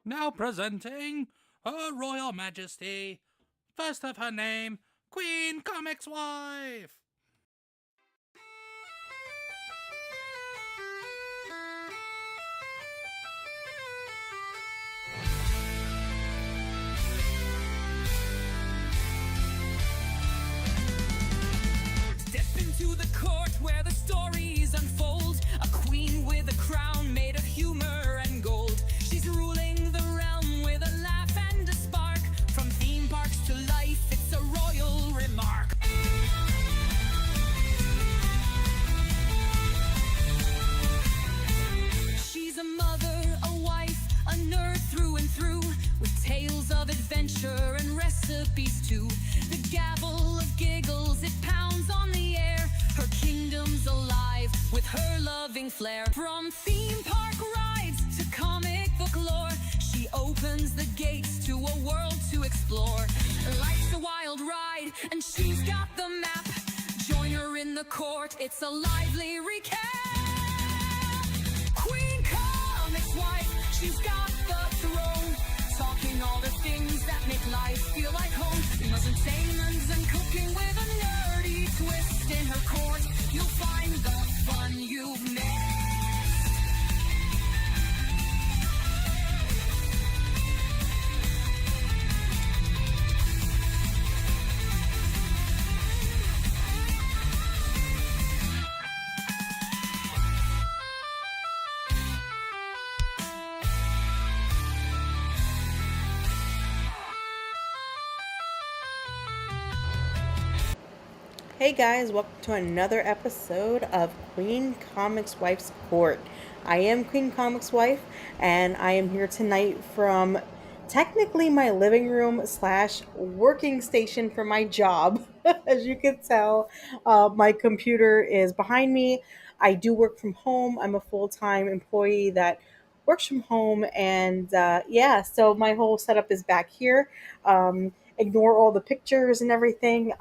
Now presenting Her Royal Majesty, first of her name, Queen Comix Wife. Step into the court where the stories unfold. A queen with a crown made of humor and gold. She's ruling the realm with a laugh and a spark. From theme parks to life, it's a royal remark. She's a mother, a wife, a nerd through and through, with tales of adventure and recipes too. The gavel of giggles, it pounds on the air. Her kingdom's alive with her loving flair. From theme park rides to comic book lore, she opens the gates to a world to explore. Life's a wild ride and she's got the map. Join her in the court, it's a lively recap. Queen Comix Wife, she's got the throne, talking all the things that make life feel like home. Entertainment and cooking with a nerdy twist. In her court, you'll find the fun you've missed. Hey guys, welcome to another episode of Queen Comix Wife's Court. I am Queen Comix Wife, and I am here tonight from technically my living room slash working station for my job. As you can tell, my computer is behind me. I do work from home. I'm a full-time employee that works from home, and yeah, so my whole setup is back here. Ignore all the pictures and everything.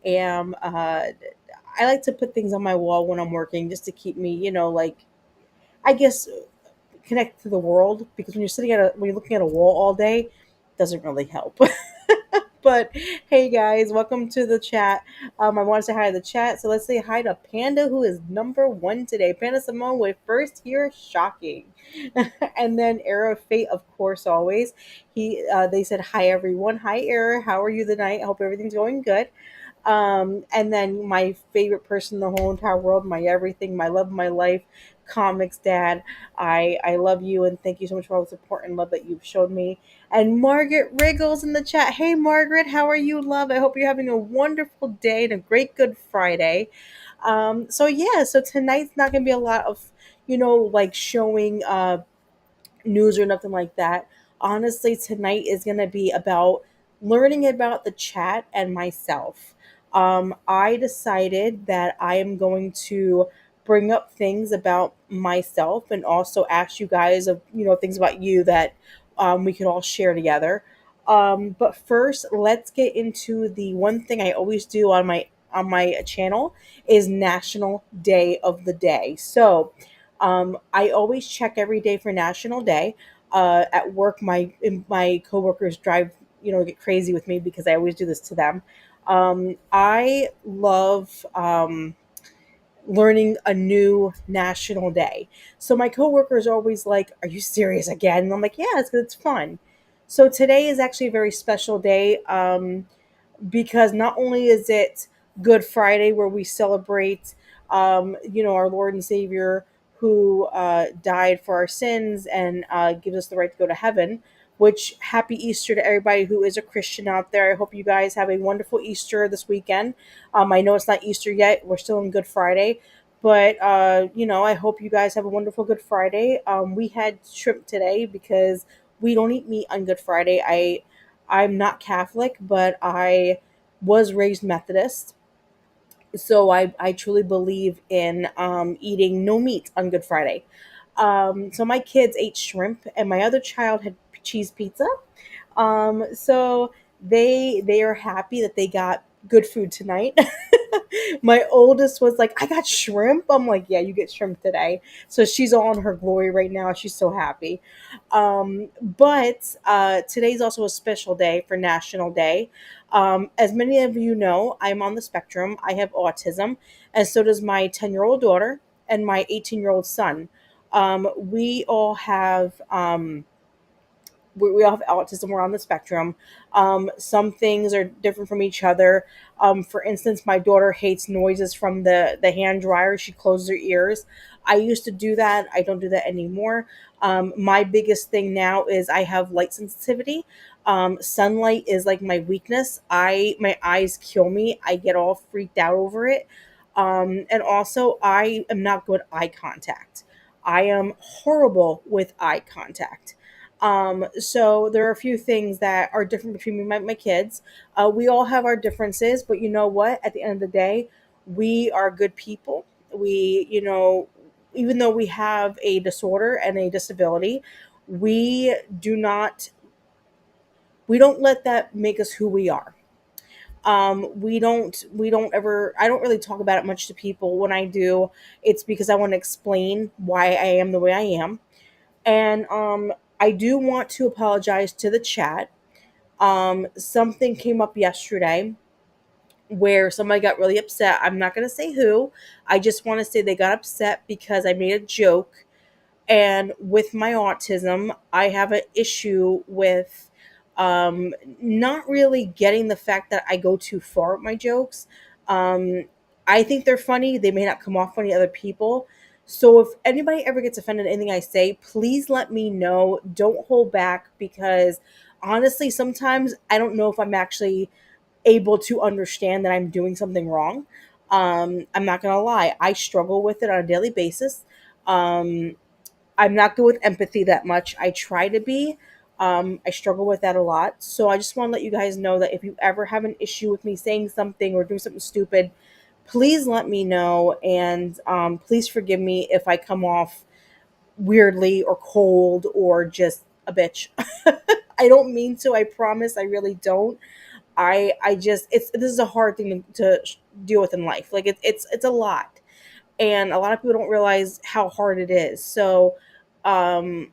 Am I like to put things on my wall when I'm working just to keep me, like I guess connected to the world, because when you're looking at a wall all day, it doesn't really help. But hey guys, welcome to the chat. I want to say hi to the chat, so let's say hi to Panda, who is number one today. Panda Simone with first here, shocking, and then Era of Fate, of course, always. They said hi everyone. Hi Era, how are you tonight? I hope everything's going good. And then my favorite person in the whole entire world, my everything, my love of my life, comics dad. I love you and thank you so much for all the support and love that you've showed me. And Margaret Wriggles in the chat. Hey Margaret, how are you, love? I hope you're having a wonderful day and a great good Friday. So yeah, so tonight's not gonna be a lot of, like showing news or nothing like that. Honestly, tonight is going to be about learning about the chat and myself. I decided that I am going to bring up things about myself and also ask you guys of things about you that we could all share together. But first, let's get into the one thing I always do on my channel is National Day of the Day. So I always check every day for National Day. At work, my coworkers drive, get crazy with me because I always do this to them. I love learning a new national day. So my coworkers are always like, "Are you serious again?" And I'm like, "Yeah, it's fun." So today is actually a very special day. Because not only is it Good Friday where we celebrate, our Lord and Savior who died for our sins and gives us the right to go to heaven. Which happy Easter to everybody who is a Christian out there. I hope you guys have a wonderful Easter this weekend. I know it's not Easter yet; we're still in Good Friday, but I hope you guys have a wonderful Good Friday. We had shrimp today because we don't eat meat on Good Friday. I'm not Catholic, but I was raised Methodist. So I truly believe in eating no meat on Good Friday. So my kids ate shrimp, and my other child had cheese pizza. So they are happy that they got good food tonight. My oldest was like, I got shrimp. I'm like, yeah, you get shrimp today. So she's all in her glory right now. She's so happy. But today's also a special day for National Day. As many of you know, I'm on the spectrum. I have autism, and so does my 10-year-old daughter and my 18-year-old son. We all have. We all have autism. We're on the spectrum. Some things are different from each other. For instance, my daughter hates noises from the hand dryer. She closes her ears. I used to do that. I don't do that anymore. My biggest thing now is I have light sensitivity. Sunlight is like my weakness. My eyes kill me. I get all freaked out over it. And also, I am not good eye contact. I am horrible with eye contact. So there are a few things that are different between me and my kids. We all have our differences, but you know what? At the end of the day, we are good people. Even though we have a disorder and a disability, we do not, we don't let that make us who we are. We don't ever, I don't really talk about it much to people. When I do, it's because I want to explain why I am the way I am. And I do want to apologize to the chat. Something came up yesterday where somebody got really upset. I'm not going to say who. I just want to say they got upset because I made a joke, and with my autism, I have an issue with not really getting the fact that I go too far with my jokes. Um, I think they're funny. They may not come off funny to other people. So if anybody ever gets offended at anything I say, please let me know. Don't hold back, because honestly, sometimes I don't know if I'm actually able to understand that I'm doing something wrong. I'm not going to lie. I struggle with it on a daily basis. Um, I'm not good with empathy that much. I try to be. I struggle with that a lot. So I just want to let you guys know that if you ever have an issue with me saying something or doing something stupid, please let me know. And please forgive me if I come off weirdly or cold or just a bitch. I don't mean to. I promise. I really don't. I just, this is a hard thing to deal with in life. Like it's a lot, and a lot of people don't realize how hard it is. So um,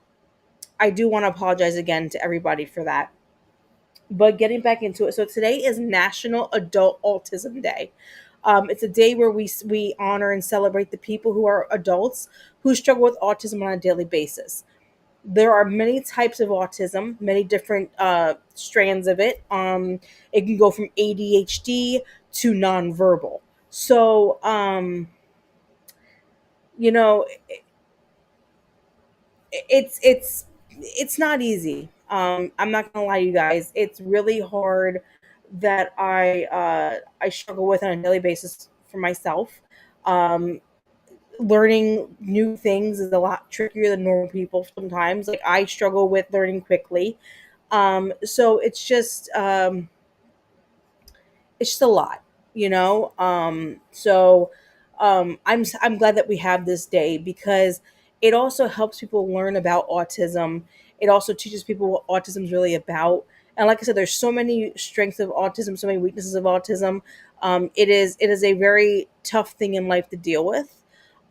I do want to apologize again to everybody for that. But getting back into it, so today is National Adult Autism Day. It's a day where we honor and celebrate the people who are adults who struggle with autism on a daily basis. There are many types of autism, many different strands of it. It can go from ADHD to nonverbal. So, you know, it's not easy. I'm not gonna lie to you guys. It's really hard that I struggle with on a daily basis for myself. Um, Learning new things is a lot trickier than normal people sometimes. Like I struggle with learning quickly. So it's just a lot, you know. I'm glad that we have this day, because it also helps people learn about autism. It also teaches people what autism is really about. And like I said, there's so many strengths of autism, so many weaknesses of autism. It is a very tough thing in life to deal with.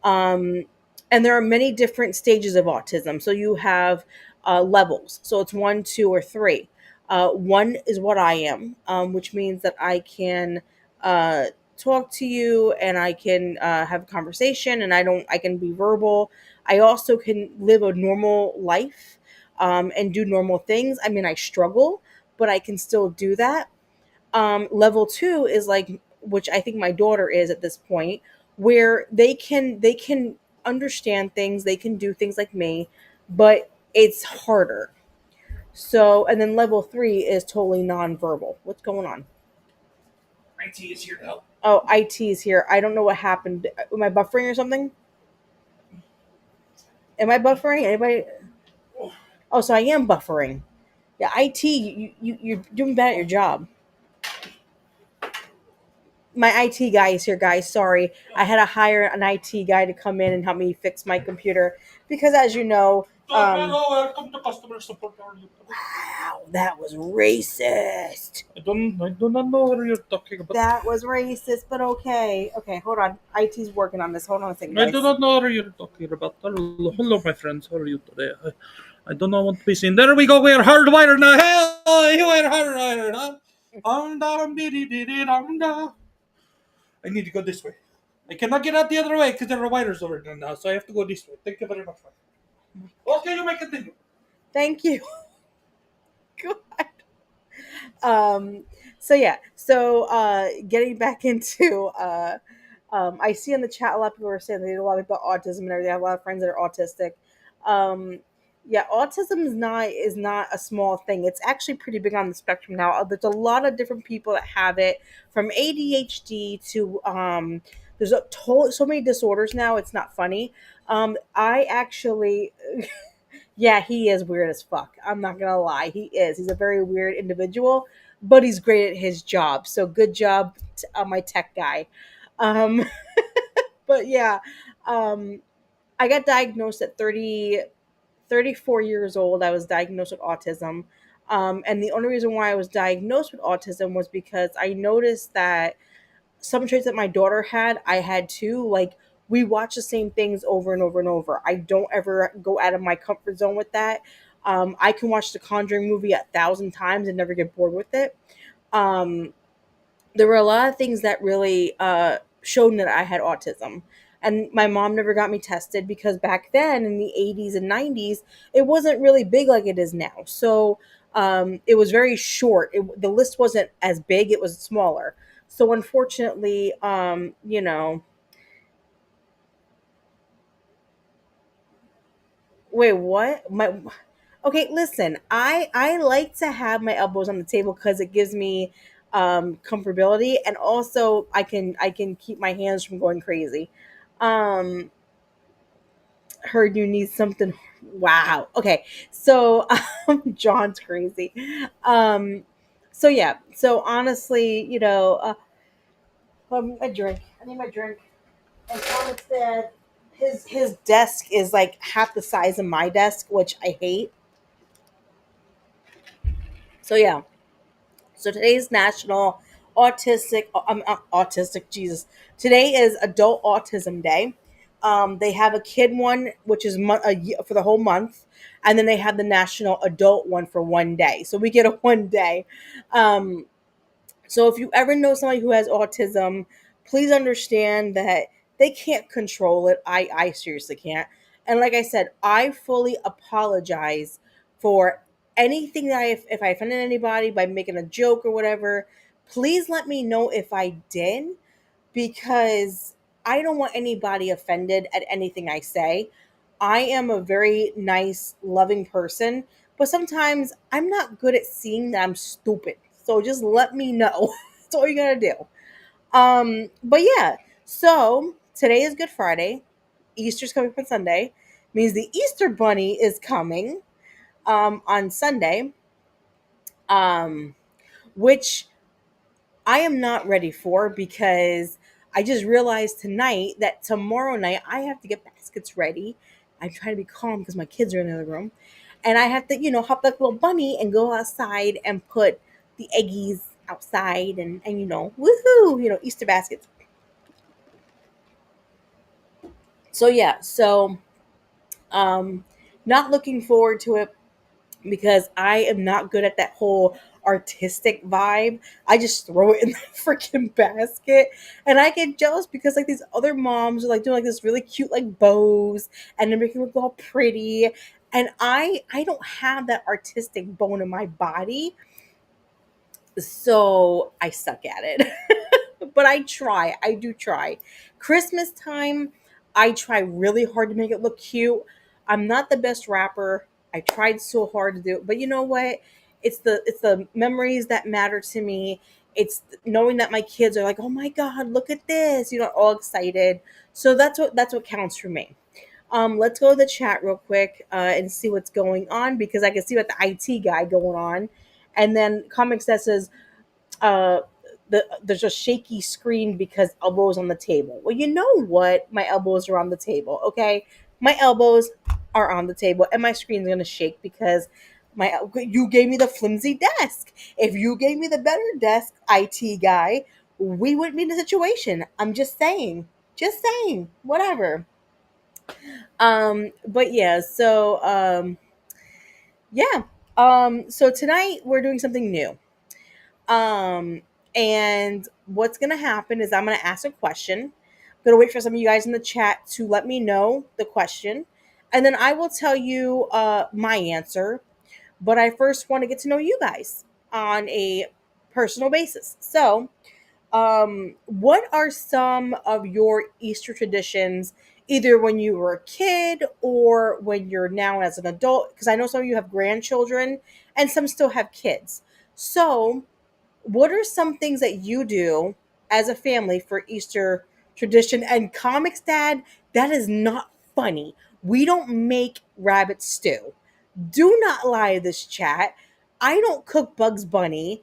um, and there are many different stages of autism. So you have levels. So it's one, two, or three. One is what I am, which means that I can uh, talk to you, and I can have a conversation, and I can be verbal. I also can live a normal life and do normal things. I mean, I struggle, but I can still do that. Level two is like, which I think my daughter is at this point, where they can understand things, they can do things like me, but it's harder. So, and then level three is totally nonverbal. What's going on? IT is here to help. Oh, IT is here. I don't know what happened. Am I buffering or something? Am I buffering? Anybody? Oh, so I am buffering. Yeah, IT. You're doing bad at your job. My IT guy is here, guys. Sorry. I had to hire an IT guy to come in and help me fix my computer because, as you know, welcome to customer support. How are you today? Wow, that was racist. I do not know what you're talking about. That was racist, but okay. Okay, hold on. IT's working on this. Hold on a second, I do guys. not know what you're talking about. Hello, my friends. How are you today? I do not want to be seen. There we go. We are hardwired now. Hey, you are hardwired, huh? I need to go this way. I cannot get out the other way because there are wires over there now, so I have to go this way. Thank you very much. Okay, you may continue. Thank you. God. Um, so yeah, getting back into I see in the chat a lot of people are saying they know a lot about autism and everything. I have a lot of friends that are autistic. Um, yeah, autism is not a small thing. It's actually pretty big on the spectrum now. There's a lot of different people that have it, from ADHD to there's so many disorders now. It's not funny. I actually yeah, he is weird as fuck. I'm not gonna lie, he is. He's a very weird individual, but he's great at his job. So good job, my tech guy. Um, but yeah, um, I got diagnosed at 34 years old. I was diagnosed with autism. And the only reason why I was diagnosed with autism was because I noticed that some traits that my daughter had, I had too. Like, we watch the same things over and over and over. I don't ever go out of my comfort zone with that. I can watch the Conjuring movie 1,000 times and never get bored with it. Um, there were a lot of things that really showed that I had autism. And my mom never got me tested because back then in the 80s and 90s, it wasn't really big like it is now. So it was very short. The list wasn't as big, it was smaller. So unfortunately, wait, what? Okay, listen, I like to have my elbows on the table because it gives me comfortability, and also I can keep my hands from going crazy. Um Heard you need something. Wow. Okay. So John's crazy. Um so yeah. So honestly, a drink. I need my drink. And Thomas said his desk is like half the size of my desk, which I hate. So yeah. So today's National Autistic Jesus. Today is Adult Autism Day. They have a kid one, which is for the whole month, and then they have the National Adult one for one day. So we get a one day. Um, so if you ever know somebody who has autism, please understand that they can't control it. I seriously can't. And like I said, I fully apologize for anything that if I offended anybody by making a joke or whatever. Please let me know if I did, because I don't want anybody offended at anything I say. I am a very nice, loving person, but sometimes I'm not good at seeing that I'm stupid. So just let me know. That's all you gotta do. But yeah, so today is Good Friday. Easter's coming up on Sunday. Means the Easter Bunny is coming on Sunday. Um, which I am not ready for, because I just realized tonight that tomorrow night I have to get baskets ready. I'm trying to be calm because my kids are in the other room. And I have to, hop like a little bunny and go outside and put the eggies outside and woohoo, Easter baskets. So yeah, um not looking forward to it because I am not good at that whole artistic vibe. I just throw it in the freaking basket, and I get jealous because like these other moms are like doing like this really cute like bows, and they're making it look all pretty, and I don't have that artistic bone in my body, so I suck at it. But I try. I do try. Christmas time, I try really hard to make it look cute. I'm not the best rapper. I tried so hard to do it, but you know what? It's the memories that matter to me. It's knowing that my kids are like, "Oh my god, look at this." All excited. So that's what counts for me. Let's go to the chat real quick and see what's going on, because I can see what the IT guy going on, and then comics that says uh there's a shaky screen because elbows on the table. Well, you know what? My elbows are on the table, okay? My elbows are on the table, and my screen's gonna shake because my you gave me the flimsy desk. If you gave me the better desk, IT guy, we wouldn't be in the situation. I'm just saying. Just saying. Whatever. But yeah, yeah. So tonight we're doing something new. Um, and what's gonna happen is I'm gonna ask a question. I'm gonna wait for some of you guys in the chat to let me know the question, and then I will tell you my answer. But I first want to get to know you guys on a personal basis. So, what are some of your Easter traditions, either when you were a kid or when you're now as an adult? Because I know some of you have grandchildren and some still have kids. So, what are some things that you do as a family for Easter tradition? And comics, Dad, that is not funny. We don't make rabbit stew. Do not lie to this chat. I don't cook Bugs Bunny.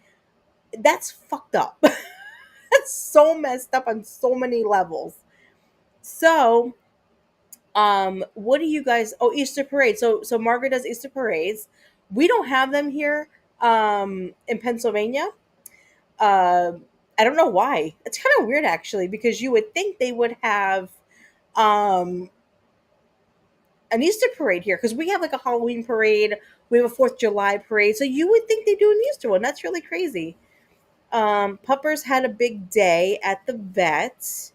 That's fucked up. That's so messed up on so many levels. So, what do you guys? Oh, Easter parade. So Margaret does Easter parades. We don't have them here, in Pennsylvania. Uh, I don't know why. It's kind of weird actually, because you would think they would have um an Easter parade here because we have like a Halloween parade. We have a Fourth of July parade. So you would think they do an Easter one. That's really crazy. Pupper's had a big day at the vet.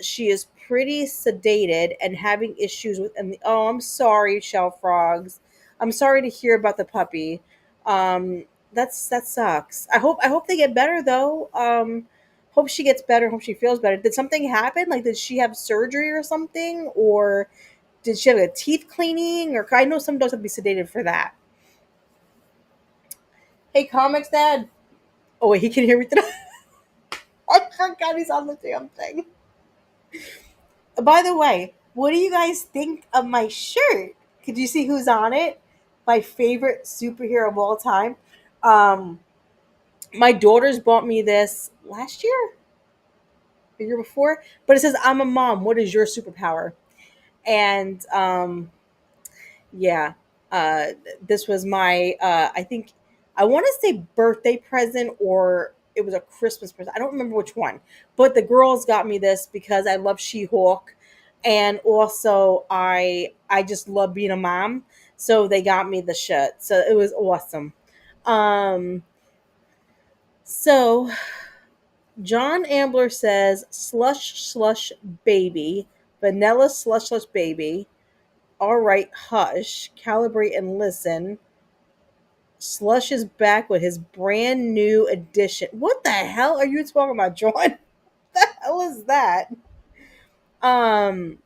She is pretty sedated and having issues with. And oh, I'm sorry, shell frogs. I'm sorry to hear about the puppy. That sucks. I hope they get better though. Hope she gets better. Hope she feels better. Did something happen? Like, did she have surgery or something, or did she have a teeth cleaning? Or I know some dogs have to be sedated for that. Hey, comics dad. Oh wait, he can hear me. I forgot he's on the damn thing. By the way, what do you guys think of my shirt? Could you see who's on it? My favorite superhero of all time. Um, my daughters bought me this last year, the year before, but it says, "I'm a mom. What is your superpower?" And yeah, uh, this was my, I think, I want to say birthday present, or it was a Christmas present. I don't remember which one, but the girls got me this because I love She-Hulk, and also I just love being a mom, so they got me the shirt. So it was awesome. Um, so John Ambler says slush slush baby, vanilla slush slush baby. All right, hush, calibrate and listen. Slush is back with his brand new edition. What the hell are you talking about, John? What the hell is that? Um,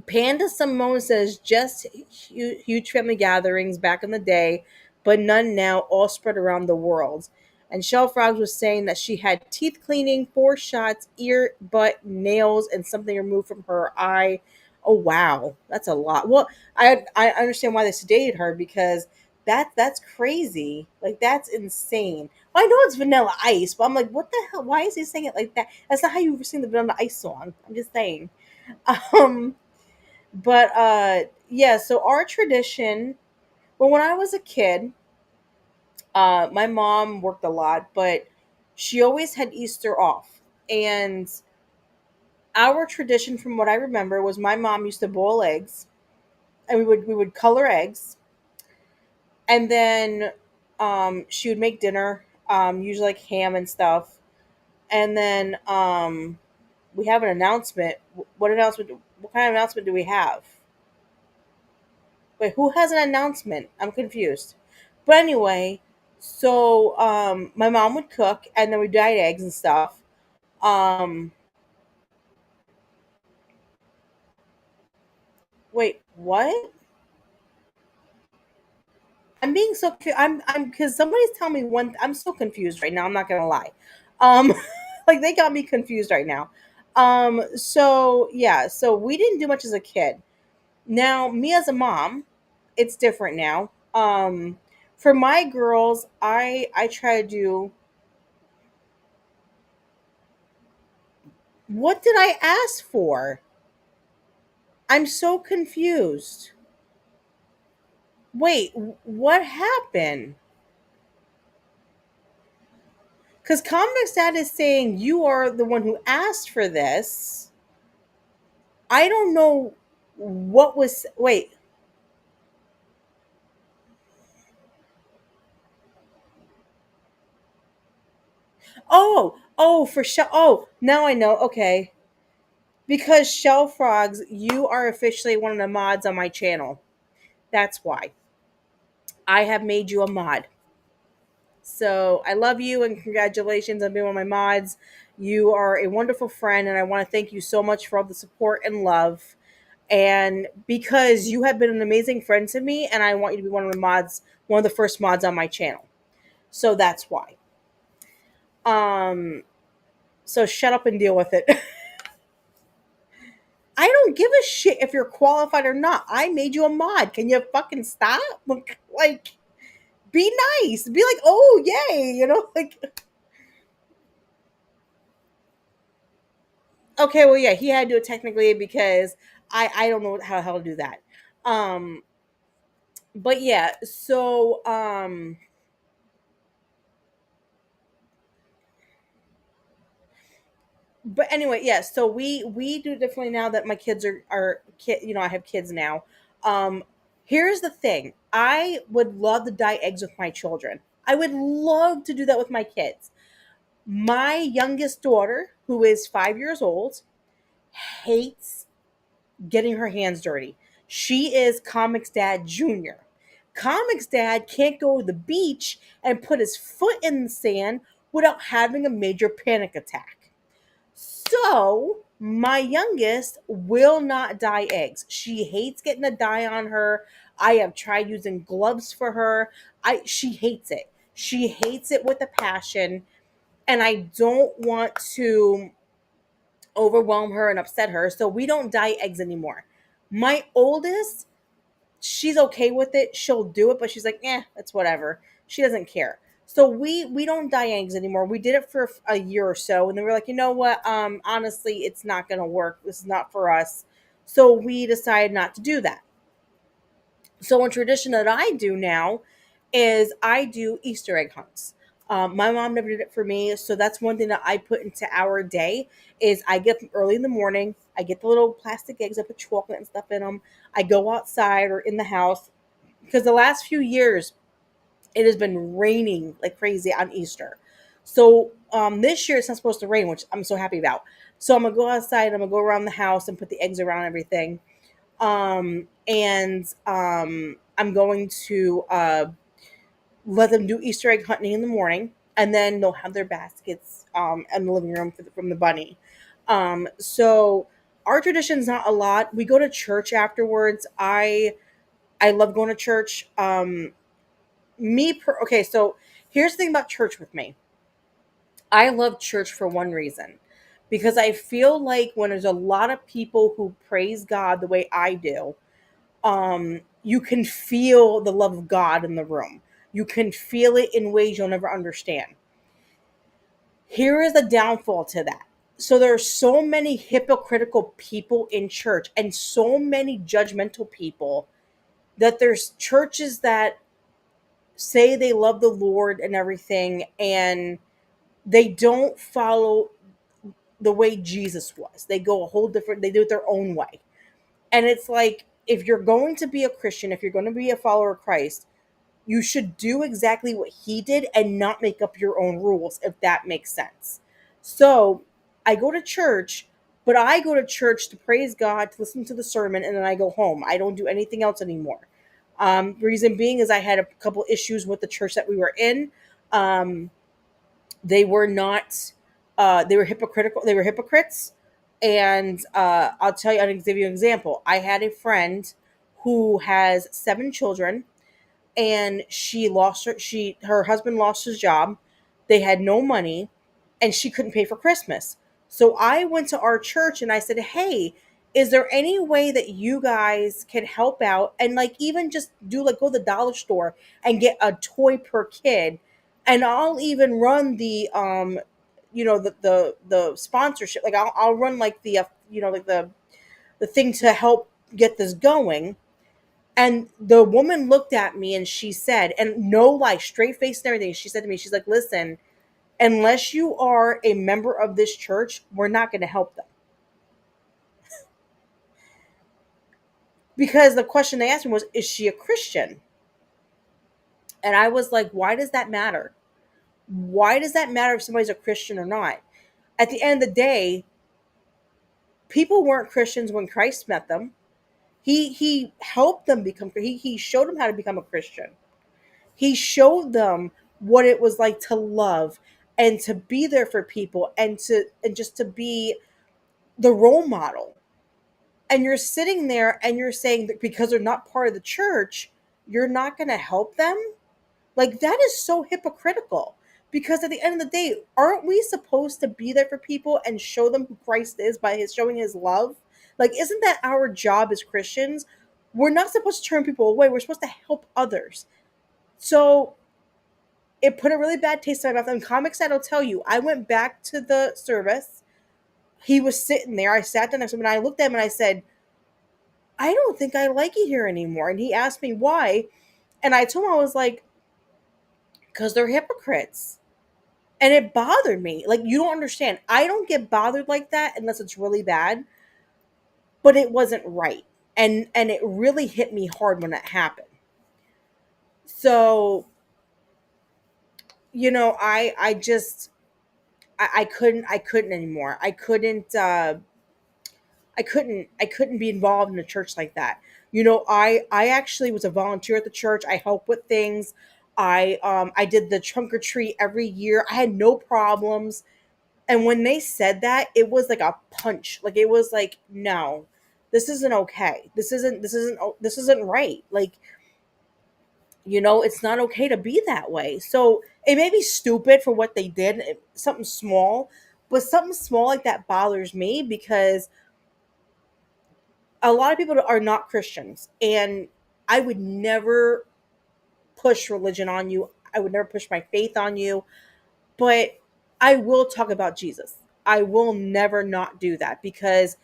Panda Simone says just huge family gatherings back in the day, but none now, all spread around the world. And Shell Frogs was saying that she had teeth cleaning, 4 shots, ear, butt, nails, and something removed from her eye. Oh wow, that's a lot. Well, I understand why they sedated her, because that's crazy. Like, that's insane. Well, I know it's Vanilla Ice, but I'm like, what the hell? Why is he saying it like that? That's not how you sing the Vanilla Ice song. I'm just saying. Um, but yeah, so our tradition, well, when I was a kid, my mom worked a lot, but she always had Easter off. And our tradition, from what I remember, was my mom used to boil eggs, and we would color eggs, and then she would make dinner, usually like ham and stuff. And then we have an announcement. What announcement? What kind of announcement do we have? Wait, who has an announcement? I'm confused. But anyway, so my mom would cook, and then we dyed eggs and stuff. Um, wait, what? I'm being so I'm because somebody's telling me one. I'm so confused right now. I'm not gonna lie. Um, like, they got me confused right now. So yeah, so we didn't do much as a kid. Now, me as a mom, it's different now. For my girls, I try to do. What did I ask for? I'm so confused. Wait, what happened? Because Comics Dad is saying you are the one who asked for this. I don't know what was. Wait. For Shell. Oh, now I know. Okay. Because Shell Frogs, you are officially one of the mods on my channel. That's why. I have made you a mod. So I love you and congratulations on being one of my mods. You are a wonderful friend, and I want to thank you so much for all the support and love. And because you have been an amazing friend to me, and I want you to be one of the mods, one of the first mods on my channel. So that's why. Um, so shut up and deal with it. I don't give a shit if you're qualified or not. I made you a mod. Can you fucking stop? Like, be nice. Be like, oh yay, like. Okay, well, yeah, he had to do it technically because I don't know how the hell to do that. Um, but yeah, so but anyway, yeah, so we do differently now that my kids are kid. I have kids now. Um, Here's the thing: I would love to dye eggs with my children. I would love to do that with my kids. My youngest daughter, who is 5 years old, hates getting her hands dirty. She is Comics Dad Jr. Comics Dad can't go to the beach and put his foot in the sand without having a major panic attack. So, my youngest will not dye eggs. She hates getting a dye on her. I have tried using gloves for her. She hates it. She hates it with a passion, and I don't want to overwhelm her and upset her. So we don't dye eggs anymore. My oldest, she's okay with it. She'll do it, but she's like, that's whatever. She doesn't care. So we don't dye eggs anymore. We did it for a year or so, and then we are like, you know what? Honestly, it's not gonna work. This is not for us. So we decided not to do that. So one tradition that I do now is I do Easter egg hunts. My mom never did it for me, so that's one thing that I put into our day. Is I get up early in the morning. I get the little plastic eggs. I put chocolate and stuff in them. I go outside or in the house because the last few years it has been raining like crazy on Easter. So this year it's not supposed to rain, which I'm so happy about. So I'm gonna go outside. I'm gonna go around the house and put the eggs around everything. And I'm going to let them do Easter egg hunting in the morning, and then they'll have their baskets in the living room from the bunny. So our tradition's not a lot. We go to church afterwards. I love going to church. Okay, so here's the thing about church with me. I love church for one reason. Because I feel like when there's a lot of people who praise God the way I do, you can feel the love of God in the room. You can feel it in ways you'll never understand. Here is the downfall to that. So there are so many hypocritical people in church and so many judgmental people that there's churches that say they love the Lord and everything, and they don't follow the way Jesus was. They go a whole different, they do it their own way. And it's like, if you're going to be a Christian, if you're going to be a follower of Christ, you should do exactly what he did and not make up your own rules, if that makes sense. So I go to church, but I go to church to praise God, to listen to the sermon, and then I go home. I don't do anything else anymore. Reason being is I had a couple issues with the church that we were in. They were not, they were hypocritical. They were hypocrites. And I'll tell you, I'll give you an example. I had a friend who has 7 children, and her husband lost his job. They had no money, and she couldn't pay for Christmas. So I went to our church and I said, hey, is there any way that you guys can help out and like even just do like go to the dollar store and get a toy per kid, and I'll even run the the sponsorship, like I'll run like the like the thing to help get this going. And the woman looked at me and she said, and no lie, straight face and everything, she said to me, she's like, listen, unless you are a member of this church, we're not going to help them. Because the question they asked me was, is she a Christian? And I was like, why does that matter? Why does that matter if somebody's a Christian or not? At the end of the day, people weren't Christians when Christ met them. He helped them become, he showed them how to become a Christian. He showed them what it was like to love and to be there for people and just to be the role model. And you're sitting there and you're saying that because they're not part of the church, you're not going to help them? Like, that is so hypocritical. Because at the end of the day, aren't we supposed to be there for people and show them who Christ is by his showing his love? Like, isn't that our job as Christians? We're not supposed to turn people away. We're supposed to help others. So it put a really bad taste in my mouth. And Comix, I'll tell you, I went back to the service. He was sitting there. I sat down next to him and I looked at him and I said, I don't think I like it here anymore. And he asked me why. And I told him, I was like, because they're hypocrites. And it bothered me. Like, you don't understand. I don't get bothered like that unless it's really bad. But it wasn't right. And it really hit me hard when it happened. So, I just I couldn't anymore. I couldn't be involved in a church like that. I actually was a volunteer at the church. I helped with things. I did the trunk or treat every year. I had no problems. And when they said that, it was like a punch. Like, it was like, no, this isn't okay. This isn't right. Like, it's not okay to be that way. So it may be stupid for what they did, something small, but something small like that bothers me because a lot of people are not Christians, and I would never push religion on you. I would never push my faith on you, but I will talk about Jesus. I will never not do that because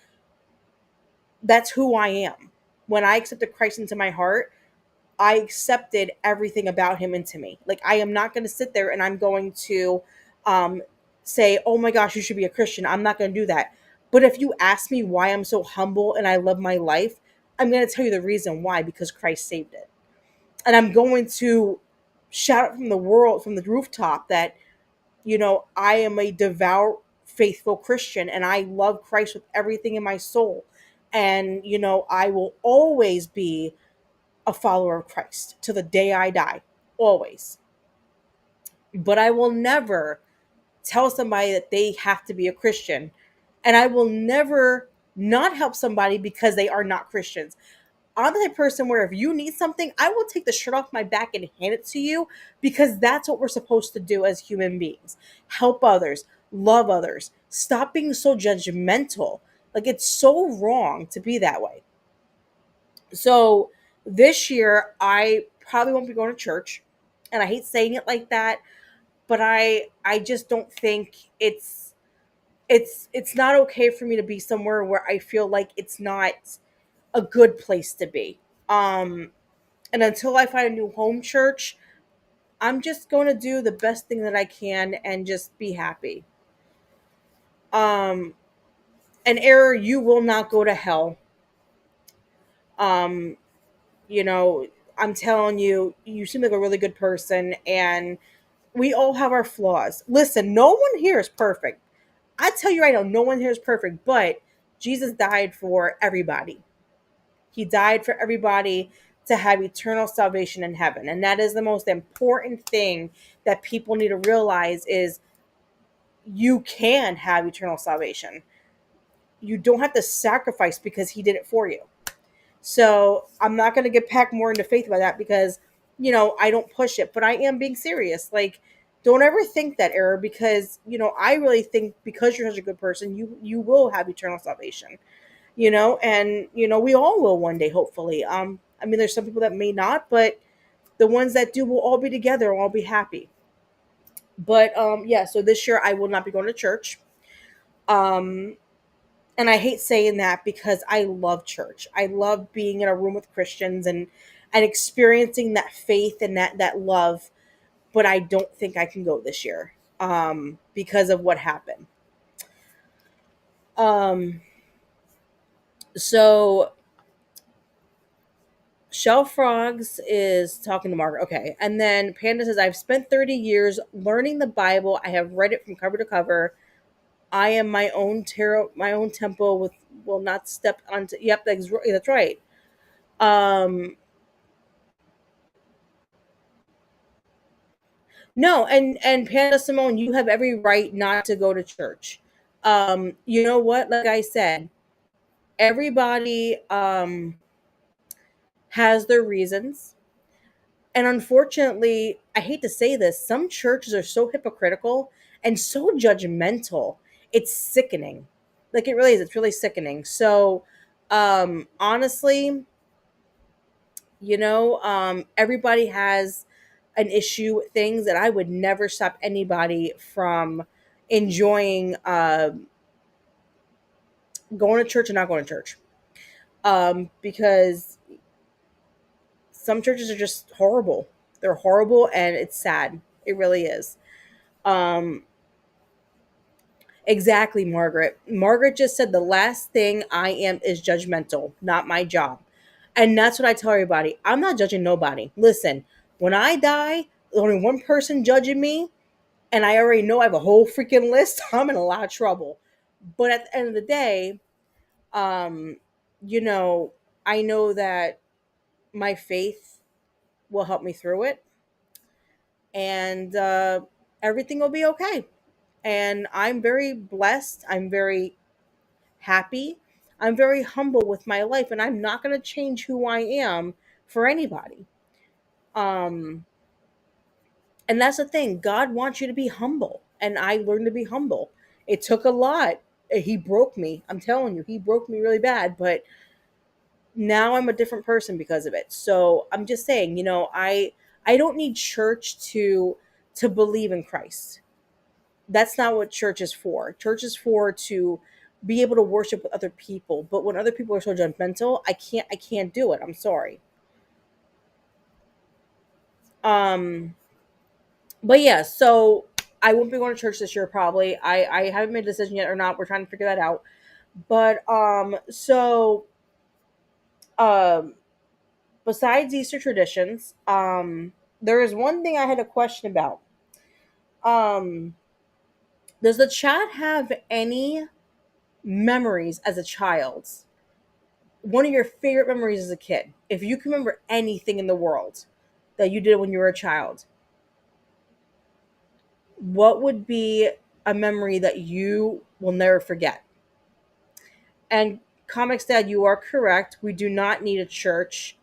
that's who I am. When I accepted Christ into my heart, I accepted everything about him into me. Like, I am not going to sit there and I'm going to um, say, oh my gosh, you should be a Christian. I'm not going to do that. But if you ask me why I'm so humble and I love my life, I'm going to tell you the reason why, because Christ saved it. And I'm going to shout it from the world, from the rooftop, that, I am a devout, faithful Christian and I love Christ with everything in my soul. And, I will always be a follower of Christ to the day I die, always. But I will never tell somebody that they have to be a Christian. And I will never not help somebody because they are not Christians. I'm the type of person where if you need something, I will take the shirt off my back and hand it to you because that's what we're supposed to do as human beings. Help others, love others, stop being so judgmental. Like, it's so wrong to be that way. So this year, I probably won't be going to church, and I hate saying it like that, but I just don't think it's not okay for me to be somewhere where I feel like it's not a good place to be. And until I find a new home church, I'm just going to do the best thing that I can and just be happy. Um, an error, you will not go to hell. Um, you know, I'm telling you, you seem like a really good person, and we all have our flaws. Listen, no one here is perfect. I tell you right now, no one here is perfect, but Jesus died for everybody. He died for everybody to have eternal salvation in heaven. And that is the most important thing that people need to realize is you can have eternal salvation. You don't have to sacrifice because he did it for you. So I'm not going to get packed more into faith by that because, I don't push it, but I am being serious. Like, don't ever think that error because, I really think because you're such a good person, you will have eternal salvation, and, we all will one day, hopefully. I mean, there's some people that may not, but the ones that do will all be together, will all be happy. But, yeah, so this year I will not be going to church. Um, And I hate saying that because I love church. I love being in a room with Christians and experiencing that faith and that love, but I don't think I can go this year because of what happened. Um, so Shell Frogs is talking to Margaret. Okay. And then Panda says, I've spent 30 years learning the Bible. I have read it from cover to cover. I am my own tarot, my own temple with will not step onto. Yep, that's right. Um, no, and Panda Simone, you have every right not to go to church. You know what? Like I said, everybody has their reasons. And unfortunately, I hate to say this, some churches are so hypocritical and so judgmental. It's sickening. Like it really is. It's really sickening. So, honestly, everybody has an issue with things, and I would never stop anybody from enjoying going to church and not going to church. Because some churches are just horrible. They're horrible, and it's sad. It really is. Um, exactly, Margaret. Margaret just said the last thing I am is judgmental, not my job. And that's what I tell everybody. I'm not judging nobody. Listen, when I die, there's only one person judging me, and I already know I have a whole freaking list. I'm in a lot of trouble. But at the end of the day, um, you know, I know that my faith will help me through it, and everything will be okay. And I'm very blessed. I'm very happy. I'm very humble with my life, and I'm not going to change who I am for anybody. Um, and that's the thing. God wants you to be humble, and I learned to be humble. It took a lot. He broke me. I'm telling you, he broke me really bad, but now I'm a different person because of it. So I'm just saying, I don't need church to believe in Christ. That's not what church is for. Church is for to be able to worship with other people. But when other people are so judgmental, I can't do it. I'm sorry. Um but yeah, so I won't be going to church this year probably. I haven't made a decision yet or not. We're trying to figure that out. But um besides Easter traditions, there is one thing I had a question about. Um does the chat have any memories as a child, one of your favorite memories as a kid, if you can remember anything in the world that you did when you were a child, what would be a memory that you will never forget? And Comics Dad, you are correct. We do not need a church.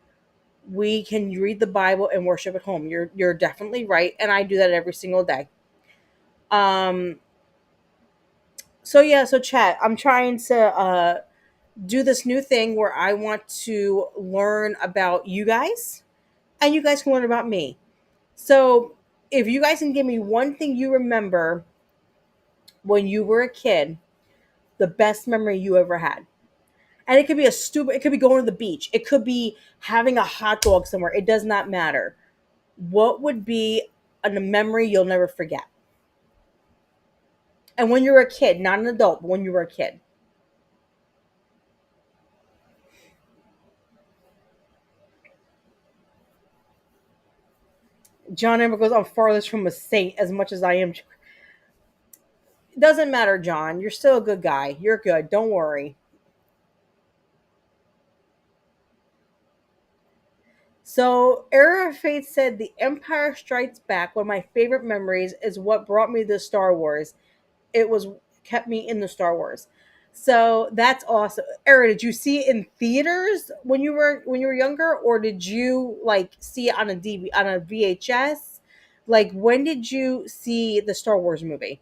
We can read the Bible and worship at home. You're definitely right, and I do that every single day. Um. So yeah. So chat. I'm trying to do this new thing where I want to learn about you guys, and you guys can learn about me. So, if you guys can give me one thing you remember when you were a kid, the best memory you ever had. And it could be it could be going to the beach. It could be having a hot dog somewhere. It does not matter. What would be a memory you'll never forget? And when you were a kid, not an adult, but when you were a kid. John Amber goes, I'm farthest from a saint as much as I am. It doesn't matter, John. You're still a good guy. You're good. Don't worry. So, Era of Fate said, The Empire Strikes Back, one of my favorite memories, is what brought me to Star Wars. It was kept me in the Star Wars. So that's awesome. Era, did you see it in theaters when you were younger, or did you like see it on a on a VHS? Like when did you see the Star Wars movie?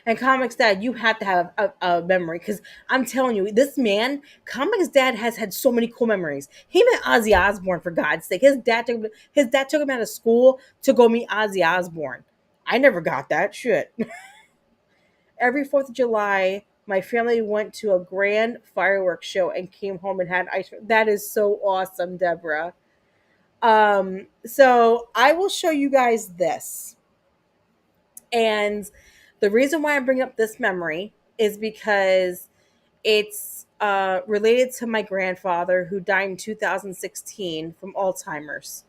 And Comics Dad, you have to have a memory because I'm telling you, this man, Comics Dad, has had so many cool memories. He met Ozzy Osbourne for God's sake. His dad took him out of school to go meet Ozzy Osbourne. I never got that shit. Every 4th of July, my family went to a grand fireworks show and came home and had ice cream. That is so awesome, Deborah. So I will show you guys this. And the reason why I bring up this memory is because it's related to my grandfather who died in 2016 from Alzheimer's.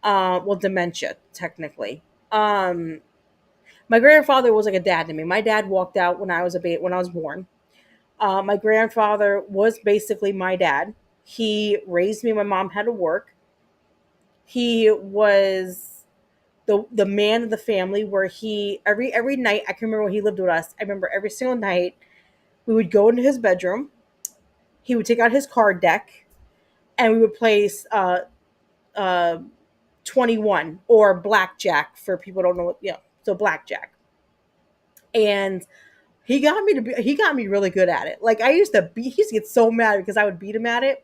Well, dementia, technically. My grandfather was like a dad to me. My dad walked out when I was when I was born. My grandfather was basically my dad. He raised me. My mom had to work. He was the man of the family. Where he every night, I can remember when he lived with us. I remember every single night we would go into his bedroom. He would take out his card deck, and we would play uh, 21 or blackjack for people who don't know what, so blackjack. And he got me really good at it. Like he used to get so mad because I would beat him at it.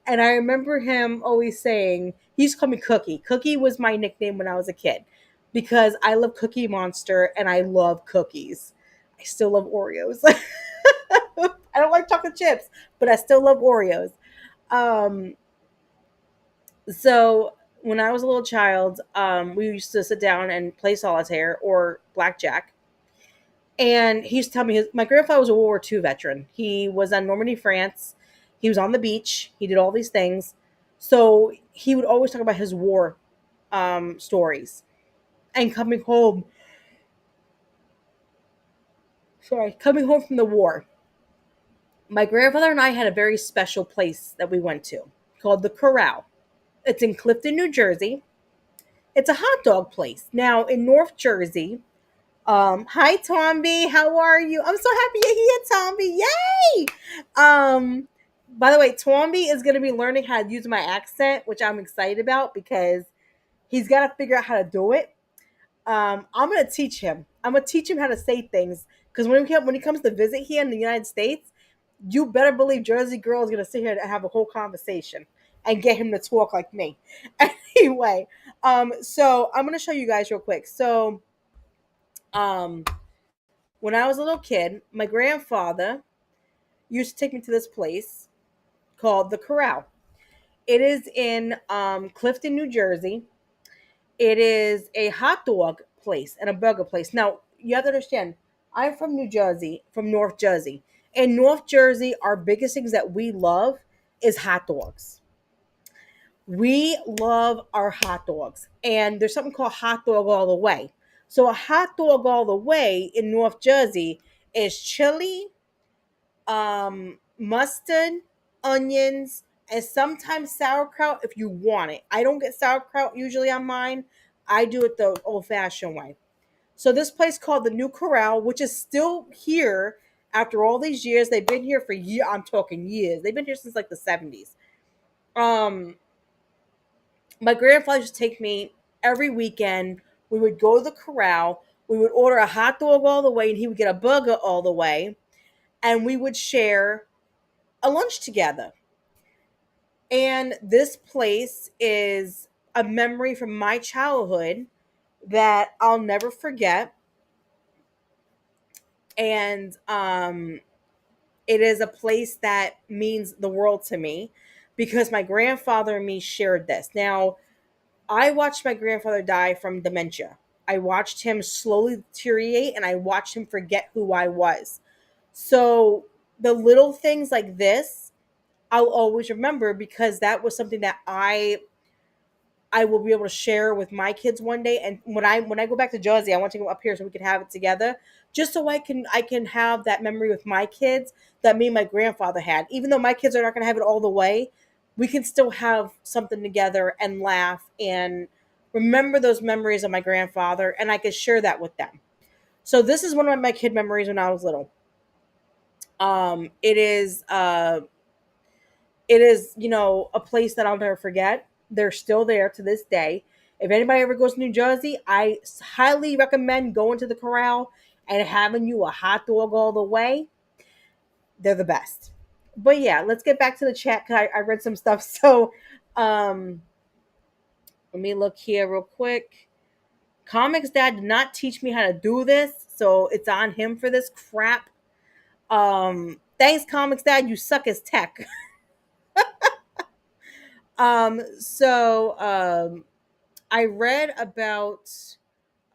And I remember him always saying, he used to call me Cookie. Cookie was my nickname when I was a kid because I love Cookie Monster and I love cookies. I still love Oreos. I don't like chocolate chips, but I still love Oreos. Um, so when I was a little child, we used to sit down and play solitaire or blackjack. And he used to tell me my grandfather was a World War II veteran. He was in Normandy, France. He was on the beach. He did all these things. So he would always talk about his war stories and coming home. Sorry, coming home from the war. My grandfather and I had a very special place that we went to called the Corral. It's in Clifton, New Jersey. It's a hot dog place. Now in North Jersey, hi Tomby, how are you? I'm so happy you're here, Tomby. Yay! By the way, Tomby is gonna be learning how to use my accent, which I'm excited about because he's gotta figure out how to do it. I'm gonna teach him. I'm gonna teach him how to say things because when he comes to visit here in the United States, you better believe Jersey Girl is gonna sit here and have a whole conversation and get him to talk like me. Anyway, so I'm gonna show you guys real quick. So, um, when I was a little kid, my grandfather used to take me to this place called the Corral. It is in Clifton, New Jersey. It is a hot dog place and a burger place. Now, you have to understand, I'm from New Jersey, from North Jersey. In North Jersey, our biggest things that we love is hot dogs. We love our hot dogs. And there's something called hot dog all the way. So a hot dog all the way in North Jersey is chili, mustard, onions, and sometimes sauerkraut if you want it. I don't get sauerkraut usually on mine. I do it the old-fashioned way. So this place called the New Corral, which is still here after all these years. They've been here for years. I'm talking years. They've been here since like the 70s. Um, my grandfather used to take me every weekend. We would go to the Corral. We would order a hot dog all the way, and he would get a burger all the way, and we would share a lunch together. And this place is a memory from my childhood that I'll never forget. And it is a place that means the world to me because my grandfather and me shared this. Now, I watched my grandfather die from dementia. I watched him slowly deteriorate and I watched him forget who I was. So the little things like this, I'll always remember because that was something that I will be able to share with my kids one day. And when I go back to Jersey, I want to go up here so we can have it together, just so I can have that memory with my kids that me and my grandfather had. Even though my kids are not going to have it all the way, we can still have something together and laugh and remember those memories of my grandfather, and I can share that with them. So this is one of my kid memories when I was little. It is a place that I'll never forget. They're still there to this day. If anybody ever goes to New Jersey, I highly recommend going to the Corral and having you a hot dog all the way. They're the best. But yeah, let's get back to the chat because I read some stuff. So let me look here real quick. Comics Dad did not teach me how to do this, so it's on him for this crap. Thanks, Comics Dad. You suck as tech. I read about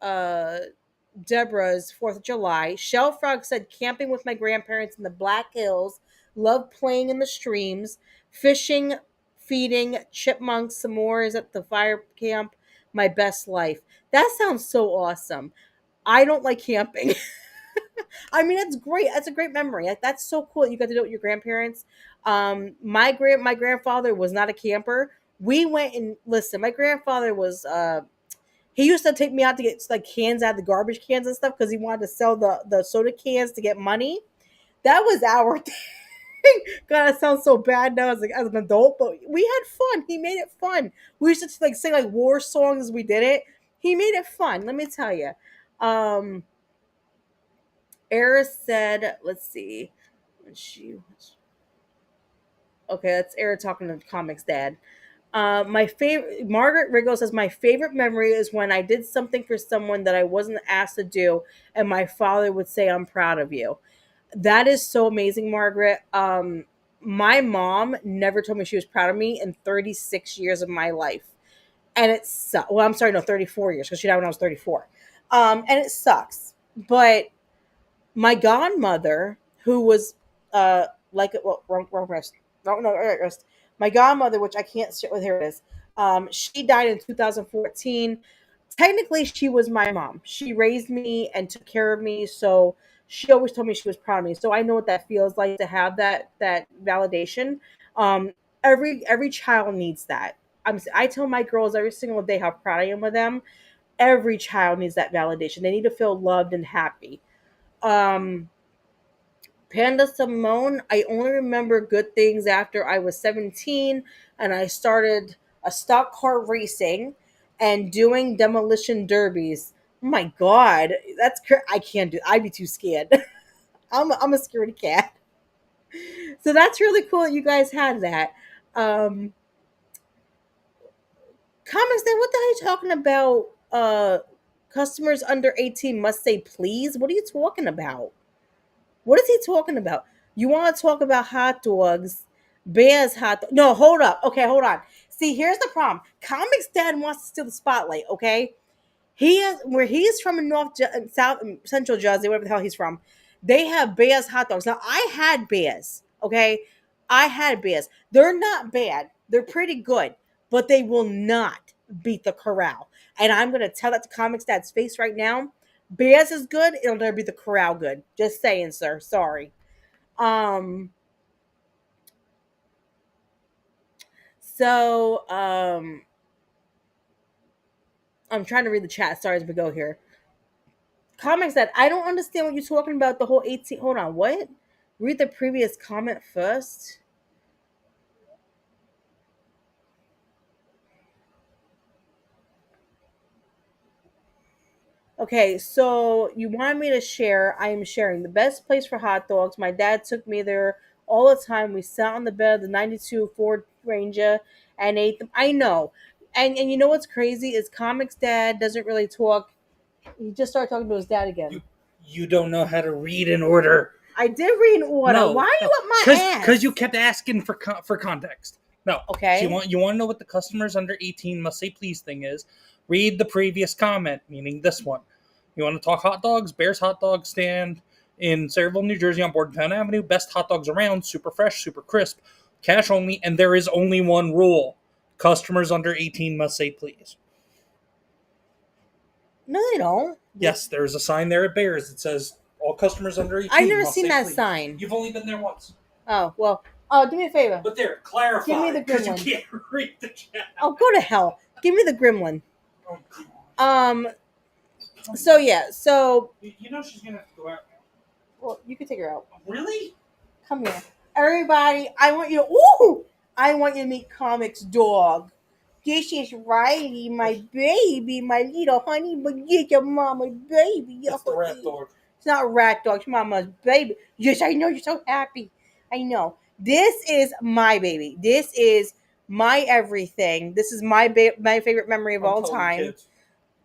uh Deborah's 4th of July. Shellfrog said camping with my grandparents in the Black Hills, loved playing in the streams, fishing, feeding chipmunks, s'mores at the fire camp, my best life. That sounds so awesome. I don't like camping. I mean, that's great. That's a great memory. That's so cool that you got to do it with your grandparents. My grandfather was not a camper. We went and listen. My grandfather was he used to take me out to get like cans out of the garbage cans and stuff because he wanted to sell the soda cans to get money. That was our thing. God, that sounds so bad now as an adult, but we had fun. He made it fun. We used to like sing like war songs as we did it. He made it fun. Let me tell you. Eris said, let's see. Okay, that's Eris talking to Comics Dad. My favorite Margaret Riggle says my favorite memory is when I did something for someone that I wasn't asked to do, and my father would say, "I'm proud of you." That is so amazing, Margaret. My mom never told me she was proud of me in 36 years of my life, and it sucks. Well, I'm sorry, no, 34 years because she died when I was 34. And it sucks, but my godmother, who was wrong wrist. No, right wrist. My godmother, which I can't share with her, is she died in 2014. Technically, she was my mom. She raised me and took care of me, so she always told me she was proud of me. So I know what that feels like to have that validation. Um, every child needs that. I tell my girls every single day how proud I am of them. Every child needs that validation. They need to feel loved and happy. Um, Panda Simone, I only remember good things after I was 17 and I started a stock car racing and doing demolition derbies. Oh my God, I can't do. I'd be too scared. I'm a scaredy cat. So that's really cool that you guys had that. Comments there. What the hell are you talking about? Customers under 18 must say please. What are you talking about? What is he talking about? You want to talk about hot dogs? Bear's No, hold up. Okay, hold on. See, here's the problem. Comics Dad wants to steal the spotlight. Okay, where he is from in South Central Jersey, whatever the hell he's from. They have Bear's hot dogs. Now, I had Bear's. Okay, I had Bear's. They're not bad. They're pretty good, but they will not beat the Corral. And I'm gonna tell that to Comics Dad's face right now. Bears is good. It'll never be the Corral good. Just saying, sir. Sorry. Um. I'm trying to read the chat. Sorry as we go here. Comics that I don't understand what you're talking about. The whole 18. Hold on. What? Read the previous comment first. Okay, so you want me to share. I am sharing the best place for hot dogs. My dad took me there all the time. We sat on the bed of the 92 Ford Ranger and ate them. I know. And you know what's crazy is Comics Dad doesn't really talk. He just started talking to his dad again. You don't know how to read in order. I did read in order. No, why are you up my ass? Because you kept asking for context. No. Okay. So you want to know what the customers under 18 must say please thing is? Read the previous comment, meaning this one. You want to talk hot dogs? Bear's Hot Dog Stand in Sayreville, New Jersey on Bordentown Avenue. Best hot dogs around. Super fresh, super crisp. Cash only. And there is only one rule. Customers under 18 must say please. No, they don't. Yes, there's a sign there at Bear's that says all customers under 18 I've never must seen say that please. sign. You've only been there once. Oh, well. Oh, do me a favor. But there, clarify. Give me the because gremlin. you can't read the chat. Oh, go to hell. Give me the gremlin. Oh, come on. So yeah, so You know she's gonna have to go out now. well, you can take her out. Really? Come here, everybody. I want you to meet Comics Dog. This is Riley, my baby, my little honey, but get your mama's baby. It's the rat dog. It's not rat dog. It's mama's baby. Yes, I know. You're so happy. I know. This is my baby. This is my everything. This is my favorite memory of all time.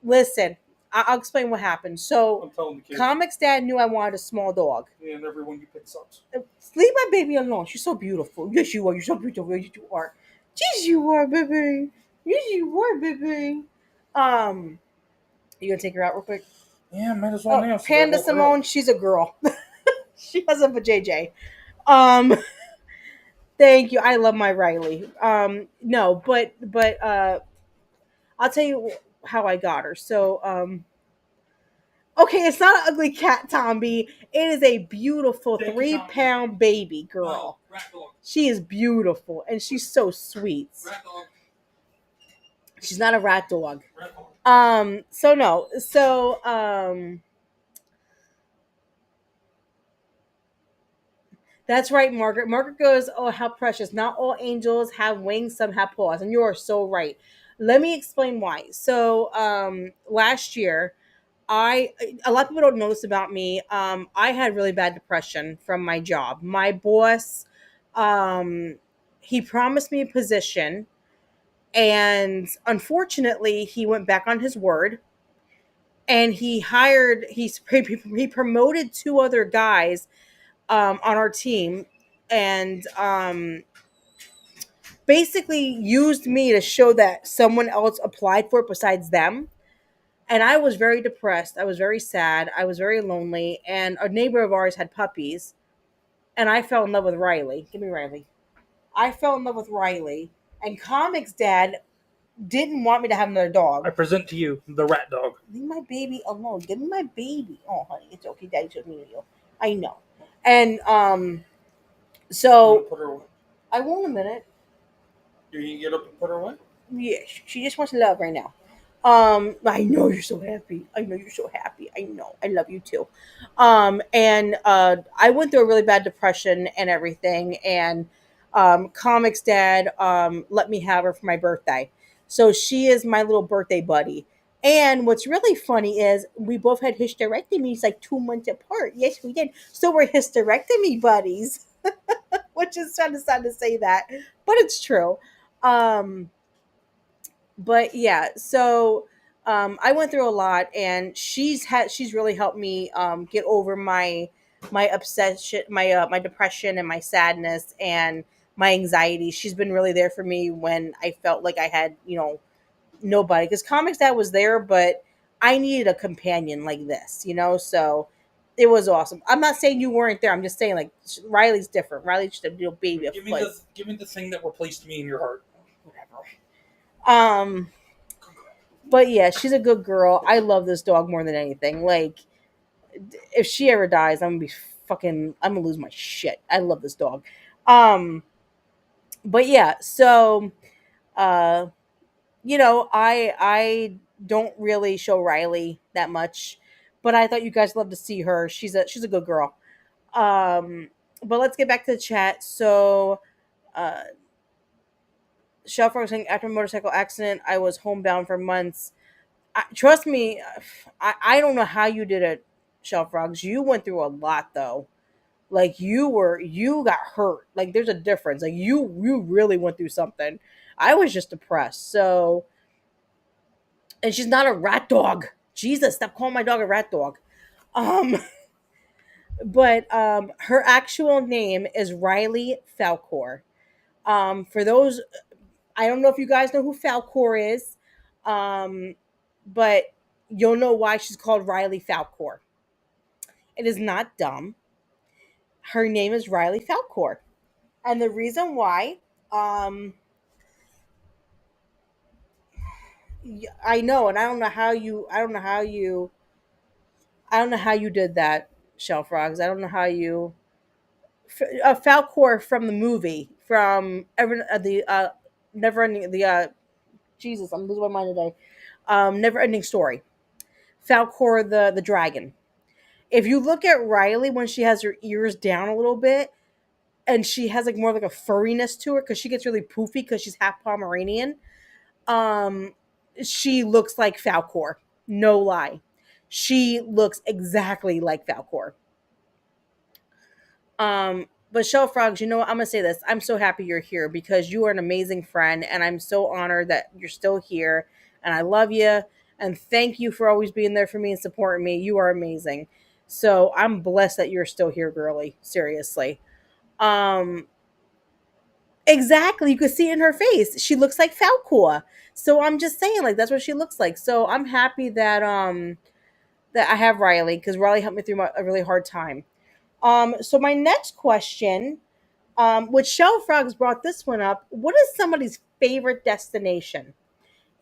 Listen, I'll explain what happened. I'm So, telling the kids. Comix dad knew I wanted a small dog. Yeah, and everyone you pick sucks. Leave my baby alone. She's so beautiful. Yes, you are. You're so beautiful. Yes, you are. Yes, you are, baby. Yes, you are, baby. You gonna take her out real quick? Yeah, might as well now. since I Panda woke her Simone, up. she's a girl. She has a JJ. Um, thank you. I love my Riley. No, but I'll tell you how I got her. So okay, it's not an ugly cat, Tomby. It is a beautiful Thank you, 3-pound baby girl. No, rat dog. She is beautiful and she's so sweet. Rat dog. She's not a rat dog. Rat dog. So no. So that's right, Margaret. Margaret goes, "Oh, how precious. Not all angels have wings, some have paws." And you are so right. Let me explain why. So last year, I a lot of people don't know this about me. I had really bad depression from my job. My boss, um, he promised me a position, and unfortunately, he went back on his word, and he promoted two other guys on our team, and basically used me to show that someone else applied for it besides them. And I was very depressed. I was very sad. I was very lonely. And a neighbor of ours had puppies. And I fell in love with Riley. Give me Riley. I fell in love with Riley. And Comix dad didn't want me to have another I dog. present to you the rat dog. Leave my baby alone. Give me my baby. Oh, honey, it's okay. Daddy took me to you. I know. And You so put her away. I won't in a minute. You can get up and put her away. Yeah, she just wants love right now. I know you're so happy. I know you're so happy. I know. I love you too. And I went through a really bad depression and everything. And Comix dad let me have her for my birthday. So she is my little birthday buddy. And what's really funny is we both had hysterectomies like 2 months apart. Yes, we did. So we're hysterectomy buddies, which is kind of sad to say that, but it's true. Um, but yeah, so I went through a lot, and she's really helped me get over my obsession, my depression, and my sadness, and my anxiety. She's been really there for me when I felt like I had nobody, because Comics Dad was there, but I needed a companion like this, so it was awesome. I'm not saying you weren't there. I'm just saying, like, Riley's different. Riley's just a little baby, a Give me foot. the thing that replaced me in your heart. Whatever. But yeah, she's a good girl. I love this dog more than anything. Like, if she ever dies, I'm gonna lose my shit. I love this dog. Um, but yeah, so uh, I don't really show Riley that much, but I thought you guys love to see her. She's a good girl. But let's get back to the chat. So, uh, Shelf was saying, after a motorcycle accident, I was homebound for months. Trust me, I don't know how you did it, Shelf Frogs. You went through a lot though. Like, you got hurt. Like, there's a difference. Like, you really went through something. I was just depressed. So, and she's not a rat dog. Jesus, stop calling my dog a rat dog. Um, but her actual name is Riley Falcor. For those, I don't know if you guys know who Falcor is, but you'll know why she's called Riley Falcor. It is not dumb. Her name is Riley Falcor, and the reason why, um, I know, and I don't know how you did that, Shell Frogs. I don't know how you, Falcor from the movie, from the never ending the Jesus, I'm losing my mind today. Never ending story. Falcor the dragon. If you look at Riley when she has her ears down a little bit, and she has like more like a furriness to her because she gets really poofy because she's half Pomeranian. Um, she looks like Falcor. No lie, she looks exactly like Falcor. But Shell Frogs, you know what? I'm gonna say this. I'm so happy you're here because you are an amazing friend, and I'm so honored that you're still here. And I love you. And thank you for always being there for me and supporting me. You are amazing. So I'm blessed that you're still here, girly. Seriously. Um, exactly. You could see it in her face. She looks like Falcor. So I'm just saying, like, that's what she looks like. So I'm happy that I have Riley, because Riley helped me through a really hard time. So my next question, which Shell Frogs brought this one up. What is somebody's favorite destination?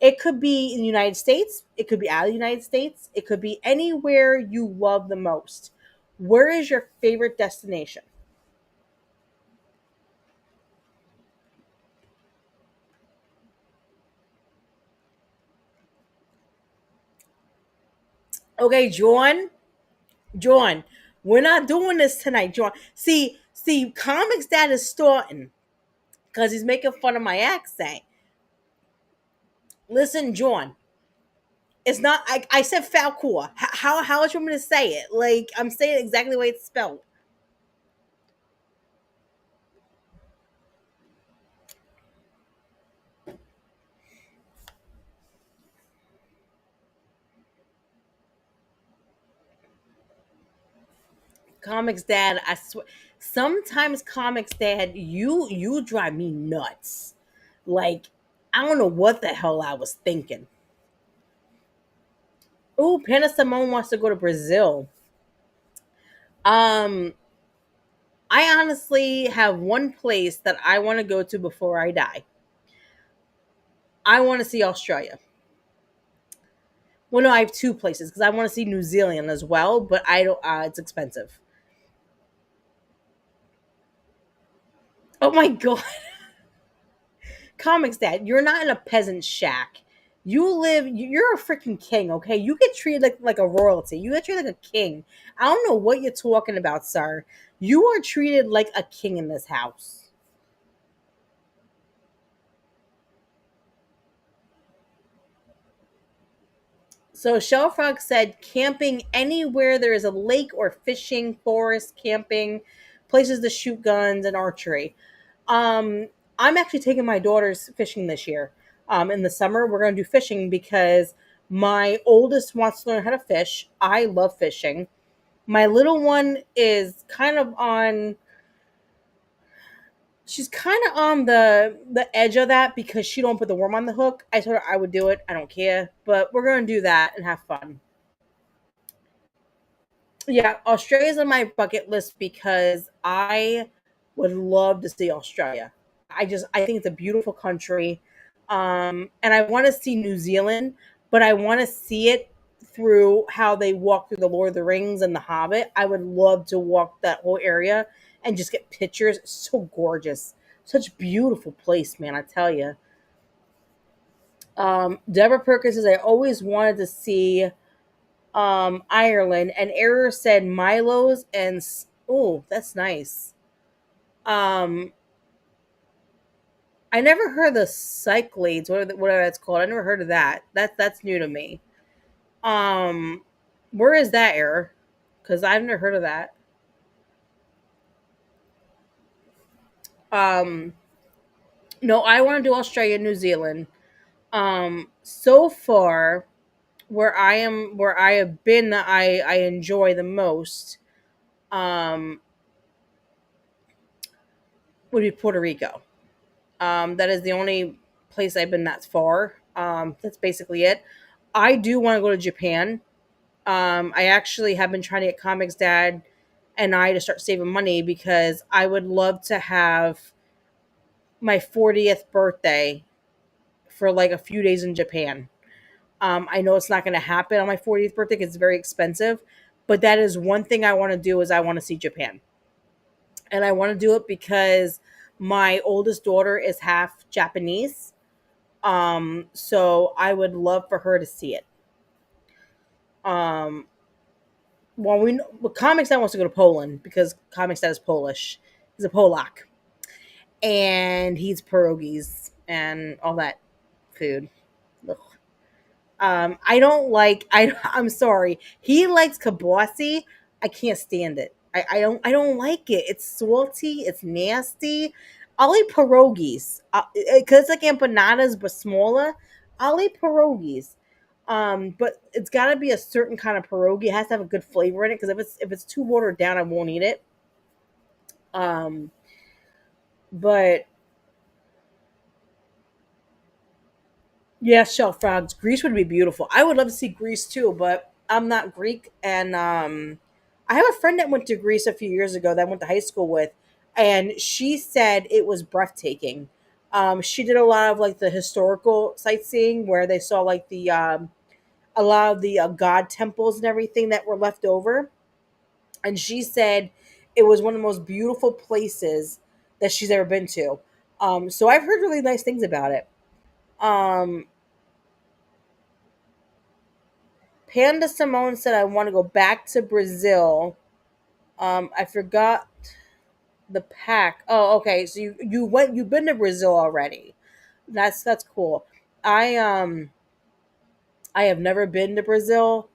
It could be in the United States. It could be out of the United States. It could be anywhere you love the most. Where is your favorite destination? Okay, John. John, we're not doing this tonight, John. See, Comics Dad is starting because he's making fun of my accent. Listen, John. It's not. I said Falcor. How else you want me to say it? Like I'm saying it exactly the way it's spelled. Comics Dad, I swear. Sometimes Comics Dad, you drive me nuts. Like I don't know what the hell I was thinking. Oh, Panna Simone wants to go to Brazil. Um, I honestly have one place that I want to go to before I die. I want to see Australia. Well, no, I have two places because I want to see New Zealand as well, but I don't. It's expensive. Oh my god, Comics Dad, you're not in a peasant shack. You're a freaking king, okay? You get treated like a royalty. You get treated like a king. I don't know what you're talking about, sir. You are treated like a king in this house. So Shellfrog said camping anywhere there is a lake or fishing, forest, camping, places to shoot guns and archery. Um, I'm actually taking my daughters fishing this year. In the summer, we're going to do fishing because my oldest wants to learn how to fish. I love fishing. My little one is kind of on. She's kind of on the edge of that because she don't put the worm on the hook. I told her I would do it. I don't care, but we're going to do that and have fun. Yeah, Australia's on my bucket list because I would love to see Australia. I think it's a beautiful country. And I want to see New Zealand, but I want to see it through how they walk through the Lord of the Rings and the Hobbit. I would love to walk that whole area and just get pictures. It's so gorgeous. Such beautiful place, man, I tell you. Deborah Perkins says I always wanted to see Ireland, and Error said Milo's and oh, that's nice. Um, I never heard of the Cyclades, whatever that's called. I never heard of that. That's new to me. Um, where is that, Error? Because I've never heard of that. Um, no, I want to do Australia, New Zealand. So far, where I have been, that I enjoy the most. Um, would be Puerto Rico. That is the only place I've been that far. That's basically it. I do want to go to Japan. I actually have been trying to get Comics Dad and I to start saving money because I would love to have my 40th birthday for like a few days in Japan. I know it's not going to happen on my 40th birthday because it's very expensive, but that is one thing I want to do is I want to see Japan. And I want to do it because my oldest daughter is half Japanese. So I would love for her to see it. Um, well, Comics Dad wants to go to Poland because Comics Dad is Polish. He's a Polak, and he eats pierogies and all that food. Ugh. I don't like. I'm sorry. He likes kibasi. I can't stand it. I don't like it. It's salty. It's nasty. I'll eat pierogies because it's like empanadas but smaller. I'll eat pierogies. But it's got to be a certain kind of pierogi. It has to have a good flavor in it because if it's too watered down, I won't eat it. Um, but yeah, shell frogs. Greece would be beautiful. I would love to see Greece too, but I'm not Greek, and I have a friend that went to Greece a few years ago that I went to high school with, and she said it was breathtaking. She did a lot of like the historical sightseeing where they saw like the a lot of the god temples and everything that were left over, and she said it was one of the most beautiful places that she's ever been to. So I've heard really nice things about it. Um, Panda Simone said, I want to go back to Brazil. I forgot the pack. Oh, okay. So you've been to Brazil already. That's cool. I um I have never been to Brazil.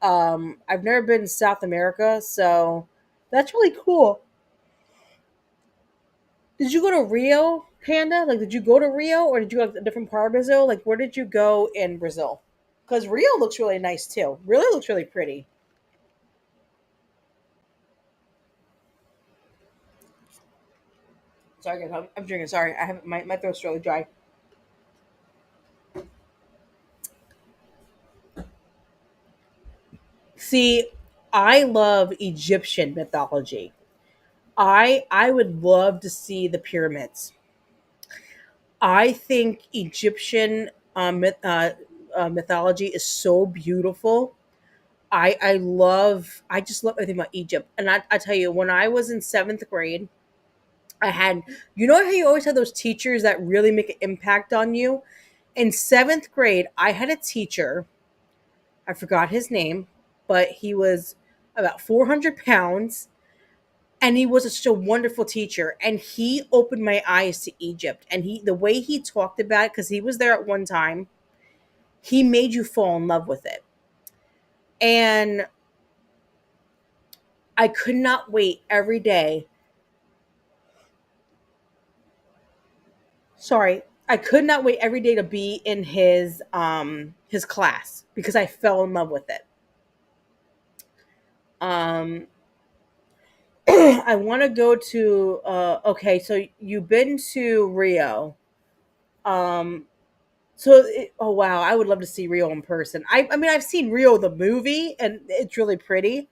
I've never been to South America, so that's really cool. Did you go to Rio, Panda? Like, did you go to Rio, or did you go to a different part of Brazil? Like, where did you go in Brazil? Because Rio looks really nice too. Really looks really pretty. Sorry, guys, I'm drinking. Sorry, I have my throat's really dry. See, I love Egyptian mythology. I would love to see the pyramids. I think Egyptian mythology is so beautiful. I just love everything about Egypt. And I tell you, when I was in seventh grade, I had, you know how you always have those teachers that really make an impact on you? In seventh grade, I had a teacher, I forgot his name, but he was about 400 pounds, and he was such a wonderful teacher, and he opened my eyes to Egypt. And the way he talked about it, because he was there at one time, he made you fall in love with it. And I could not wait every day. Sorry, I could not wait every day to be in his class because I fell in love with it. Um I want to go to okay, so you've been to Rio. Um oh wow, I would love to see Rio in person. I mean, I've seen Rio the movie and it's really pretty.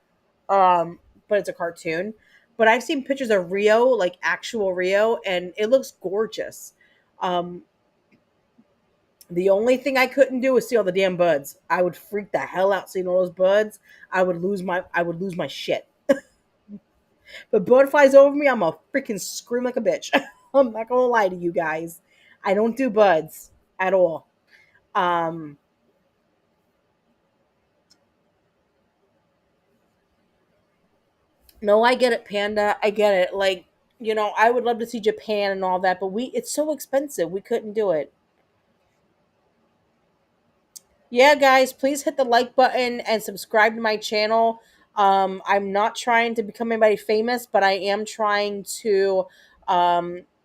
Um but it's a cartoon. But I've seen pictures of Rio, like actual Rio, and it looks gorgeous. Um the only thing I couldn't do was see all the damn buds. I would freak the hell out seeing all those buds. I would lose my shit. But bud flies over me, I'm a freaking scream like a bitch. I'm not gonna lie to you guys. I don't do buds at all. Um, no, I get it, Panda. I get it. Like, I would love to see Japan and all that, but it's so expensive. We couldn't do it. Yeah, guys, please hit the like button and subscribe to my channel. I'm not trying to become anybody famous, but I am trying to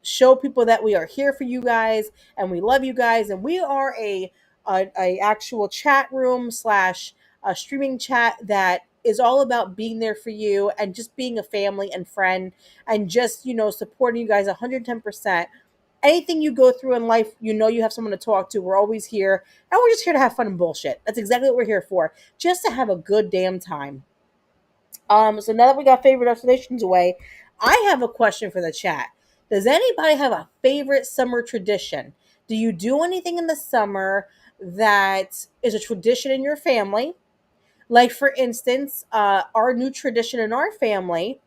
show people that we are here for you guys and we love you guys, and we are a actual chat room slash a streaming chat that is all about being there for you and just being a family and friend and just supporting you guys 110%. Anything you go through in life, you have someone to talk to. We're always here, and we're just here to have fun and bullshit. That's exactly what we're here for, just to have a good damn time. So now that we got favorite destinations away, I have a question for the chat. Does anybody have a favorite summer tradition? Do you do anything in the summer that is a tradition in your family? Like, for instance, our new tradition in our family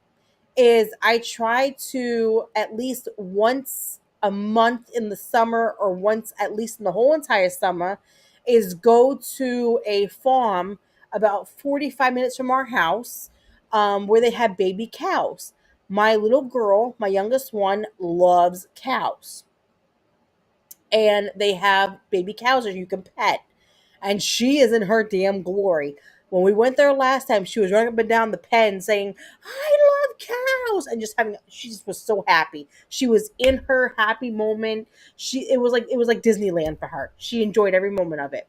is I try to at least once a month in the summer, or once at least in the whole entire summer, is go to a farm about 45 minutes from our house, where they have baby cows. My little girl, my youngest one, loves cows, and they have baby cows that you can pet, and she is in her damn glory. When we went there last time, she was running up and down the pen saying, "I love cows," and she just was so happy. She was in her happy moment. It was like Disneyland for her. She enjoyed every moment of it.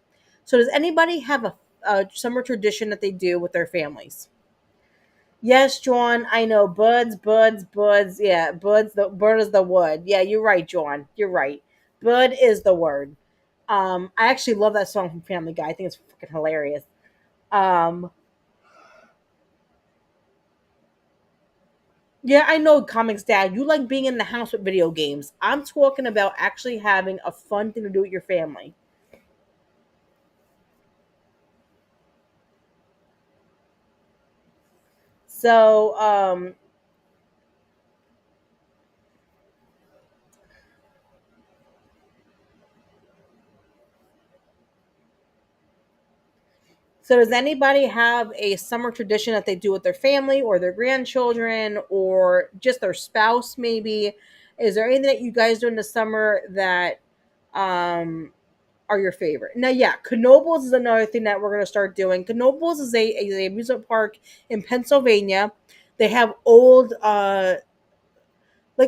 So does anybody have a summer tradition that they do with their families? Yes, John, I know. Buds, buds, buds. Yeah, buds. The bird is the wood. Yeah, you're right, John. You're right. Bud is the word. I actually love that song from Family Guy. I think it's freaking hilarious. Um, yeah, I know, Comics Dad. You like being in the house with video games. I'm talking about actually having a fun thing to do with your family. So, so does anybody have a summer tradition that they do with their family or their grandchildren or just their spouse? Maybe is there anything that you guys do in the summer that um are your favorite? Now, yeah, Knobles is another thing that we're going to start doing. Knobles is a amusement park in Pennsylvania. They have old, like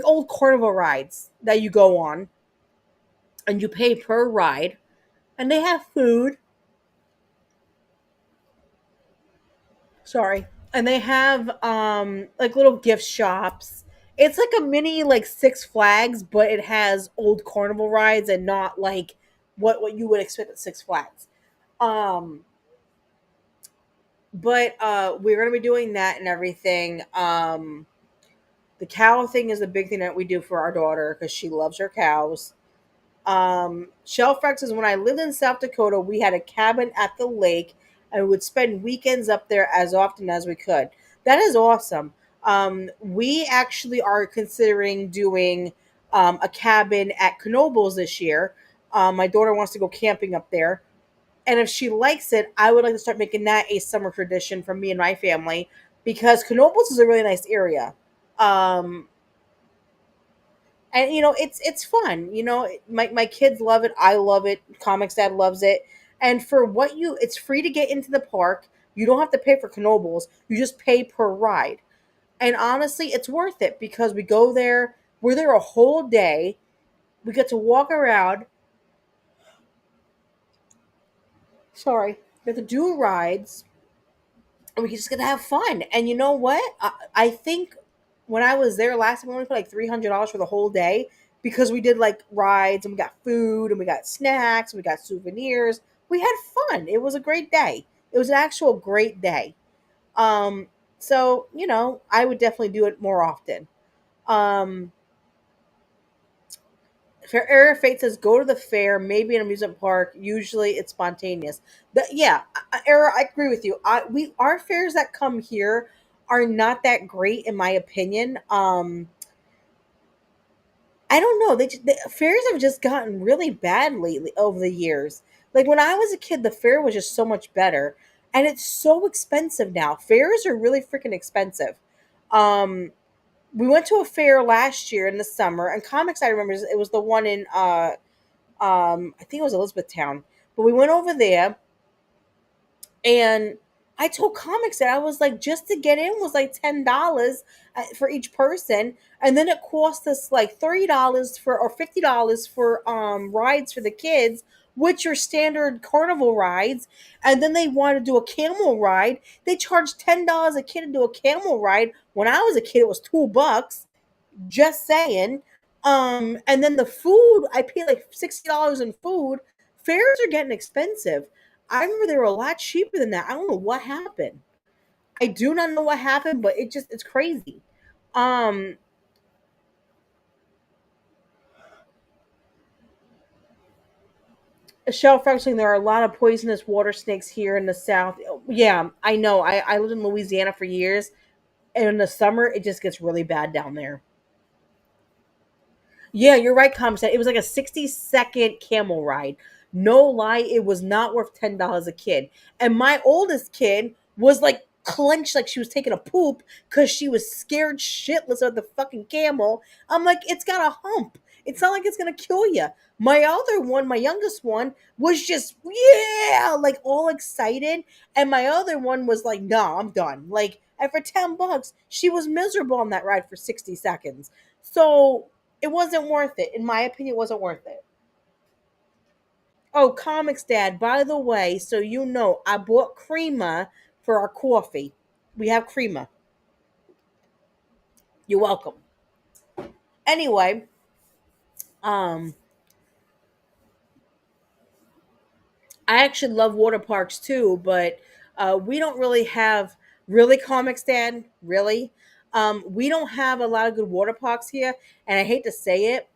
old carnival rides that you go on, and you pay per ride. And they have food. Sorry, and they have like little gift shops. It's like a mini like Six Flags, but it has old carnival rides and not like what you would expect at Six Flags. Um, but we're gonna be doing that and everything. The cow thing is a big thing that we do for our daughter because she loves her cows. Shellfrex is when I lived in South Dakota, we had a cabin at the lake and we would spend weekends up there as often as we could. That is awesome. We actually are considering doing a cabin at Knobles this year. My daughter wants to go camping up there. And if she likes it, I would like to start making that a summer tradition for me and my family because Knobles is a really nice area. Um, and it's fun. My kids love it. I love it. Comics Dad loves it. And for what it's free to get into the park. You don't have to pay for Knobles. You just pay per ride. And honestly, it's worth it because we go there. We're there a whole day. We get to walk around. Sorry, we get to do rides and we just get to have fun. And you know what? I think when I was there last time, we only paid like $300 for the whole day because we did like rides and we got food and we got snacks and we got souvenirs. We had fun. It was a great day. It was an actual great day. Um, so I would definitely do it more often. Um, Fair Era Fate says go to the fair, maybe an amusement park. Usually it's spontaneous. Yeah, Era, I agree with you. Our fairs that come here are not that great in my opinion. I don't know. The fairs have just gotten really bad lately over the years. Like when I was a kid, the fair was just so much better, and it's so expensive now. Fairs are really freaking expensive. Um, we went to a fair last year in the summer, and comics I remember it was the one in I think it was Elizabethtown. But we went over there and I told comics that I was like, just to get in was like $10 for each person, and then it cost us like $30 for or $50 for rides for the kids, which are standard carnival rides. And then they want to do a camel ride. They charge $10 a kid to do a camel ride. When I was a kid, it was $2. Just saying. And then the food, I paid like $60 in food. Fares are getting expensive. I remember they were a lot cheaper than that. I don't know what happened. I do not know what happened, but it's crazy. Um, Shell Freshling, there are a lot of poisonous water snakes here in the south. Yeah, I know. I lived in Louisiana for years, and in the summer it just gets really bad down there. Yeah, you're right, Com said. It was like a 60-second camel ride. No lie, it was not worth $10 a kid. And my oldest kid was like clenched like she was taking a poop because she was scared shitless of the fucking camel. I'm like, it's got a hump. It's not like it's gonna kill you. My other one, my youngest one, was just yeah, like all excited, and my other one was like, "No, I'm done." Like, and for $10, she was miserable on that ride for 60 seconds. So it wasn't worth it. In my opinion, it wasn't worth it. Oh, Comics Dad, by the way, so you know, I bought crema for our coffee. We have crema. You're welcome. Anyway, um, I actually love water parks too, but we don't really have really Comics Dad. Really, we don't have a lot of good water parks here, and I hate to say it.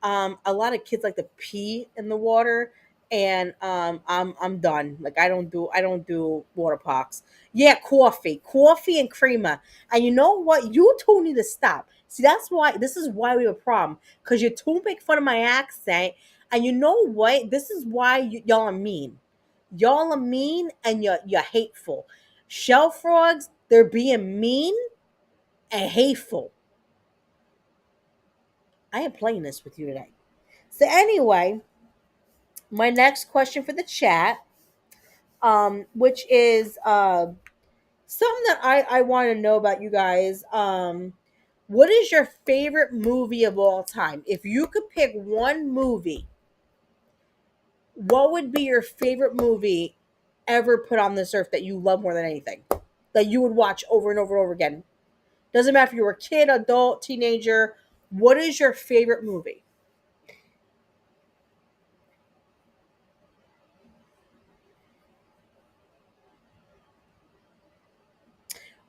A lot of kids like to pee in the water, and I'm done. Like I don't do water parks. Yeah, coffee and creamer. And you know what? You two need to stop. See, that's why this is why we have a problem because you two make fun of my accent, and you know what? This is why y'all are mean. Y'all are mean and you're hateful. Shell frogs, they're being mean and hateful. I am playing this with you today. So anyway, my next question for the chat, which is something that I want to know about you guys. What is your favorite movie of all time? If you could pick one movie, what would be your favorite movie ever put on this earth that you love more than anything? That you would watch over and over and over again? Doesn't matter if you were a kid, adult, teenager. What is your favorite movie?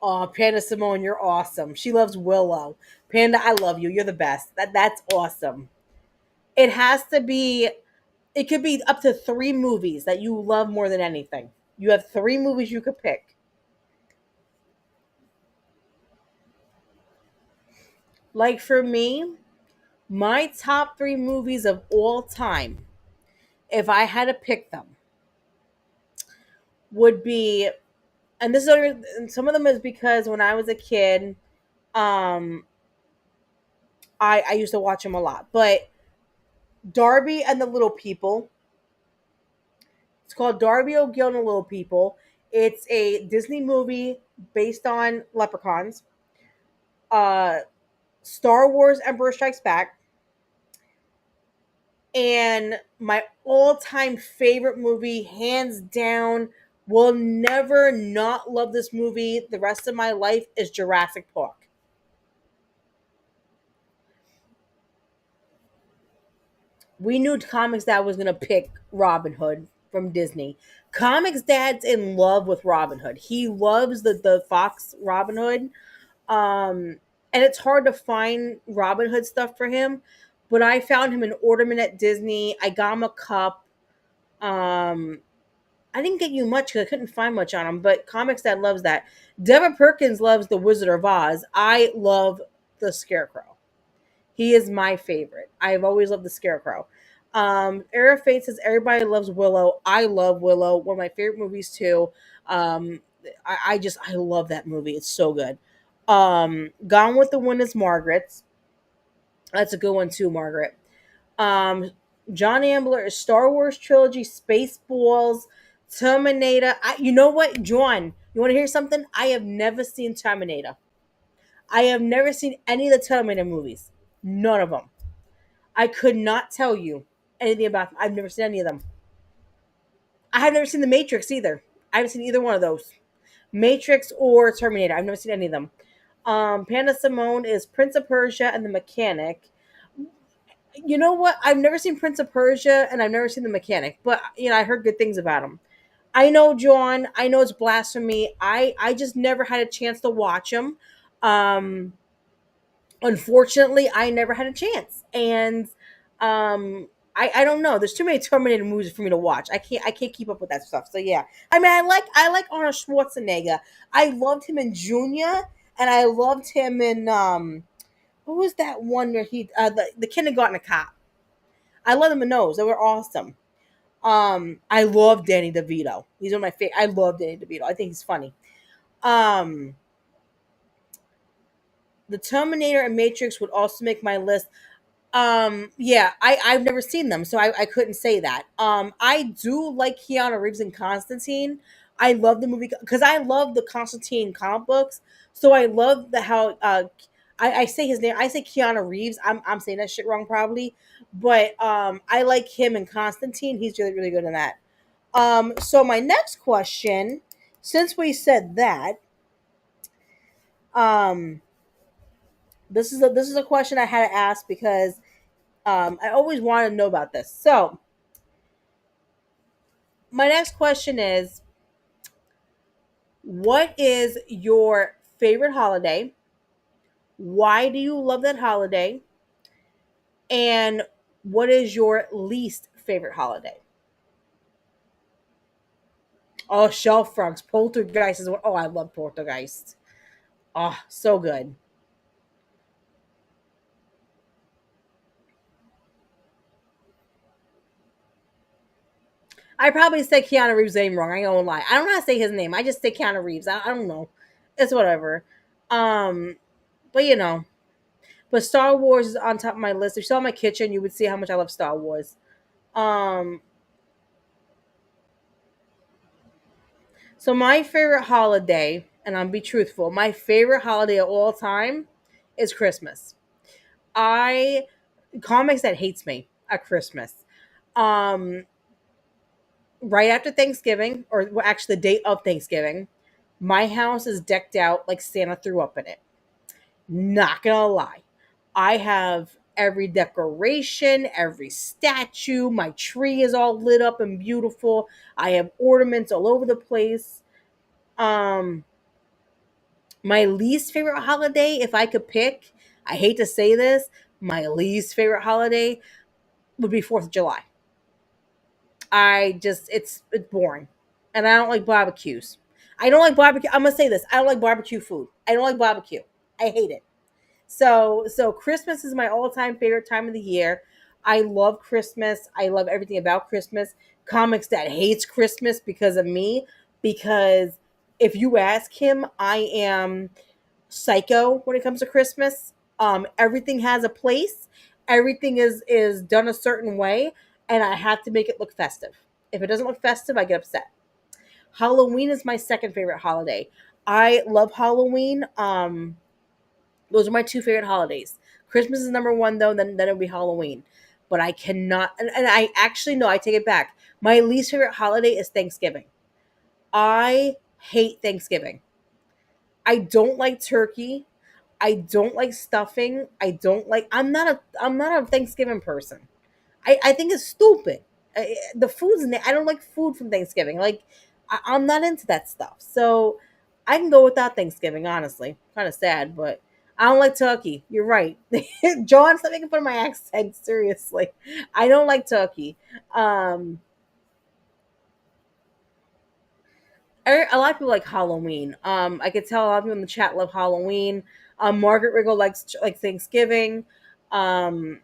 Oh, Panda Simone, you're awesome. She loves Willow. Panda, I love you. You're the best. That's awesome. It has to be. It could be up to three movies that you love more than anything. You have three movies you could pick. Like for me, my top three movies of all time, if I had to pick them, would be, and this is only, and some of them is because when I was a kid, um, I used to watch them a lot. But Darby and the Little People. It's called Darby O'Gill and the Little People. It's a Disney movie based on leprechauns. Uh, Star Wars Emperor Strikes Back. And my all-time favorite movie, hands down, will never not love this movie the rest of my life, is Jurassic Park. We knew Comics Dad was gonna pick Robin Hood from Disney. Comics Dad's in love with Robin Hood. He loves the Fox Robin Hood. And it's hard to find Robin Hood stuff for him, but I found him an ornament at Disney. I got him a cup. Um, I didn't get you much because I couldn't find much on him, but Comics Dad loves that. Deborah Perkins loves the Wizard of Oz. I love the Scarecrow. He is my favorite. I've always loved the Scarecrow. Era Fate says everybody loves Willow. I love Willow. One of my favorite movies too. Um, I love that movie. It's so good. Gone with the Wind is Margaret's. That's a good one too, Margaret. Um, John Ambler is Star Wars trilogy, Spaceballs, Terminator. You know what, John? You want to hear something? I have never seen Terminator. I have never seen any of the Terminator movies. None of them. I could not tell you anything about them. I've never seen any of them. I have never seen The Matrix either. I haven't seen either one of those. Matrix or Terminator. I've never seen any of them. Panda Simone is Prince of Persia and the Mechanic. You know what? I've never seen Prince of Persia and I've never seen the Mechanic, but I heard good things about him. I know, John. I know it's blasphemy. I just never had a chance to watch him. Um, Unfortunately, I never had a chance, and I don't know. There's too many Terminator movies for me to watch. I can't keep up with that stuff. So yeah, I mean, I like Arnold Schwarzenegger. I loved him in Junior, and I loved him in what was that one where he the Kindergarten Cop. I love them in those. They were awesome. I love Danny DeVito. He's one of my favorite. I love Danny DeVito. I think he's funny. Um, the Terminator and Matrix would also make my list. Yeah, I've never seen them, so I couldn't say that. I do like Keanu Reeves in Constantine. I love the movie because I love the Constantine comic books. So I love the how I say his name. I say Keanu Reeves. I'm saying that shit wrong probably, But I like him and Constantine. He's really really good in that. So my next question, since we said that, um, this is a question I had to ask because I always wanted to know about this. So my next question is, what is your favorite holiday? Why do you love that holiday? And what is your least favorite holiday? Oh, shelf frogs, poltergeist is what. Oh, I love poltergeist. Oh, so good. I probably say Keanu Reeves' name wrong. I ain't gonna lie. I don't know how to say his name. I just say Keanu Reeves. I don't know. It's whatever. Um, but but Star Wars is on top of my list. If you saw my kitchen, you would see how much I love Star Wars. Um, so my favorite holiday, and I'll be truthful, my favorite holiday of all time is Christmas. I Comics that hates me at Christmas. Um, right after Thanksgiving, or well, actually the day of Thanksgiving, my house is decked out like Santa threw up in it. Not gonna lie. I have every decoration, every statue. My tree is all lit up and beautiful. I have ornaments all over the place. Um, my least favorite holiday, if I could pick, I hate to say this, my least favorite holiday would be 4th of July. It's boring. And I don't like barbecues. I don't like barbecue. I'm gonna say this. I don't like barbecue food. I don't like barbecue. I hate it. So Christmas is my all-time favorite time of the year. I love Christmas. I love everything about Christmas. Comics that hates Christmas because of me. Because if you ask him, I am psycho when it comes to Christmas. Everything has a place. Everything is done a certain way, and I have to make it look festive. If it doesn't look festive, I get upset. Halloween is my second favorite holiday. I love Halloween. Those are my two favorite holidays. Christmas is number one though, then it'll be Halloween. But I cannot, and I actually no, I take it back. My least favorite holiday is Thanksgiving. I hate Thanksgiving. I don't like turkey. I don't like stuffing. I'm not a Thanksgiving person. I think it's stupid. The food's I don't like food from Thanksgiving. Like I'm not into that stuff. So I can go without Thanksgiving. Honestly, kind of sad, but I don't like turkey. You're right, John. Stop making fun of my accent. Seriously, I don't like turkey. Um, a lot of people like Halloween. I could tell a lot of people in the chat love Halloween. Margaret Riggle likes like Thanksgiving. Um,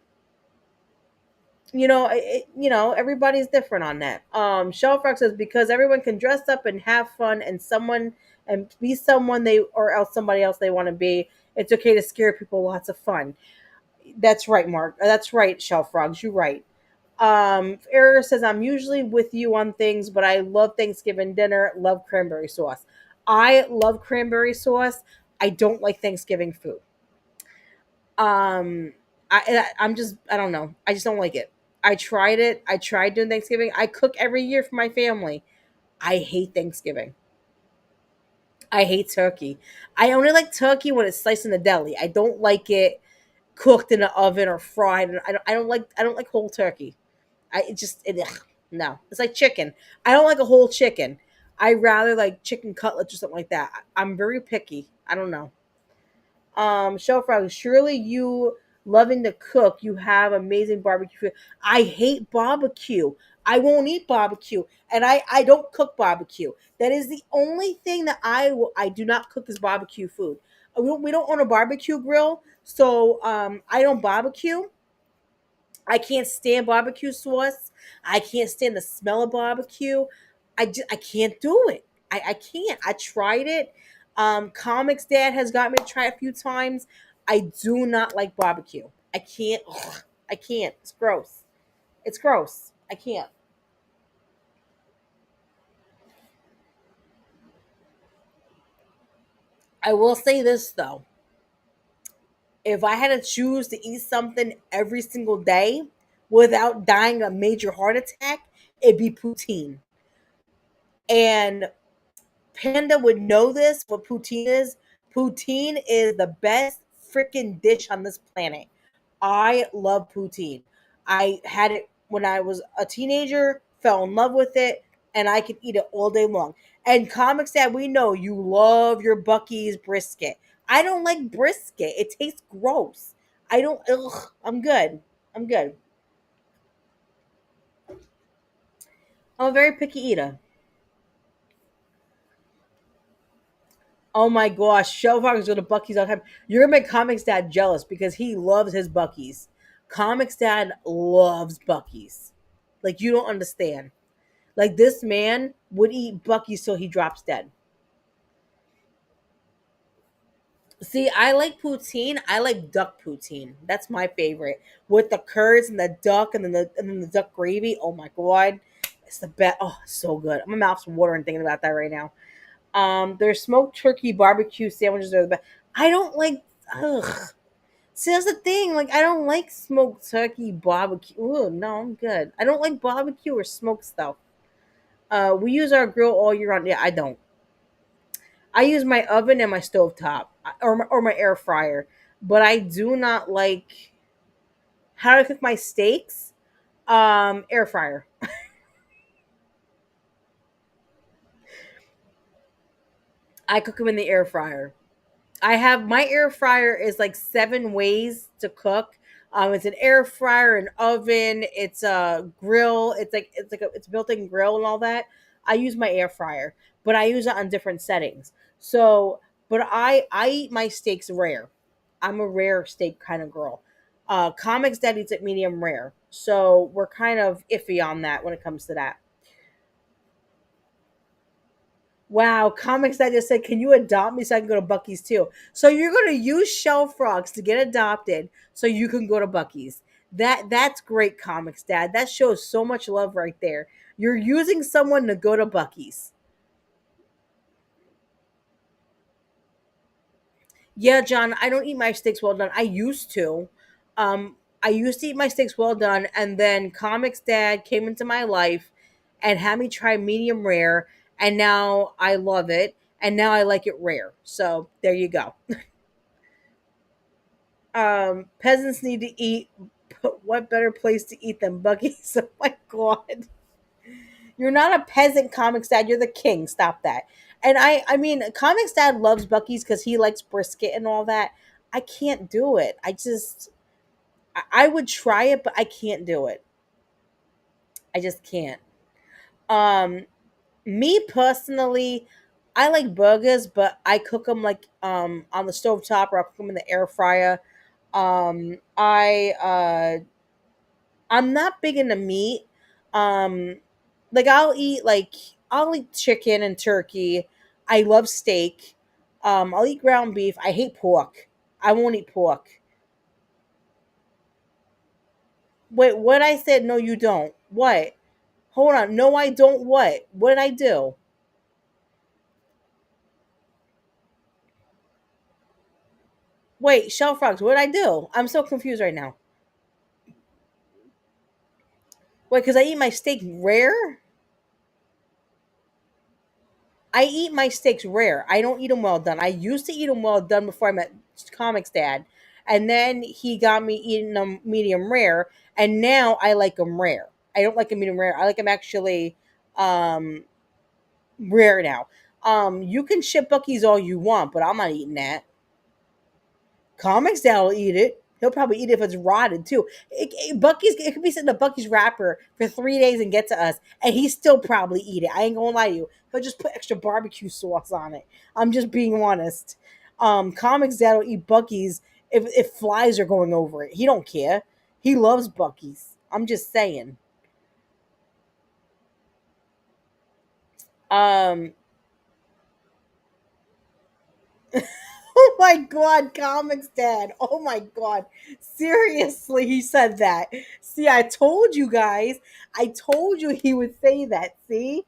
everybody's different on that. Shellfrog says because everyone can dress up and have fun and be someone they or else somebody else they want to be. It's okay to scare people. Lots of fun. That's right, Mark. That's right, Shellfrogs. You're right. Error says I'm usually with you on things, but I love Thanksgiving dinner. Love cranberry sauce. I love cranberry sauce. I don't like Thanksgiving food. Um, I don't know. I just don't like it. I tried it. I tried doing Thanksgiving. I cook every year for my family. I hate Thanksgiving. I hate turkey. I only like turkey when it's sliced in the deli. I don't like it cooked in the oven or fried. I don't like whole turkey. Ugh, no. It's like chicken. I don't like a whole chicken. I rather like chicken cutlets or something like that. I'm very picky. I don't know. Shellfrog, surely you loving to cook, you have amazing barbecue food. I hate barbecue. I won't eat barbecue, and I don't cook barbecue. That is the only thing that I do not cook is barbecue food. We don't own a barbecue grill, so I don't barbecue. I can't stand barbecue sauce. I can't stand the smell of barbecue. I can't do it. I can't. I tried it. Comics Dad has got me to try a few times. I do not like barbecue. I can't. Ugh, I can't. It's gross. It's gross. I can't. I will say this though. If I had to choose to eat something every single day, without dying a major heart attack, it'd be poutine. And Panda would know this, what poutine is. Poutine is the best freaking dish on this planet. I love poutine. I had it when I was a teenager, fell in love with it, and I could eat it all day long. And Comics Dad, we know you love your Bucky's brisket. I don't like brisket. It tastes gross. I don't, ugh, I'm good. I'm good. I'm a very picky eater. Oh my gosh, Shell Fox go to Bucky's all the time. You're gonna make Comics Dad jealous because he loves his Bucky's. Comics Dad loves Bucky's. Like you don't understand. Like this man would eat Bucky's till he drops dead. See, I like poutine. I like duck poutine. That's my favorite with the curds and the duck and then the duck gravy. Oh my god, it's the best. Oh, it's so good. My mouth's watering thinking about that right now. Their smoked turkey barbecue sandwiches are the best. I don't like. Ugh. See, that's the thing. Like, I don't like smoked turkey barbecue. Ooh, no, I'm good. I don't like barbecue or smoked stuff. We use our grill all year round. Yeah, I don't. I use my oven and my stove top or my air fryer, but I do not like how to cook my steaks. Air fryer. I cook them in the air fryer. I have my air fryer is like 7 ways to cook. It's an air fryer, an oven, it's a grill, it's built-in grill and all that. I use my air fryer, but I use it on different settings. So, but I eat my steaks rare. I'm a rare steak kind of girl. Comics Dad eats it medium rare, so we're kind of iffy on that when it comes to that. Wow, Comics that just said, "Can you adopt me so I can go to Bucky's too?" So you're going to use Shell Frogs to get adopted so you can go to Bucky's. That's great, Comics Dad. That shows so much love right there. You're using someone to go to Bucky's. Yeah, John, I don't eat my steaks well done. I used to. I used to eat my steaks well done, and then Comics Dad came into my life and had me try medium rare, and now I love it, and now I like it rare. So there you go. Peasants need to eat. But what better place to eat than Bucky's? Oh my god. You're not a peasant, Comics Dad. You're the king. Stop that. And I mean, Comics Dad loves Bucky's because he likes brisket and all that. I can't do it. I would try it, but I can't do it. I just can't. Um, Me personally, I like burgers, but I cook them like on the stove top or I cook them in the air fryer. I'm not big into meat. Um, like I'll eat chicken and turkey. I love steak. I'll eat ground beef. I hate pork. I won't eat pork. Wait, what I said? No, you don't. What? Hold on. No, I don't. What? What did I do? Wait, shell frogs. What did I do? I'm so confused right now. Wait, because I eat my steak rare. I eat my steaks rare. I don't eat them well done. I used to eat them well done before I met Comics Dad, and then he got me eating them medium rare, and now I like them rare. I don't like them medium rare. I like them actually um, rare now. You can ship Bucky's all you want, but I'm not eating that. Comics Dad will eat it. He'll probably eat it if it's rotted too. Bucky's it could be sitting in a Bucky's wrapper for 3 days and get to us, and he still probably eat it. I ain't gonna lie to you. He'll just put extra barbecue sauce on it. I'm just being honest. Comics Dad will eat Bucky's if flies are going over it. He don't care. He loves Bucky's. I'm just saying. Um, Oh my god, Comics Dad. Oh my god. Seriously, he said that. See, I told you guys. I told you he would say that. See?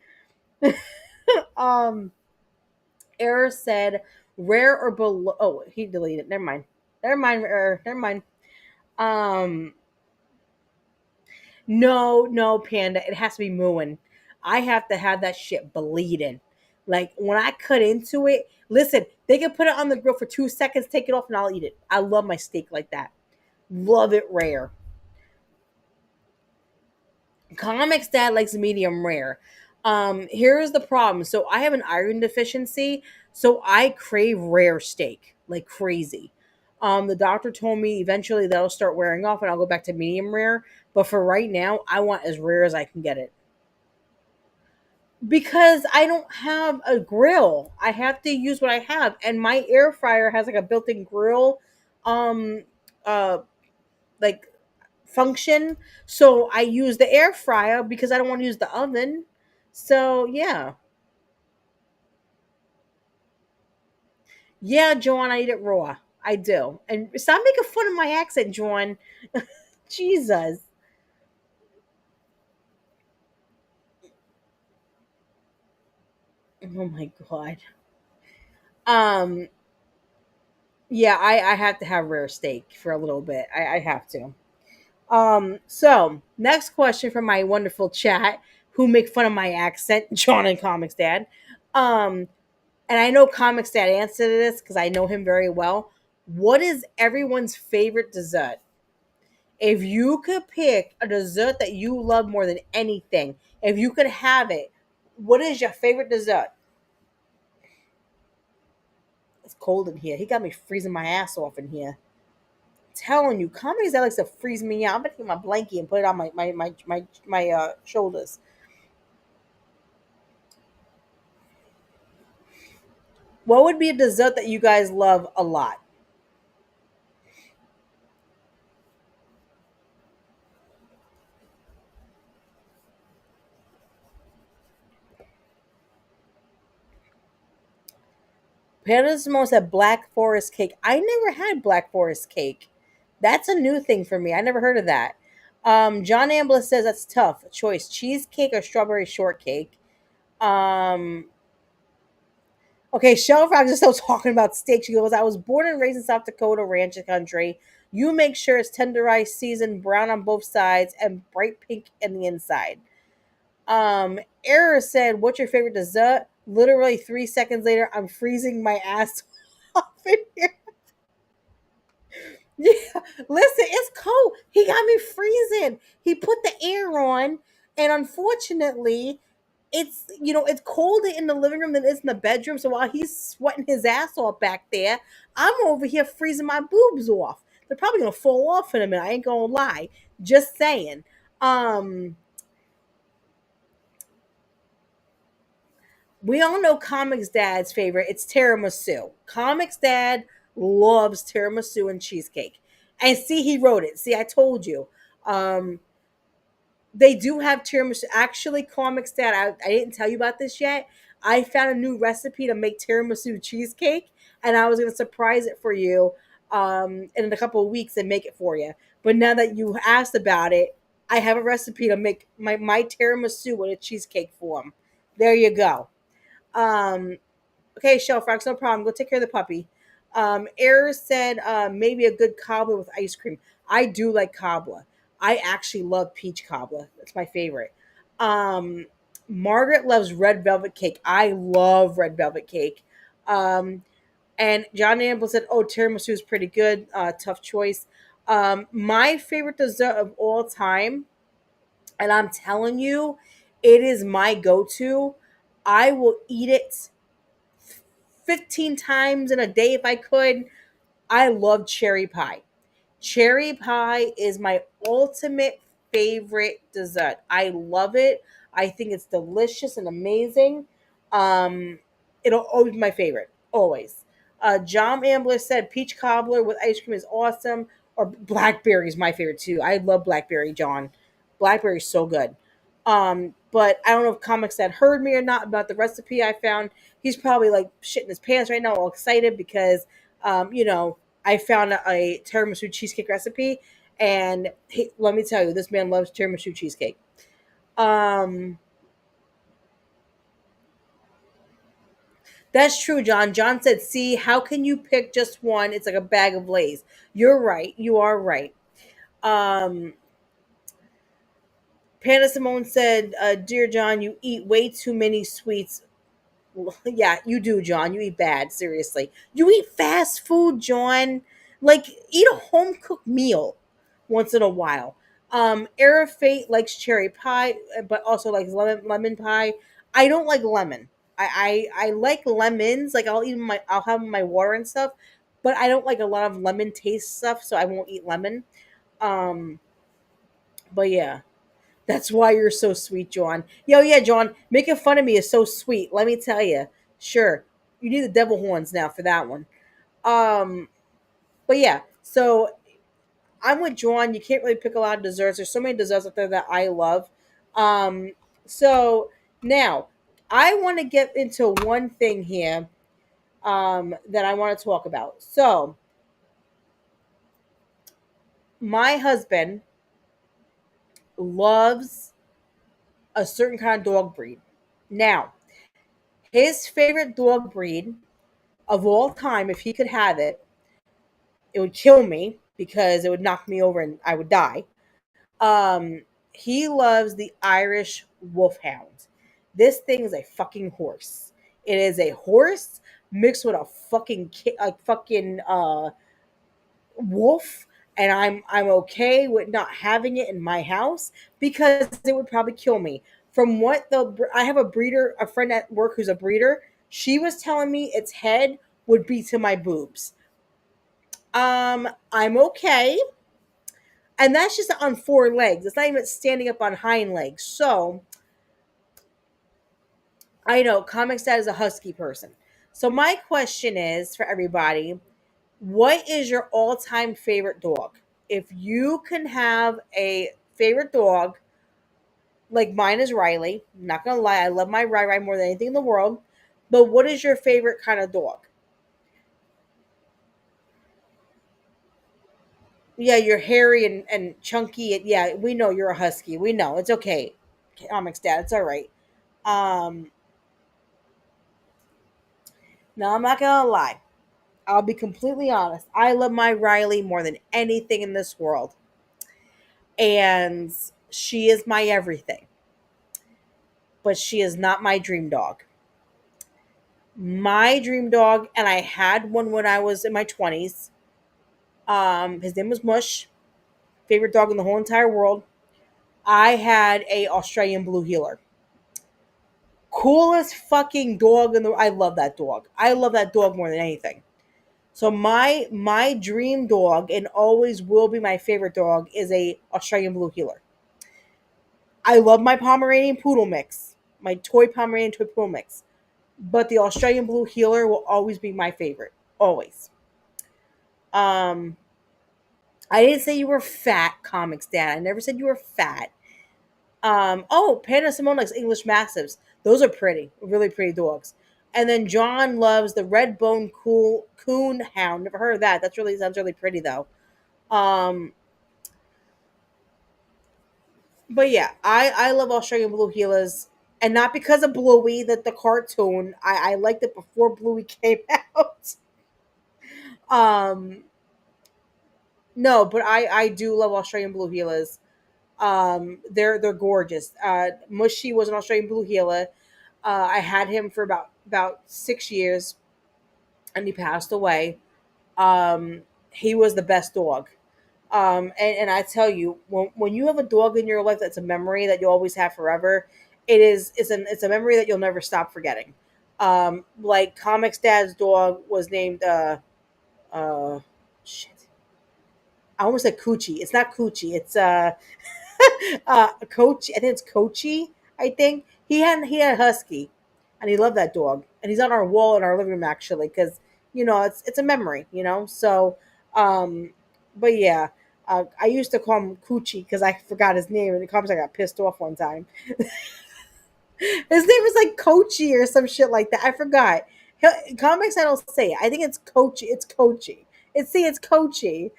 Um Error said rare or below. Oh, he deleted. Never mind. Never mind, Error. Never mind. Um No, no, Panda. It has to be mooing. I have to have that shit bleeding. Like when I cut into it, listen, they can put it on the grill for 2 seconds, take it off, and I'll eat it. I love my steak like that. Love it rare. Comics dad likes medium rare. Here's the problem. So I have an iron deficiency, so I crave rare steak like crazy. The doctor told me eventually that'll start wearing off and I'll go back to medium rare. But for right now, I want as rare as I can get it. Because I don't have a grill. I have to use what I have. And my air fryer has like a built-in grill um uh like function. So I use the air fryer because I don't want to use the oven. So yeah. Yeah, Joanne, I eat it raw. I do. And stop making fun of my accent, Joanne. Jesus. Oh my god. Um yeah, I have to have rare steak for a little bit. I have to. So next question from my wonderful chat who make fun of my accent, John and Comics Dad. Um, and I know Comics Dad answered this because I know him very well. What is everyone's favorite dessert? If you could pick a dessert that you love more than anything, if you could have it, what is your favorite dessert? It's cold in here. He got me freezing my ass off in here. Telling you, Comics Dad likes to freeze me out. I'm gonna get my blankie and put it on my shoulders. What would be a dessert that you guys love a lot? Panismo said Black Forest cake. I never had Black Forest cake. That's a new thing for me. I never heard of that. John Ambler says that's tough choice: cheesecake or strawberry shortcake. Um, okay, Shell Frogs is still talking about steak. She goes, "I was born and raised in South Dakota, ranch country. You make sure it's tenderized, seasoned, brown on both sides, and bright pink in the inside." Error said, "What's your favorite dessert?" Literally 3 seconds later, I'm freezing my ass off in here. Yeah, listen, it's cold. He got me freezing. He put the air on, and unfortunately, it's colder in the living room than it is in the bedroom. So while he's sweating his ass off back there, I'm over here freezing my boobs off. They're probably gonna fall off in a minute. I ain't gonna lie. Just saying. Um, we all know Comics Dad's favorite. It's tiramisu. Comics Dad loves tiramisu and cheesecake. And see, he wrote it. See, I told you. Um, they do have tiramisu. Actually, Comics Dad, I didn't tell you about this yet. I found a new recipe to make tiramisu cheesecake, and I was going to surprise it for you in a couple of weeks and make it for you. But now that you asked about it, I have a recipe to make my tiramisu with a cheesecake form. There you go. Um, okay, Shell Frogs, no problem. Go take care of the puppy. Error said maybe a good cobbler with ice cream. I do like cobbler. I actually love peach cobbler. That's my favorite. Um, Margaret loves red velvet cake. I love red velvet cake. Um, and John Amble said, "Oh, tiramisu is pretty good. Tough choice." My favorite dessert of all time, and I'm telling you, it is my go-to. I will eat it 15 times in a day if I could. I love cherry pie. Cherry pie is my ultimate favorite dessert. I love it. I think it's delicious and amazing. Um, it'll always be my favorite, always. John Ambler said peach cobbler with ice cream is awesome. Or blackberry is my favorite too. I love blackberry, John. Blackberry is so good. But I don't know if Comics that heard me or not about the recipe I found. He's probably like shitting his pants right now, all excited because, I found a tiramisu cheesecake recipe, and let me tell you, this man loves tiramisu cheesecake. Um, that's true, John. John said, "See, how can you pick just one? It's like a bag of Lay's." You're right. You are right. Um, Panda Simone said, "Dear John, you eat way too many sweets." Yeah, you do, John. You eat bad. Seriously, you eat fast food, John. Like, eat a home cooked meal once in a while. Era Fate likes cherry pie, but also likes lemon pie. I don't like lemon. I like lemons. Like, I'll have my water and stuff, but I don't like a lot of lemon taste stuff, so I won't eat lemon. Um, but yeah. That's why you're so sweet, John. Yo, yeah, John, making fun of me is so sweet. Let me tell you. Sure, you need the devil horns now for that one. Um, but yeah, so I'm with John. You can't really pick a lot of desserts. There's so many desserts out there that I love. Um, so now I want to get into one thing here that I want to talk about. So my husband loves a certain kind of dog breed. Now, his favorite dog breed of all time, if he could have it, it would kill me because it would knock me over and I would die. He loves the Irish Wolfhound. This thing is a fucking horse. It is a horse mixed with a fucking wolf, and I'm okay with not having it in my house because it would probably kill me. From what I have a friend at work who's a breeder. She was telling me its head would be to my boobs. I'm okay. And that's just on four legs. It's not even standing up on hind legs. So I know Comics Dad is a husky person. So my question is for everybody, what is your all-time favorite dog? If you can have a favorite dog, like mine is Riley. I'm not gonna lie, I love my Rai more than anything in the world. But what is your favorite kind of dog? Yeah, you're hairy and chunky. And yeah, we know you're a husky. We know. It's okay. Comics Dad, it's all right. Um, no, I'm not gonna lie. I'll be completely honest. I love my Riley more than anything in this world. And she is my everything. But she is not my dream dog. My dream dog, and I had one when I was in my 20s. His name was Mush. Favorite dog in the whole entire world. I had a Australian Blue Heeler. Coolest fucking dog in the. I love that dog. I love that dog more than anything. So my dream dog and always will be my favorite dog is a Australian Blue Heeler. I love my Pomeranian Poodle mix, my toy Pomeranian toy Poodle mix, but the Australian Blue Heeler will always be my favorite, always. Um, I didn't say you were fat, Comics Dad. I never said you were fat. Oh, Panda Simone likes English Mastiffs. Those are pretty, really pretty dogs. And then John loves the red bone cool coon hound. Never heard of that. That's really sounds really pretty though. Um, but yeah, I love Australian Blue Heelers, and not because of Bluey, that the cartoon. I liked it before Bluey came out. Um, no, but I do love Australian Blue Heelers. They're gorgeous. Mushy was an Australian Blue Heeler. I had him for about 6 years, and he passed away. He was the best dog. And I tell you, when you have a dog in your life that's a memory that you'll always have forever, it's a memory that you'll never stop forgetting. Like Comics Dad's dog was named uh shit. I almost said Coochie. It's not Coochie. It's Coach. I think it's Coachy. I think he had a husky, and he loved that dog. And he's on our wall in our living room actually, because it's a memory. So, um, but yeah, I used to call him Coochie because I forgot his name, and the comments I got pissed off one time. His name was like Coachy or some shit like that. I forgot. Comics I don't say it. I think it's Coachy. It's Coachy. It's Coachy.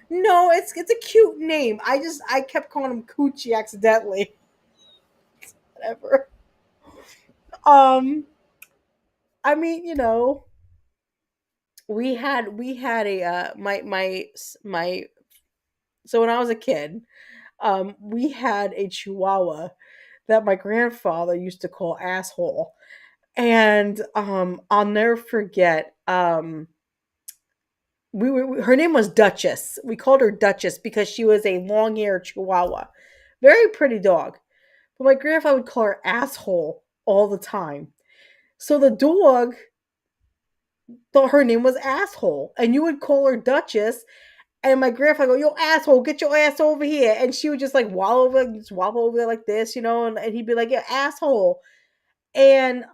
No, it's a cute name. I kept calling him Coochie accidentally. Whatever. Um, I mean, we had a my so when I was a kid, We had a Chihuahua that my grandfather used to call asshole, and I'll never forget. Her name was Duchess. We called her Duchess because she was a long-haired Chihuahua, very pretty dog. But my grandfather would call her asshole all the time. So the dog thought her name was asshole, and you would call her Duchess, and my grandfather would go, "Yo, asshole, get your ass over here," and she would just like just wobble over there like this, and he'd be like, "Yeah, asshole," and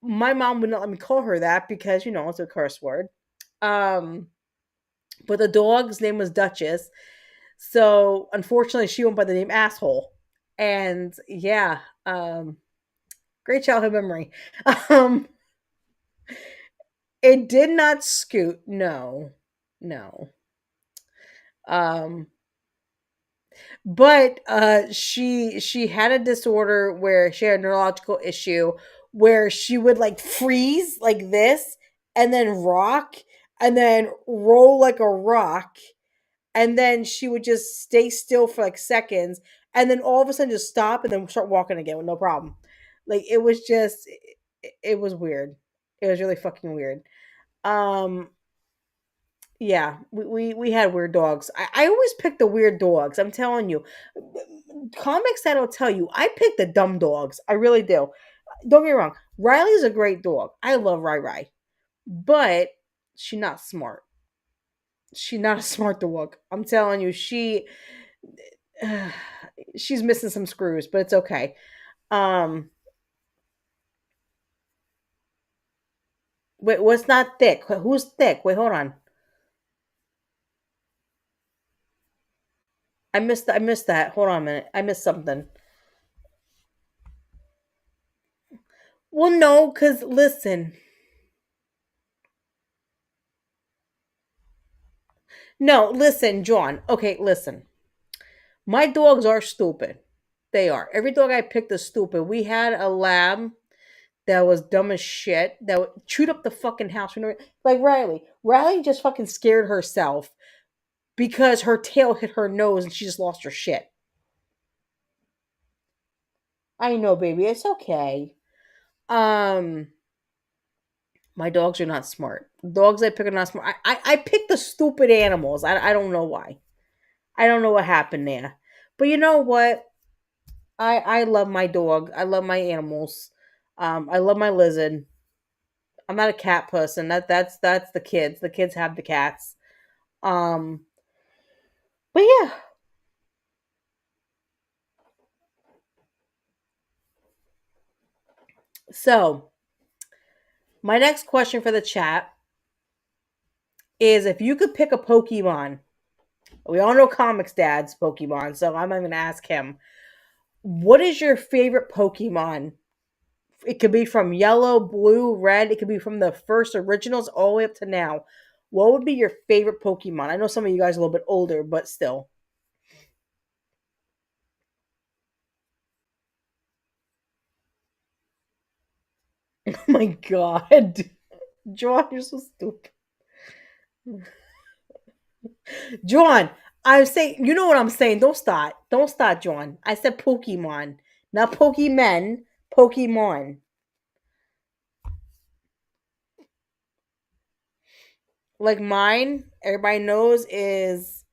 my mom would not let me call her that because it's a curse word. Um, but the dog's name was Duchess, so unfortunately, she went by the name asshole, and yeah, great childhood memory. Um, it did not scoot, no, no. Um, but she had a disorder where she had a neurological issue where she would like freeze like this and then rock and then roll like a rock, and then she would just stay still for like seconds and then all of a sudden just stop and then start walking again with no problem. Like it was just it was weird. It was really fucking weird. Um yeah, we had weird dogs. I always pick the weird dogs. I'm telling you. Comics that'll tell you I pick the dumb dogs. I really do. Don't get me wrong. Riley's a great dog. I love Rai Rai. But she's not smart. She's not a smart dog. I'm telling you, she's missing some screws, but it's okay. Um Wait, what's not thick? Who's thick? Wait, hold on. I missed that. Hold on a minute. I missed something. Well, no, cuz listen. No, listen, John. Okay, listen. My dogs are stupid. They are. Every dog I picked is stupid. We had a lab that was dumb as shit that chewed up the fucking house. Like Riley. Riley just fucking scared herself because her tail hit her nose and she just lost her shit. I know, baby. It's okay. Um, my dogs are not smart. Dogs I pick are not smart. I pick the stupid animals. I don't know why. I don't know what happened there. But you know what? I love my dog. I love my animals. I love my lizard. I'm not a cat person. That's the kids. The kids have the cats. Um, but yeah. So my next question for the chat is: if you could pick a Pokemon, we all know Comics Dad's Pokemon, so I'm not going to ask him. What is your favorite Pokemon? It could be from yellow, blue, red. It could be from the first originals all the way up to now. What would be your favorite Pokemon? I know some of you guys are a little bit older, but still. Oh my god. John, you're so stupid. John, I'm saying, you know what I'm saying. Don't start. Don't start, John. I said Pokemon, not Pokemon. Pokemon. Like mine, everybody knows is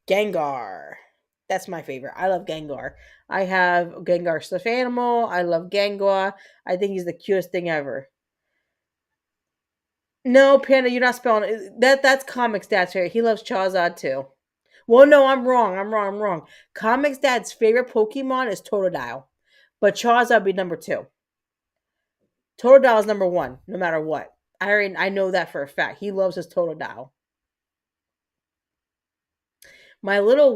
Gengar. That's my favorite. I love Gengar. I have Gengar stuffed animal. I love Gengar. I think he's the cutest thing ever. No, Panda, you're not spelling it. That's Comics Dad's favorite. He loves Charizard too. Well, no, I'm wrong. I'm wrong. I'm wrong. Comics Dad's favorite Pokemon is Totodile, but Charizard would be number two. Totodile is number one, no matter what. I know that for a fact. He loves his Totodile. My little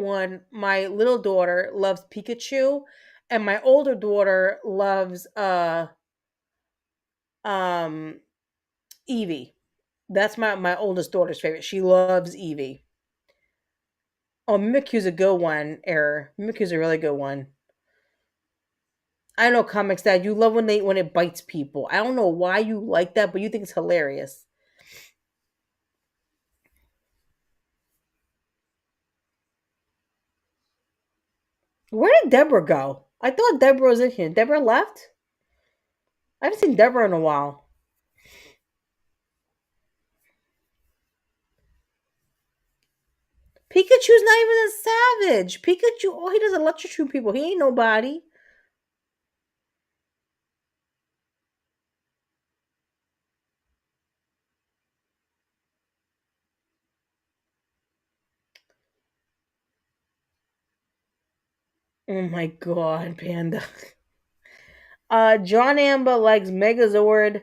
daughter loves Pikachu, and my older daughter loves um Eevee. That's my oldest daughter's favorite. She loves Eevee. Oh, Mimikyu's a good one. Error. Mimikyu's a really good one. I know, Comics Dad. You love when it bites people. I don't know why you like that, but you think it's hilarious. Where did Deborah go? I thought Deborah was in here. Deborah left? I haven't seen Deborah in a while. Pikachu's not even a savage. Pikachu, all he does is electrocute people. He ain't nobody. Oh my god, Panda. John Amber likes Megazord,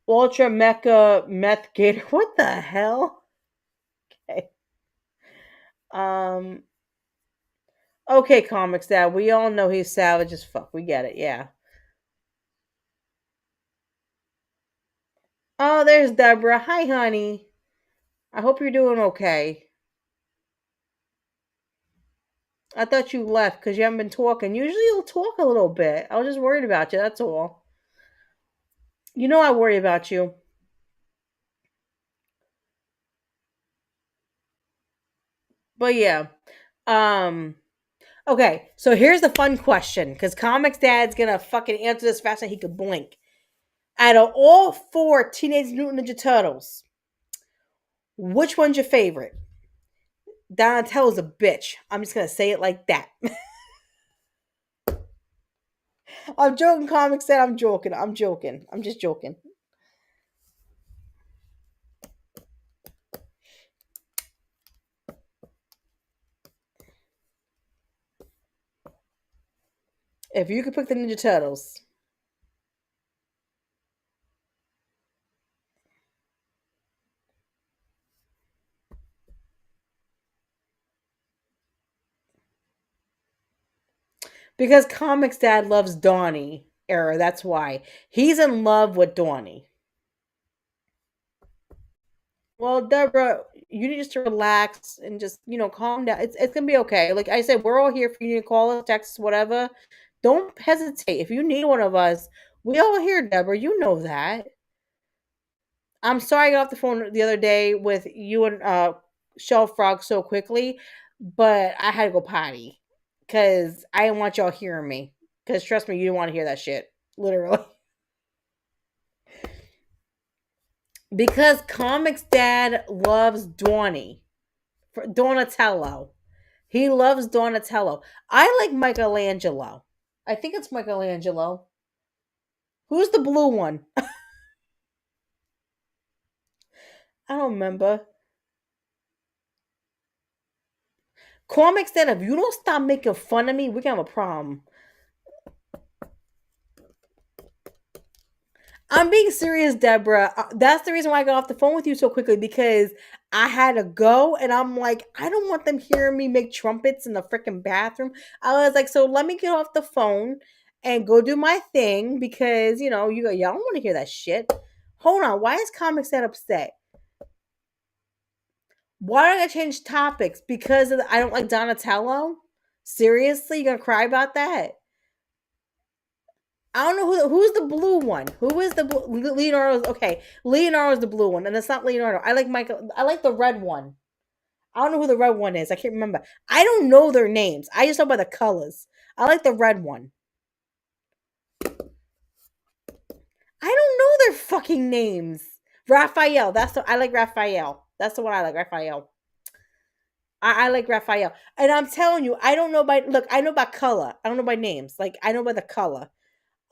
Ultra Mecha Meth Gator. What the hell? Okay. Um. Okay, comics dad. We all know he's savage as fuck. We get it. Yeah. Oh, there's Deborah. Hi, honey. I hope you're doing okay. I thought you left because you haven't been talking. Usually you'll talk a little bit. I was just worried about you. That's all. You know I worry about you. But yeah. Um. Okay, so here's the fun question because Comics Dad's gonna fucking answer this faster than he could blink. Out of all four Teenage Mutant Ninja Turtles, which one's your favorite? Donatello's a bitch. I'm just gonna say it like that. I'm joking, Comics Dad. I'm joking. I'm joking. I'm just joking. If you could pick the Ninja Turtles, because Comics Dad loves Donnie era, that's why he's in love with Donnie. Well, Deborah, you need just to relax and just calm down. It's gonna be okay. Like I said, we're all here for you to call us, text us, whatever. Don't hesitate. If you need one of us, we all here, Deborah. You know that. I'm sorry I got off the phone the other day with you and Shell Frog so quickly, but I had to go potty because I didn't want y'all hearing me. Because trust me, you didn't want to hear that shit, literally. Because Comics Dad loves Donatello. He loves Donatello. I like Michelangelo. I think it's Michelangelo. Who's the blue one? I don't remember. Comics Dad, if you don't stop making fun of me, we're gonna have a problem. I'm being serious, Deborah. That's the reason why I got off the phone with you so quickly because I had to go, and I'm like, I don't want them hearing me make trumpets in the freaking bathroom. I was like, so let me get off the phone and go do my thing because y'all don't want to hear that shit. Hold on, why is Comics that upset? Why don't I change topics? Because I don't like Donatello. Seriously, you gonna cry about that? I don't know who's the blue one. Who is the blue? Leonardo's okay. Leonardo's the blue one, and it's not Leonardo. I like Michael. I like the red one. I don't know who the red one is. I can't remember. I don't know their names. I just know by the colors. I like the red one. I don't know their fucking names. Raphael. I like Raphael. That's the one I like. Raphael. I like Raphael. And I'm telling you, I don't know by look. I know by color. I don't know by names. Like I know by the color.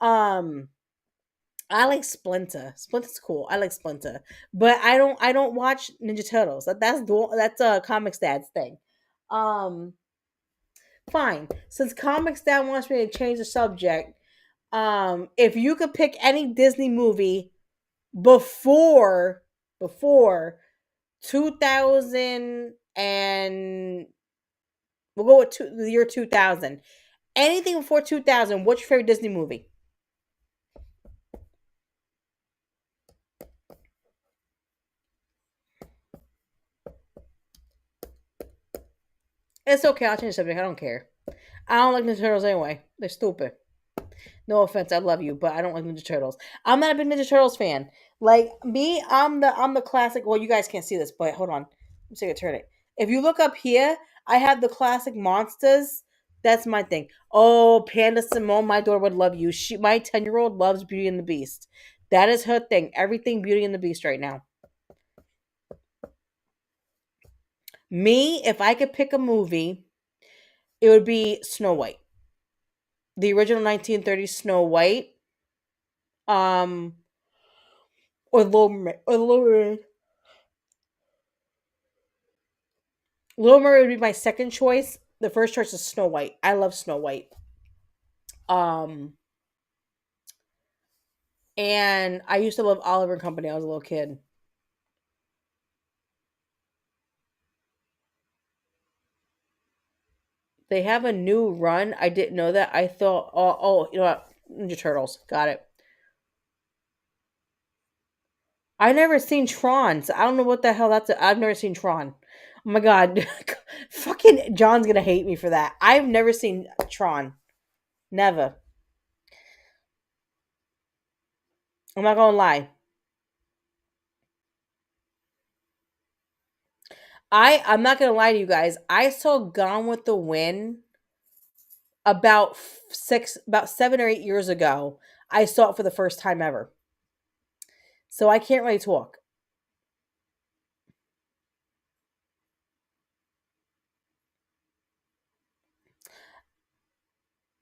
Um. I like Splinter. Splinter's cool. I like Splinter, but I don't watch Ninja Turtles. That's a Comics Dad's thing. Um, fine. Since Comics Dad wants me to change the subject, if you could pick any Disney movie before 2000 and we'll go with the year 2000. Anything before 2000, what's your favorite Disney movie? It's okay. I'll change the subject. I don't care. I don't like Ninja Turtles anyway. They're stupid. No offense, I love you, but I don't like Ninja Turtles. I'm not a big Ninja Turtles fan. Like me, I'm the classic. Well, you guys can't see this, but hold on. Let me see if I turn it. If you look up here, I have the classic monsters. That's my thing. Oh, Panda Simone, my daughter would love you. My 10-year-old loves Beauty and the Beast. That is her thing. Everything Beauty and the Beast right now. Me, if I could pick a movie, it would be Snow White, the original 1930s Snow White, um, or Little Mermaid. Little Mermaid would be my second choice. The first choice is Snow White. I love Snow White. Um, and I used to love Oliver and Company. I was a little kid. They have a new run. I didn't know that. I thought, you know what? Ninja Turtles. Got it. I never seen Tron, so I don't know what the hell that's. I've never seen Tron. Oh my god, fucking John's gonna hate me for that. I've never seen Tron. Never. I'm not gonna lie. I'm not gonna lie to you guys. I saw Gone with the Wind about 7 or 8 years ago. I saw it for the first time ever, so I can't really talk.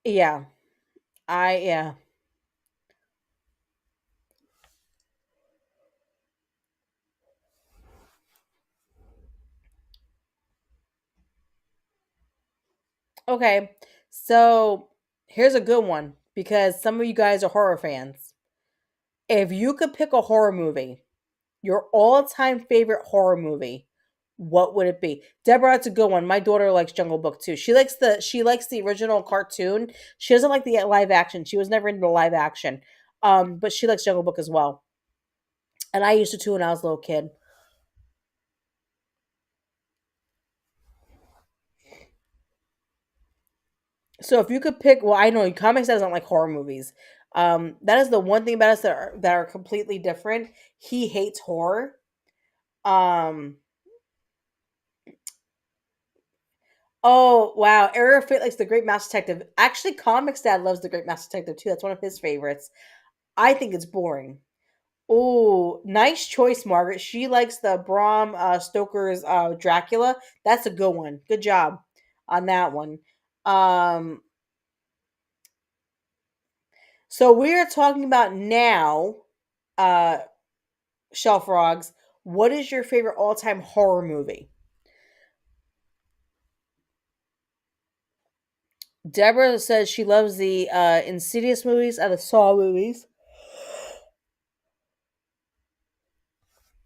Yeah, yeah. Okay, so here's a good one because some of you guys are horror fans. If you could pick a horror movie, your all-time favorite horror movie, what would it be? Deborah, that's a good one. My daughter likes Jungle Book too. She likes the original cartoon. She doesn't like the live action. She was never into the live action. But she likes Jungle Book as well. And I used to too when I was a little kid. So if you could pick, well, I know comics doesn't like horror movies. That is the one thing about us that are completely different. He hates horror. Um, Oh wow, Area Fate likes the Great Mouse Detective. Actually, Comics Dad loves the Great Mouse Detective too. That's one of his favorites. I think it's boring. Oh, nice choice, Margaret. She likes the Bram Stoker's Dracula. That's a good one. Good job on that one. Um, so we're talking about now, uh, Shelf Frogs. What is your favorite all-time horror movie? Deborah says she loves the Insidious movies and the Saw movies.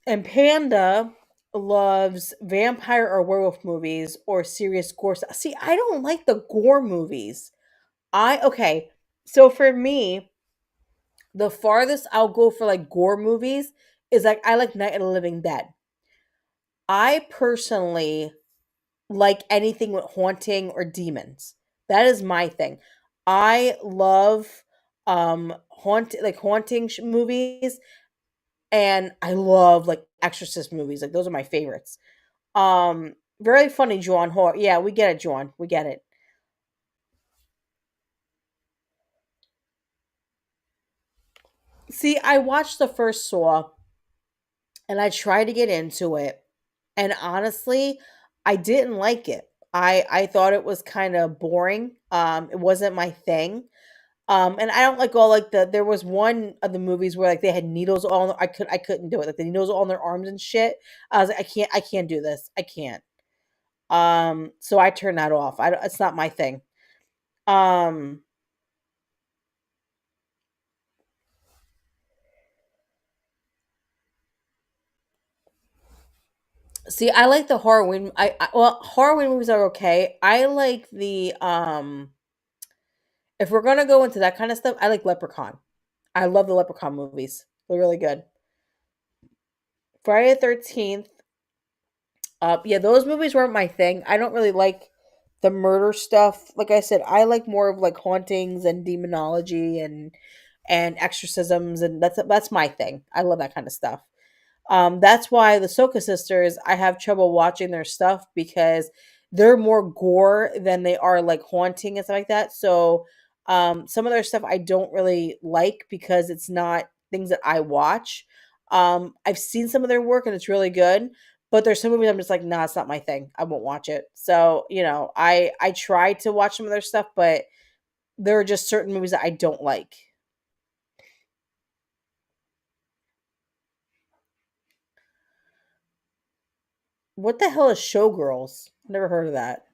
And Panda loves vampire or werewolf movies or serious gore stuff. See, I don't like the gore movies. Okay. So for me, the farthest I'll go for like gore movies is like I like Night of the Living Dead. I personally like anything with haunting or demons. That is my thing. I love haunting movies, and I love like exorcist movies. Like those are my favorites. Very funny, John. Horror. Yeah, we get it, John. We get it. See, I watched the first Saw and I tried to get into it, and honestly, I didn't like it. I thought it was kind of boring. It wasn't my thing. And I don't like all like there was one of the movies where like they had needles all I couldn't do it. Like the needles all on their arms and shit. I was like, I can't do this. I can't. So I turned that off. It's not my thing. Um, See, I like the horror win. Well, horror win movies are okay. I like the if we're gonna go into that kind of stuff, I like Leprechaun. I love the Leprechaun movies. They're really good. Friday the 13th. Yeah, those movies weren't my thing. I don't really like the murder stuff. Like I said, I like more of like hauntings and demonology and exorcisms, and that's my thing. I love that kind of stuff. That's why the Soka sisters, I have trouble watching their stuff because they're more gore than they are like haunting and stuff like that. So some of their stuff I don't really like because it's not things that I watch. I've seen some of their work and it's really good, but there's some movies I'm just like, nah, it's not my thing. I won't watch it. So, I try to watch some of their stuff, but there are just certain movies that I don't like. What the hell is Showgirls? Never heard of that.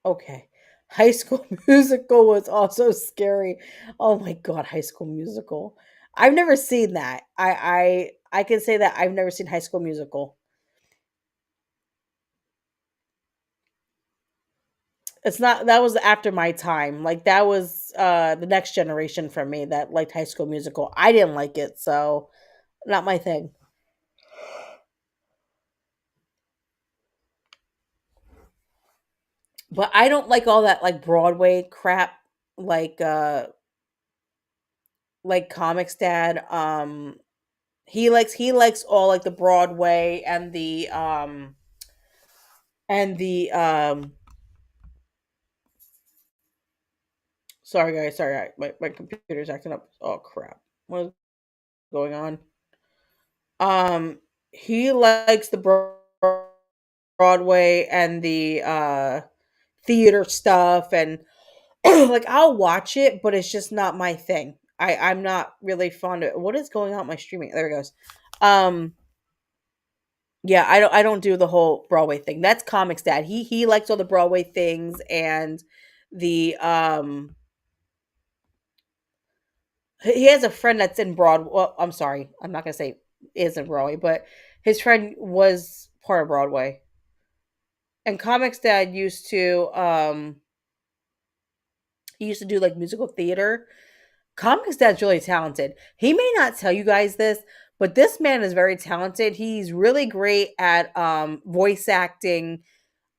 Okay. High School Musical was also scary. Oh my god, High School Musical. I've never seen that. I can say that I've never seen High School Musical. It's not that was after my time. Like that was the next generation for me that liked High School Musical. I didn't like it, so not my thing. But I don't like all that like Broadway crap like Comics Dad. He likes all like the Broadway and the sorry guys, sorry, my computer's acting up. Oh crap. What is going on? He likes the Broadway and the theater stuff and like I'll watch it, but it's just not my thing. I'm not really fond of it. What is going on with my streaming? There it goes. Um yeah, I don't do the whole Broadway thing. That's Comics Dad. He likes all the Broadway things and the he has a friend that's in Broadway. Well, I'm sorry. I'm not going to say is in Broadway, but his friend was part of Broadway. And Comics Dad used to do like musical theater. Comics Dad's really talented. He may not tell you guys this, but this man is very talented. He's really great at voice acting,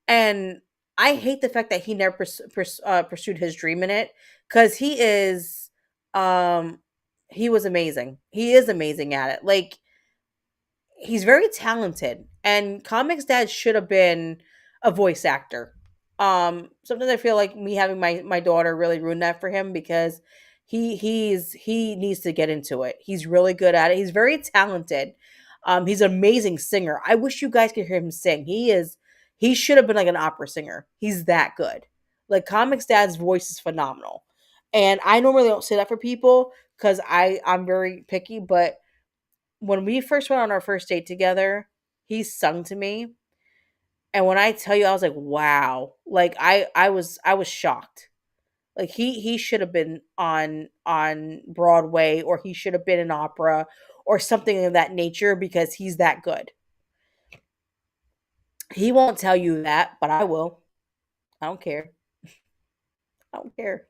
and I hate the fact that he never pursued his dream in it because um he was amazing. He is amazing at it. Like he's very talented, and Comics Dad should have been a voice actor. Sometimes I feel like me having my daughter really ruined that for him because he needs to get into it. He's really good at it. He's very talented. He's an amazing singer. I wish you guys could hear him sing. He should have been like an opera singer. He's that good. Like Comics Dad's voice is phenomenal. And I normally don't say that for people because I'm very picky, but when we first went on our first date together, he sung to me, and when I tell you, I was like, "Wow!" Like I was shocked. Like he should have been on Broadway, or he should have been in opera, or something of that nature because he's that good. He won't tell you that, but I will. I don't care. I don't care.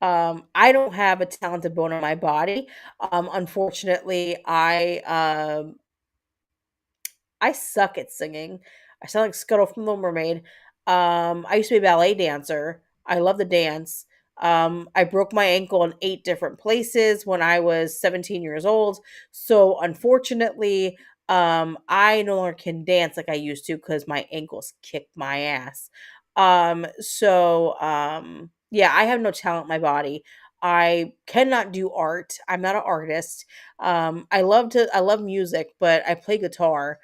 I don't have a talented bone in my body. Unfortunately, I suck at singing. I sound like Scuttle from Little Mermaid. I used to be a ballet dancer. I love the dance. I broke my ankle in 8 different places when I was 17 years old. So unfortunately, I no longer can dance like I used to because my ankles kicked my ass. Yeah, I have no talent in my body. I cannot do art. I'm not an artist. I love music, but I play guitar.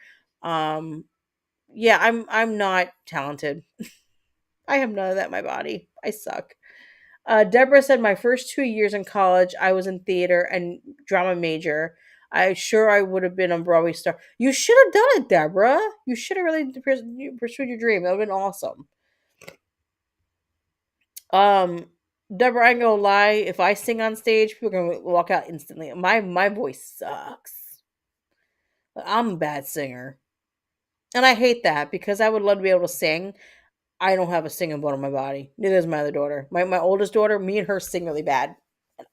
um, yeah, I'm not talented. I have none of that in my body. I suck. Deborah said my first 2 years in college, I was in theater and drama major. I would have been on Broadway star. You should have done it, Deborah. You should have really pursued your dream. That would have been awesome. Um, Deborah, I ain't gonna lie. If I sing on stage, people are gonna walk out instantly. My voice sucks. I'm a bad singer. And I hate that because I would love to be able to sing. I don't have a singing bone in my body. Neither does my other daughter. My oldest daughter, me and her sing really bad.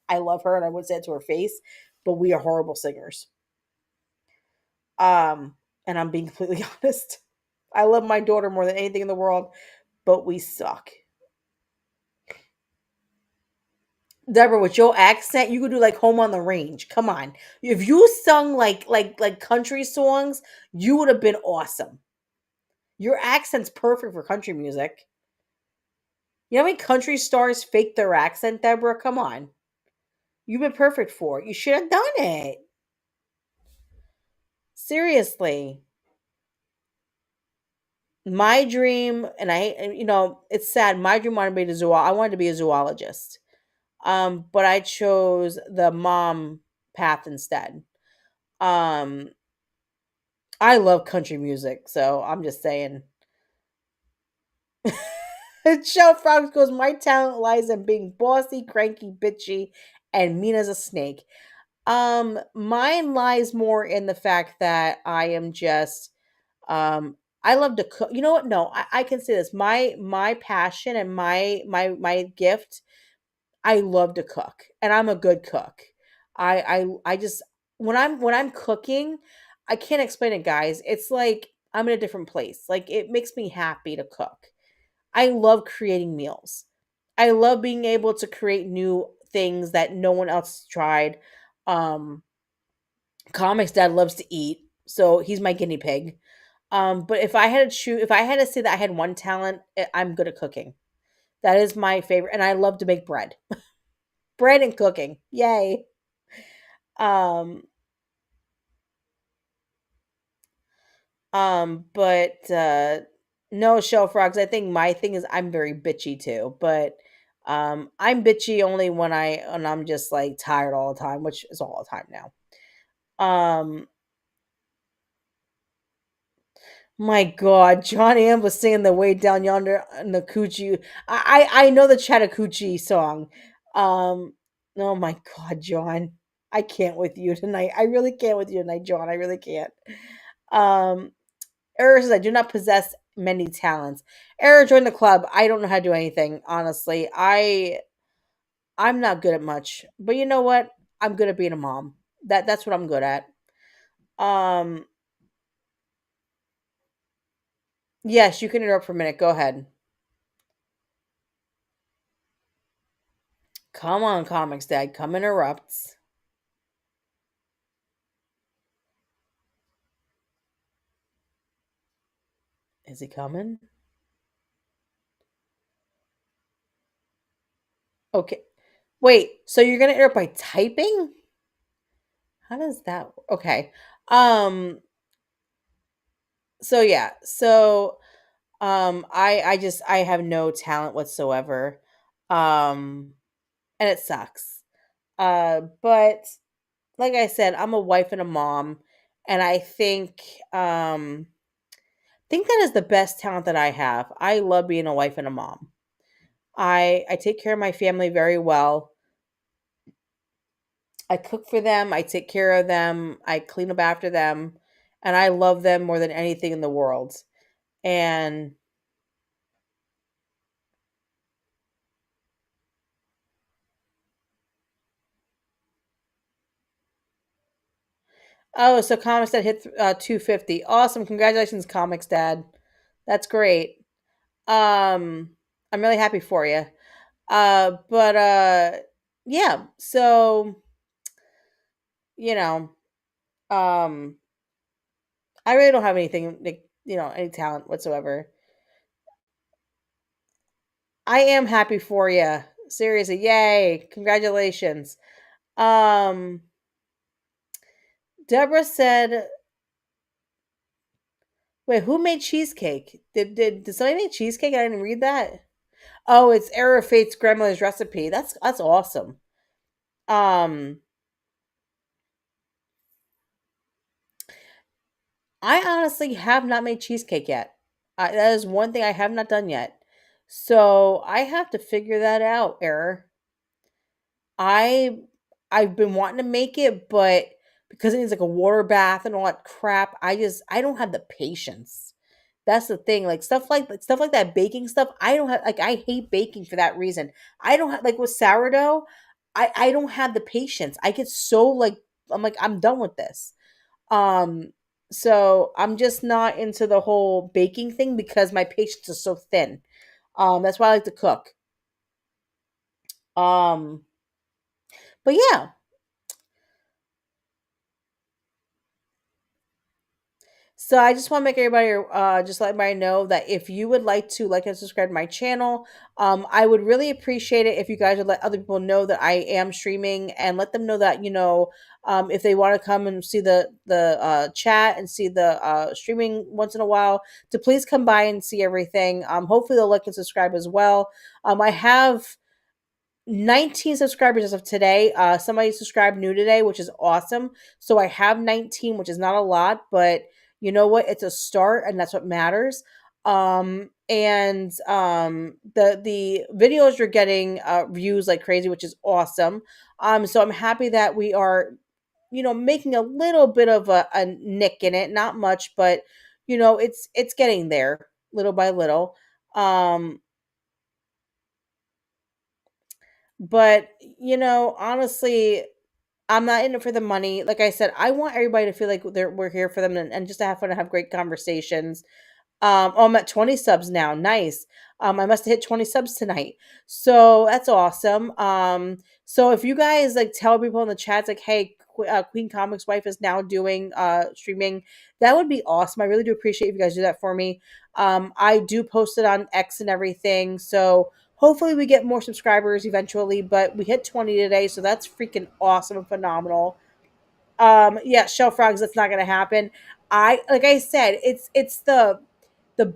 I love her and I would say it to her face, but we are horrible singers. Um, and I'm being completely honest. I love my daughter more than anything in the world, but we suck. Deborah, with your accent, you could do like Home on the Range. Come on. If you sung like country songs, you would have been awesome. Your accent's perfect for country music. You know how many country stars fake their accent, Deborah? Come on. You've been perfect for it. You should have done it. Seriously. My dream, and it's sad. My dream wanted to be I wanted to be a zoologist. But I chose the mom path instead. Um, I love country music, so I'm just saying. Shell Frogs goes, my talent lies in being bossy, cranky, bitchy, and mean as a snake. Mine lies more in the fact that I am just I love to cook. You know what? No, I can say this. My passion and my gift, I love to cook. And I'm a good cook. I just when I'm cooking, I can't explain it, guys. It's like I'm in a different place. Like it makes me happy to cook. I love creating meals. I love being able to create new things that no one else has tried. Um, Comics dad loves to eat, so he's my guinea pig. But if I had to say that I had one talent, I'm good at cooking. That is my favorite, and I love to make bread. Bread and cooking, yay! Um, but no, shell frogs. I think my thing is I'm very bitchy too, but I'm bitchy only when I'm just like tired all the time, which is all the time now. Um, my God, John Am was singing the way down yonder in the coochie. I know the Chattahoochee song. Oh my God, John, I can't with you tonight. I really can't with you tonight, John. I really can't. Um, Error says I do not possess many talents. Error join the club. I don't know how to do anything, honestly. I'm not good at much. But you know what? I'm good at being a mom. That's what I'm good at. Um yes, you can interrupt for a minute. Go ahead. Come on, comics dad. Come interrupts. Is he coming? Okay. Wait, so you're gonna interrupt by typing? How does that okay. Um so yeah. I have no talent whatsoever. Um and it sucks. But like I said, I'm a wife and a mom, and I think that is the best talent that I have. I love being a wife and a mom. I take care of my family very well. I cook for them, I take care of them, I clean up after them, and I love them more than anything in the world. And oh, so Comics Dad hit 250. Awesome. Congratulations, Comics Dad. That's great. Um I'm really happy for you. But yeah, so you know, um I really don't have anything like, any talent whatsoever. I am happy for you. Seriously, yay. Congratulations. Um Deborah said, "Wait, who made cheesecake? Did somebody make cheesecake? I didn't read that." Oh, it's Error of Fate's grandmother's recipe. That's awesome. Um I honestly have not made cheesecake yet. That is one thing I have not done yet. So I have to figure that out, Error. I I've been wanting to make it, but because it needs like a water bath and all that crap, I don't have the patience. That's the thing. Like stuff like that baking stuff, I don't have like I hate baking for that reason. I don't have like with sourdough, I don't have the patience. I get so like I'm like I'm done with this. Um so I'm just not into the whole baking thing because my patience is so thin. That's why I like to cook. Um But yeah, so I just want to make everybody, just let everybody know that if you would like to like and subscribe to my channel, I would really appreciate it if you guys would let other people know that I am streaming and let them know that if they want to come and see the chat and see the streaming once in a while, to please come by and see everything. Hopefully they'll like and subscribe as well. I have 19 subscribers as of today. Somebody subscribed new today, which is awesome. So I have 19, which is not a lot, but you know what? It's a start, and that's what matters. And the videos you're getting views like crazy, which is awesome. So I'm happy that we are, making a little bit of a nick in it, not much, but it's getting there little by little. Um, but honestly, I'm not in it for the money. Like I said, I want everybody to feel like we're here for them, and just to have fun and have great conversations. Oh, I'm at 20 subs now. Nice. I must have hit 20 subs tonight. So that's awesome. So if you guys like tell people in the chats like, hey, Queen Comics Wife is now doing streaming, that would be awesome. I really do appreciate if you guys do that for me. I do post it on X and everything. So hopefully we get more subscribers eventually, but we hit 20 today, so that's freaking awesome and phenomenal. Yeah, shell frogs, that's not gonna happen. Like I said, it's the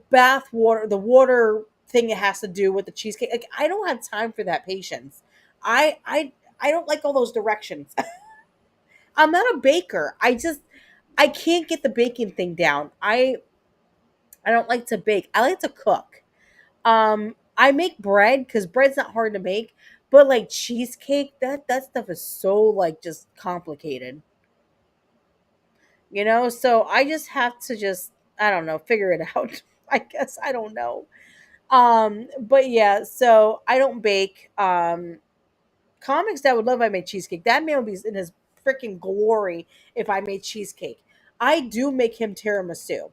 bath water, the water thing it has to do with the cheesecake. Like I don't have time for that patience. I I I don't like all those directions. I'm not a baker. I can't get the baking thing down. I don't like to bake. I like to cook. I make bread because bread's not hard to make, but like cheesecake, that stuff is so like just complicated. So I just have to just, I don't know, figure it out. I guess I don't know. But yeah, so I don't bake. Comics that would love if I made cheesecake. That man would be in his freaking glory if I made cheesecake. I do make him tiramisu.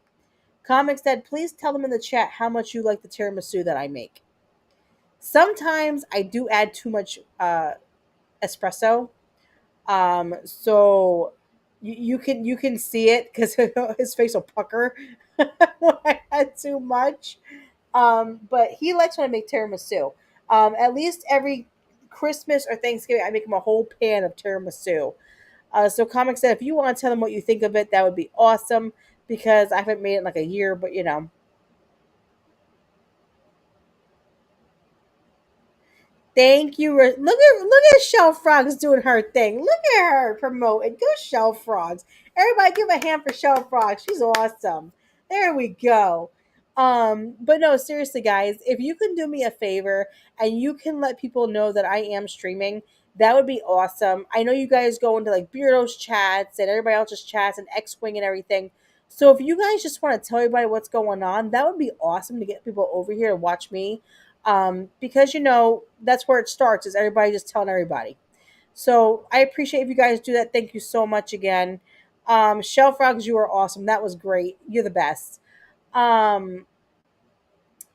Comics Dad, please tell them in the chat how much you like the tiramisu that I make. Sometimes I do add too much espresso. So you can see it because his face will pucker when I had too much. But he likes when I make tiramisu. At least every Christmas or Thanksgiving, I make him a whole pan of tiramisu. So Comic said, if you want to tell them what you think of it, that would be awesome because I haven't made it in like a year, but Thank you. Look at Shell Frogs doing her thing. Look at her promoting. Go Shell Frogs. Everybody give a hand for Shell Frogs. She's awesome. There we go. But no, seriously, guys, if you can do me a favor and you can let people know that I am streaming, that would be awesome. I know you guys go into like Beardo's chats and everybody else's chats and X Wing and everything. So if you guys just want to tell everybody what's going on, that would be awesome to get people over here to watch me, because that's where it starts, is everybody just telling everybody. So I appreciate if you guys do that. Thank you so much again. Shell Frogs, you are awesome. That was great. You're the best. um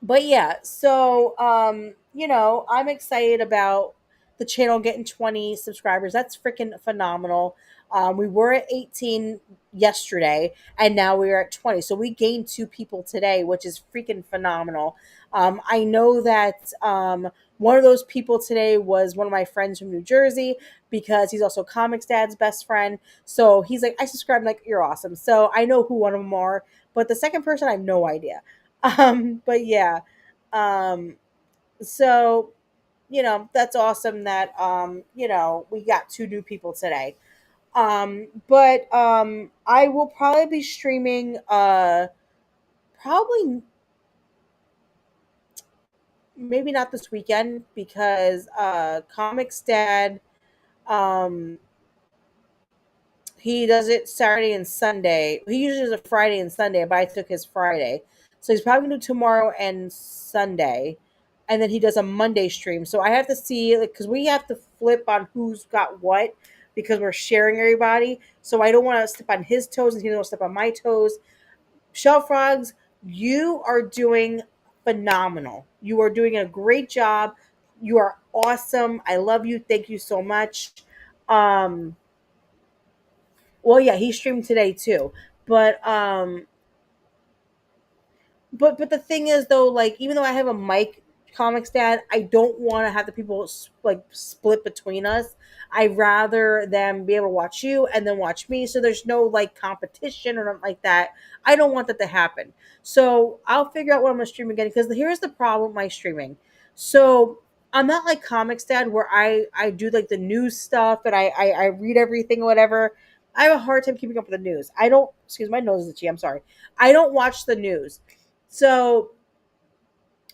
but yeah, so I'm excited about the channel getting 20 subscribers. That's freaking phenomenal. We were at 18 yesterday and now we are at 20, so we gained two people today, which is freaking phenomenal. I know that one of those people today was one of my friends from New Jersey, because he's also Comics Dad's best friend. So he's like, I subscribe. I'm like, you're awesome. So I know who one of them are, but the second person, I have no idea. But yeah. Um, so that's awesome that we got two new people today. But I will probably be streaming probably maybe not this weekend because Comics Dad, um he does it Saturday and Sunday. He usually does a Friday and Sunday, but I took his Friday. So he's probably gonna do tomorrow and Sunday. And then he does a Monday stream. So I have to see, like, because we have to flip on who's got what because we're sharing everybody. So I don't want to step on his toes and he don't step on my toes. Shell Frogs, you are doing phenomenal. You are doing a great job. You are awesome. I love you. Thank you so much. Um, well, yeah, he streamed today too, but but the thing is though, like even though I have a mic comics dad, I don't want to have the people like split between us. I'd rather them be able to watch you and then watch me, so there's no like competition or nothing like that. I don't want that to happen. So I'll figure out what I'm gonna stream again, because here's the problem with my streaming. So I'm not like comics dad where I do like the news stuff and I read everything or whatever. I have a hard time keeping up with the news. I don't, excuse my nose is itchy, I'm sorry. I don't watch the news. So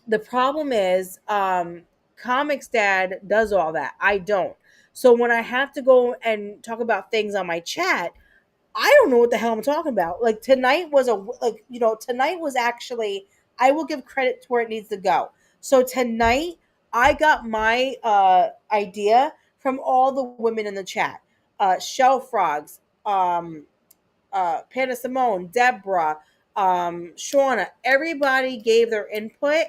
the problem is, comics dad does all that. I don't. So when I have to go and talk about things on my chat, I don't know what the hell I'm talking about. Like tonight was tonight was actually, I will give credit to where it needs to go. So tonight I got my idea from all the women in the chat. Shell Frogs, Panda Simone, Deborah, Shauna, everybody gave their input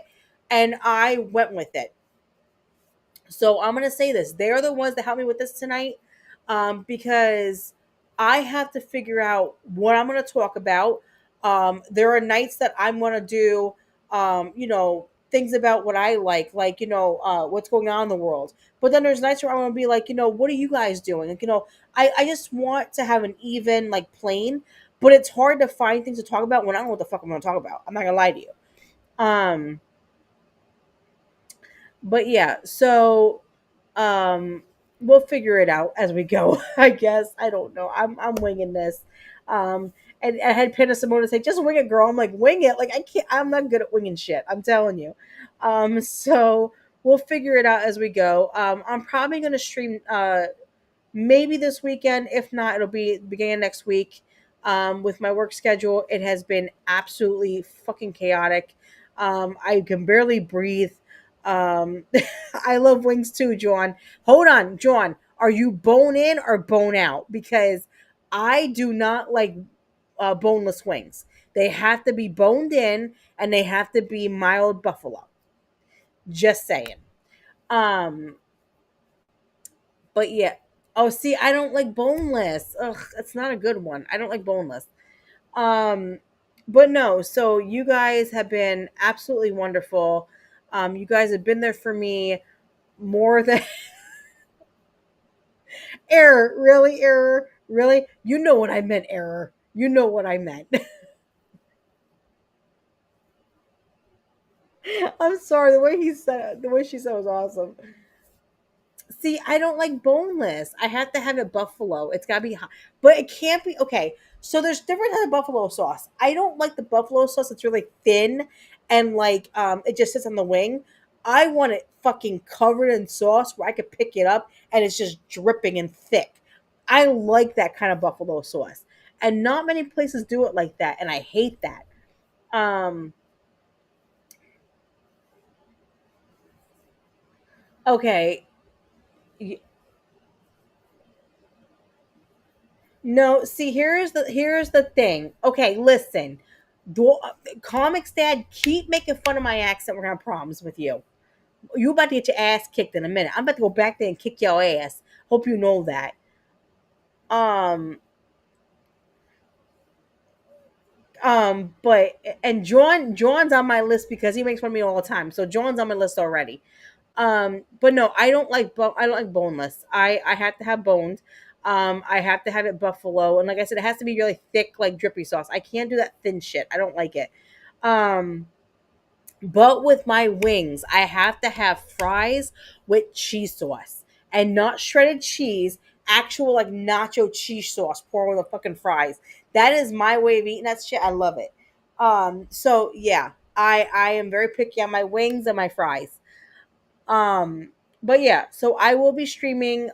and I went with it. So I'm gonna say this: they're the ones that helped me with this tonight, because I have to figure out what I'm gonna talk about. There are nights that I'm gonna do, things about what I like what's going on in the world. But then there's nights where I'm gonna be like, what are you guys doing? Like, I just want to have an even like plane, but it's hard to find things to talk about when I don't know what the fuck I'm gonna talk about. I'm not gonna lie to you. Um, but yeah, so we'll figure it out as we go. I guess I don't know. I'm winging this. And I had Panda Simona say, "Just wing it, girl." I'm like, "Wing it." Like I can't. I'm not good at winging shit. I'm telling you. So we'll figure it out as we go. I'm probably gonna stream maybe this weekend. If not, it'll be the beginning of next week. With my work schedule, it has been absolutely fucking chaotic. I can barely breathe. Um, I love wings too, John. Hold on, John. Are you bone in or bone out? Because I do not like boneless wings. They have to be boned in and they have to be mild buffalo. Just saying. Um, but yeah. Oh, see, I don't like boneless. Ugh, that's not a good one. I don't like boneless. Um, but no, so you guys have been absolutely wonderful. You guys have been there for me more than error. Really, error. Really, you know what I meant, error. You know what I meant. I'm sorry. The way she said it was awesome. See, I don't like boneless. I have to have it buffalo. It's gotta be hot, but it can't be okay. So there's different kind of buffalo sauce. I don't like the buffalo sauce that's really thin and like it just sits on the wing. I want it fucking covered in sauce where I could pick it up and it's just dripping and thick. I like that kind of buffalo sauce, and not many places do it like that, and I hate that. Um, okay, no, see, here's the thing. Okay, listen. Do, comics dad, keep making fun of my accent. We're gonna have problems with you. You about to get your ass kicked in a minute. I'm about to go back there and kick your ass. Hope you know that. Um, but and John's on my list because he makes fun of me all the time. So John's on my list already. But no, I don't like boneless. I have to have boned. I have to have it buffalo, and like I said, it has to be really thick, like drippy sauce. I can't do that thin shit. I don't like it. Um, but with my wings, I have to have fries with cheese sauce and not shredded cheese. Actual like nacho cheese sauce pour over the fucking fries. That is my way of eating that shit. I love it. So yeah, I am very picky on my wings and my fries. Um, but yeah, so I will be streaming.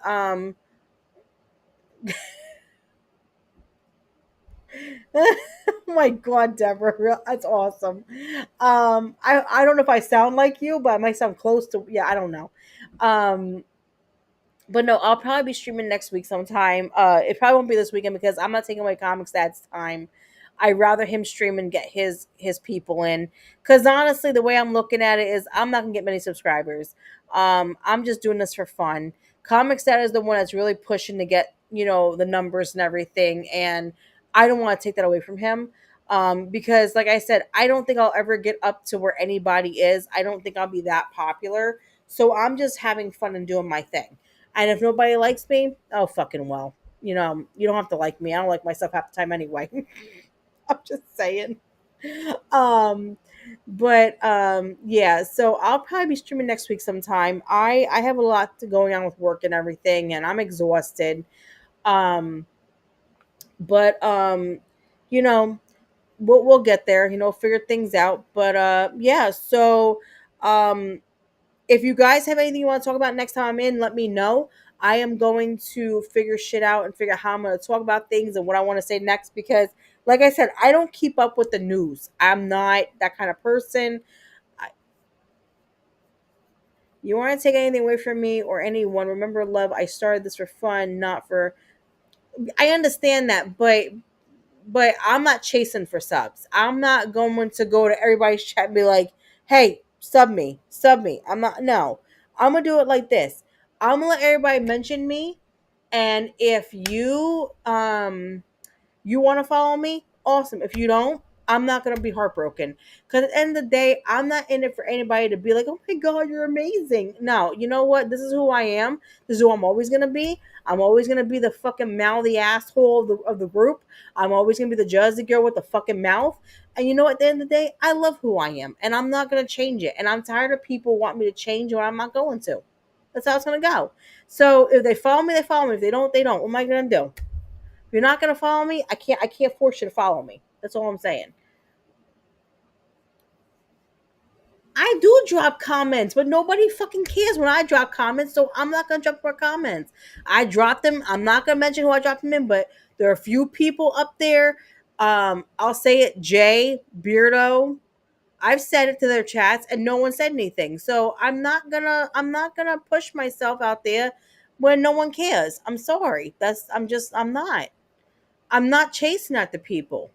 Oh my god, Deborah, that's awesome. I don't know if I sound like you, but I might sound close to. Yeah, I don't know. Um, but no, I'll probably be streaming next week sometime. It probably won't be this weekend because I'm not taking away comics dad's time. I'd rather him stream and get his people in. Because honestly, the way I'm looking at it is I'm not gonna get many subscribers. I'm just doing this for fun. Comics Dad is the one that's really pushing to get, the numbers and everything. And I don't want to take that away from him. Because like I said, I don't think I'll ever get up to where anybody is. I don't think I'll be that popular. So I'm just having fun and doing my thing. And if nobody likes me, oh fucking well. You don't have to like me. I don't like myself half the time anyway. I'm just saying. Um, but yeah, so I'll probably be streaming next week sometime. I have a lot going on with work and everything, and I'm exhausted. Um, but you know, we'll get there. Figure things out. But yeah. So um, if you guys have anything you want to talk about next time I'm in, let me know. I am going to figure shit out and figure out how I'm going to talk about things and what I want to say next because, like I said, I don't keep up with the news. I'm not that kind of person. I, you want to take anything away from me or anyone? Remember, love, I started this for fun, not for. I understand that, but I'm not chasing for subs. I'm not going to go to everybody's chat and be like, "Hey, sub me, sub me." I'm not. No, I'm gonna do it like this. I'm gonna let everybody mention me, and if you want to follow me, awesome. If you don't, I'm not gonna be heartbroken. Because at the end of the day, I'm not in it for anybody to be like, "Oh my god, you're amazing." No, you know what? This is who I am. This is who I'm always gonna be. I'm always gonna be the fucking mouthy asshole of the group. I'm always gonna be the Jersey girl with the fucking mouth. And you know, at the end of the day, I love who I am, and I'm not gonna change it. And I'm tired of people want me to change, or I'm not going to. That's how it's gonna go. So if they follow me, they follow me. If they don't, they don't. What am I gonna do? If you're not gonna follow me, I can't force you to follow me. That's all I'm saying. I do drop comments, but nobody fucking cares when I drop comments, so I'm not gonna drop more comments. I drop them. I'm not gonna mention who I dropped them in, but there are a few people up there. I'll say it, Jay, Beardo. I've said it to their chats and no one said anything. So I'm not gonna push myself out there when no one cares. I'm sorry. I'm not chasing after people.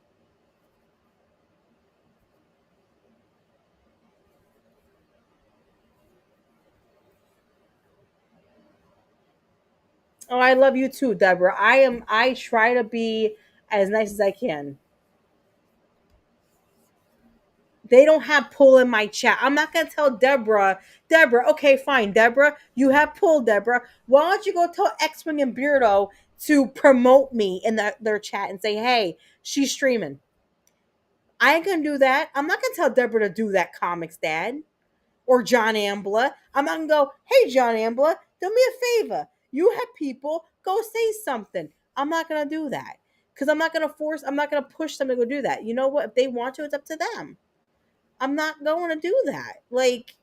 Oh, I love you too, Deborah. I try to be as nice as I can. They don't have pull in my chat. I'm not gonna tell Deborah, okay, fine, Deborah, you have pull, Deborah. Why don't you go tell X Wing and Beardo to promote me in their chat and say, hey, she's streaming. I ain't gonna do that. I'm not gonna tell Deborah to do that, Comics Dad. Or John Ambler. I'm not gonna go, hey John Ambler, do me a favor. You have people, go say something. I'm not gonna do that. Because I'm not gonna push them to go do that. You know what? If they want to, it's up to them. I'm not going to do that. Like,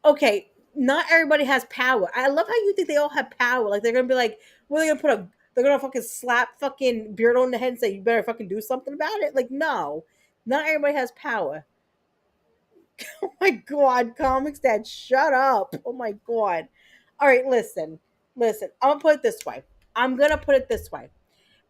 okay, not everybody has power. I love how you think they all have power. Like they're gonna be like, well, they're gonna fucking slap fucking Beardo in the head and say, you better fucking do something about it. Like, no. Not everybody has power. Oh my god, Comics Dad, shut up. Oh my god. All right, listen. Listen, I'm gonna put it this way. I'm gonna put it this way.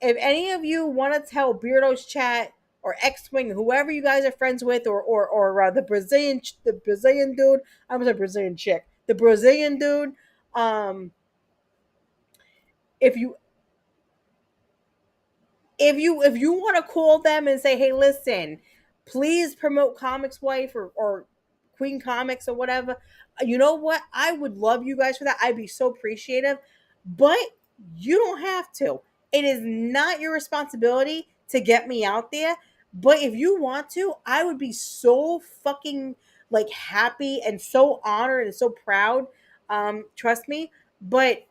If any of you want to tell Beardo's chat or X Wing, whoever you guys are friends with, or the Brazilian dude, I was a Brazilian chick, the Brazilian dude. Um, if you if you want to call them and say, hey, listen, please promote Comics Wife or Queen Comics or whatever. You know what? I would love you guys for that. I'd be so appreciative. But you don't have to. It is not your responsibility to get me out there. But if you want to, I would be so fucking like happy and so honored and so proud. Trust me. But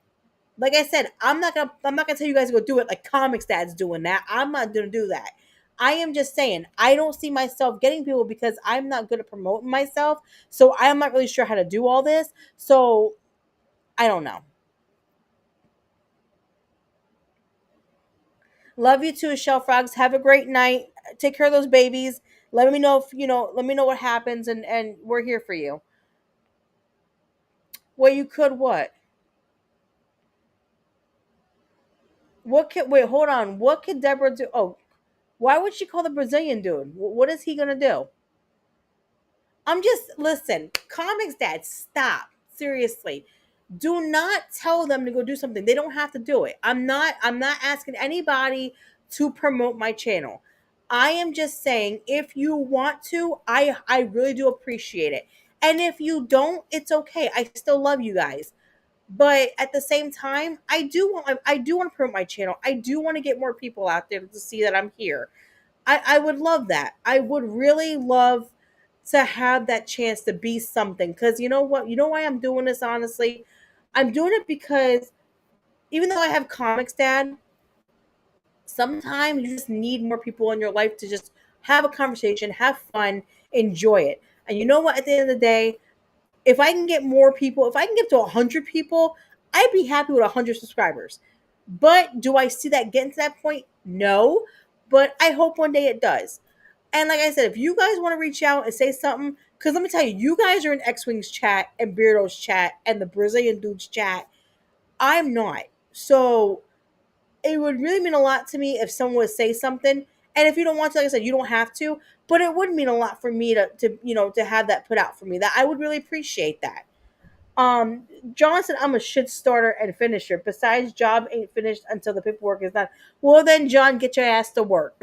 like I said, I'm not gonna tell you guys to go do it like Comics Dad's doing that. I'm not gonna do that. I am just saying I don't see myself getting people because I'm not good at promoting myself. So I'm not really sure how to do all this. So I don't know. Love you too, Shell Frogs. Have a great night. Take care of those babies. Let me know if let me know what happens and we're here for you. Well, you could what? What could wait, hold on. What could Deborah do? Oh, why would she call the Brazilian dude? What is he gonna do? I'm just listen, Comics Dad, stop. Seriously. Do not tell them to go do something. They don't have to do it. I'm not asking anybody to promote my channel. I am just saying if you want to, I really do appreciate it. And if you don't, it's okay. I still love you guys. But at the same time, I do want to promote my channel. I do want to get more people out there to see that I'm here. I would love that. I would really love to have that chance to be something. Because you know what? You know why I'm doing this, honestly? I'm doing it because even though I have comics, Dad, sometimes you just need more people in your life to just have a conversation, have fun, enjoy it. And you know what? At the end of the day, if I can get more people, if I can get to 100 people, I'd be happy with 100 subscribers. But do I see that getting to that point? No. But I hope one day it does. And like I said, if you guys want to reach out and say something, because let me tell you, you guys are in X Wings chat and Beardo's chat and the Brazilian dudes chat. I'm not. So it would really mean a lot to me if someone would say something. And if you don't want to, like I said, you don't have to. But it would mean a lot for me to have that put out for me. That I would really appreciate that. Um, John said I'm a shit starter and finisher. Besides, job ain't finished until the paperwork is done. Well, then, John, get your ass to work.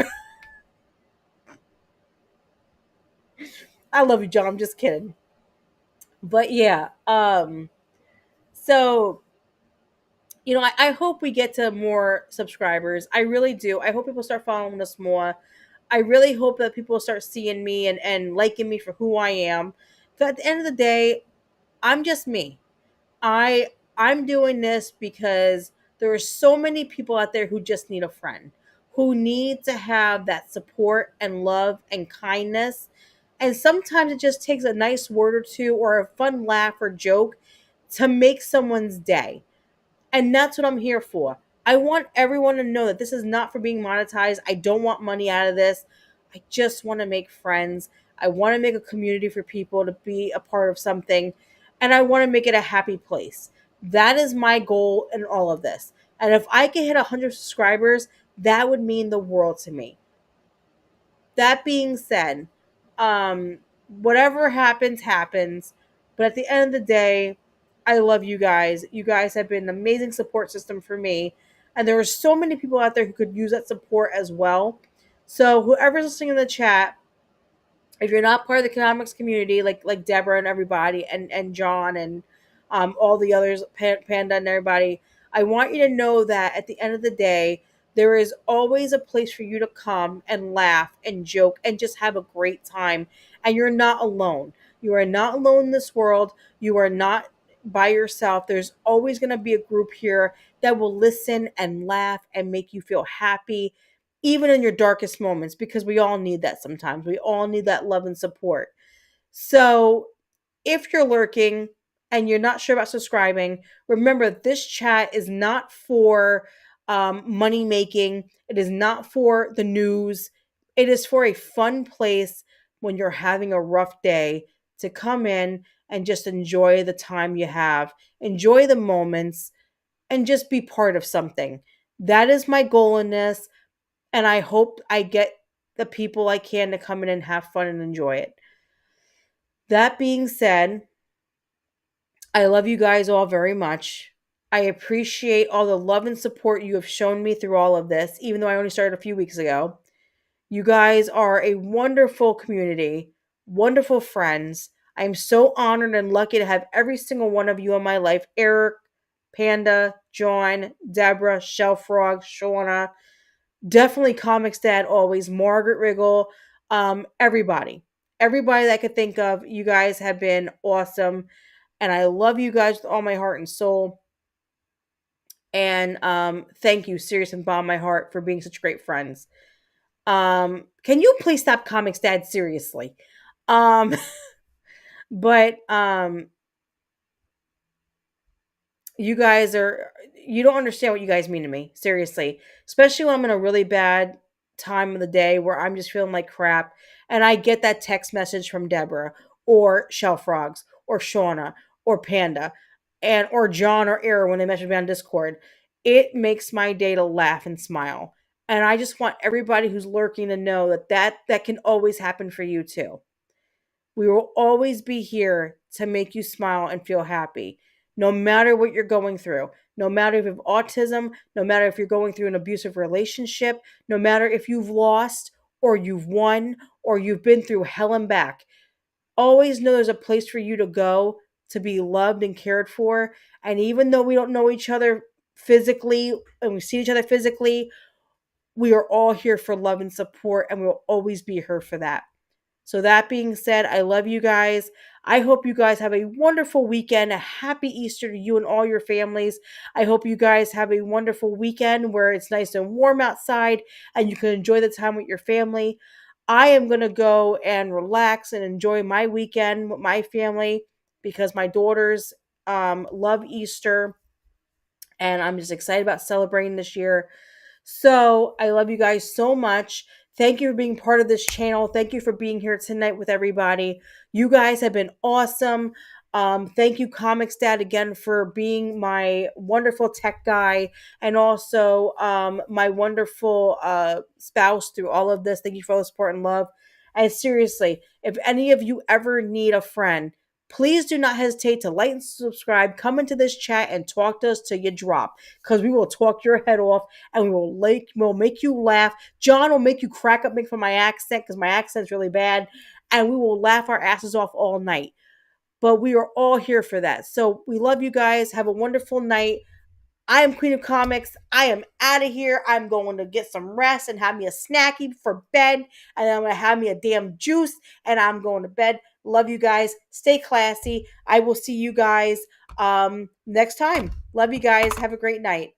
I love you, John. I'm just kidding. But yeah, so I hope we get to more subscribers. I really do. I hope people start following us more. I really hope that people start seeing me and liking me for who I am. Because at the end of the day, I'm just me. I I'm doing this because there are so many people out there who just need a friend, who need to have that support and love and kindness. And sometimes it just takes a nice word or two or a fun laugh or joke to make someone's day. And that's what I'm here for. I want everyone to know that this is not for being monetized. I don't want money out of this. I just want to make friends. I want to make a community for people to be a part of something. And I want to make it a happy place. That is my goal in all of this. And if I can hit 100 subscribers, that would mean the world to me. That being said, whatever happens, happens. But at the end of the day, I love you guys. You guys have been an amazing support system for me. And there are so many people out there who could use that support as well. So whoever's listening in the chat, if you're not part of the economics community, like Deborah and everybody, and John and all the others, Panda and everybody, I want you to know that at the end of the day, there is always a place for you to come and laugh and joke and just have a great time. And you're not alone. You are not alone in this world. You are not by yourself. There's always going to be a group here that will listen and laugh and make you feel happy even in your darkest moments, because we all need that sometimes. We all need that love and support. So if you're lurking and you're not sure about subscribing, remember this chat is not for money making, it is not for the news. It is for a fun place when you're having a rough day to come in and just enjoy the time you have, enjoy the moments, and just be part of something. That is my goal in this. And I hope I get the people I can to come in and have fun and enjoy it. That being said, I love you guys all very much. I appreciate all the love and support you have shown me through all of this, even though I only started a few weeks ago. You guys are a wonderful community, wonderful friends. I am so honored and lucky to have every single one of you in my life. Eric, Panda, John, Deborah, Shellfrog, Shauna, definitely Comics Dad always, Margaret Riggle, everybody that I could think of. You guys have been awesome, and I love you guys with all my heart and soul. And thank you, serious and bottom of my heart, for being such great friends. Can you please stop Comics Dad? Seriously. Um, but you guys you don't understand what you guys mean to me, seriously, especially when I'm in a really bad time of the day where I'm just feeling like crap and I get that text message from Deborah or Shell Frogs or Shauna or Panda and or John or Era when they message me on Discord. It makes my day to laugh and smile. And I just want everybody who's lurking to know that can always happen for you too. We will always be here to make you smile and feel happy, no matter what you're going through. No matter if you have autism, no matter if you're going through an abusive relationship, no matter if you've lost or you've won or you've been through hell and back. Always know there's a place for you to go to be loved and cared for. And even though we don't know each other physically and we see each other physically, we are all here for love and support, and we'll always be here for that. So, that being said, I love you guys. I hope you guys have a wonderful weekend. A happy Easter to you and all your families. I hope you guys have a wonderful weekend where it's nice and warm outside and you can enjoy the time with your family. I am going to go and relax and enjoy my weekend with my family because my daughters love Easter and I'm just excited about celebrating this year. So I love you guys so much. Thank you for being part of this channel. Thank you for being here tonight with everybody. You guys have been awesome. Thank you, Comix Dad, again for being my wonderful tech guy and also my wonderful spouse through all of this. Thank you for all the support and love. And seriously, if any of you ever need a friend, please do not hesitate to like and subscribe. Come into this chat and talk to us till you drop because we will talk your head off and we'll make you laugh. John will make you crack up, make fun of my accent because my accent's really bad, and we will laugh our asses off all night. But we are all here for that. So we love you guys. Have a wonderful night. I am Queen of Comics. I am out of here. I'm going to get some rest and have me a snacky for bed. And then I'm going to have me a damn juice and I'm going to bed. Love you guys. Stay classy. I will see you guys next time. Love you guys. Have a great night.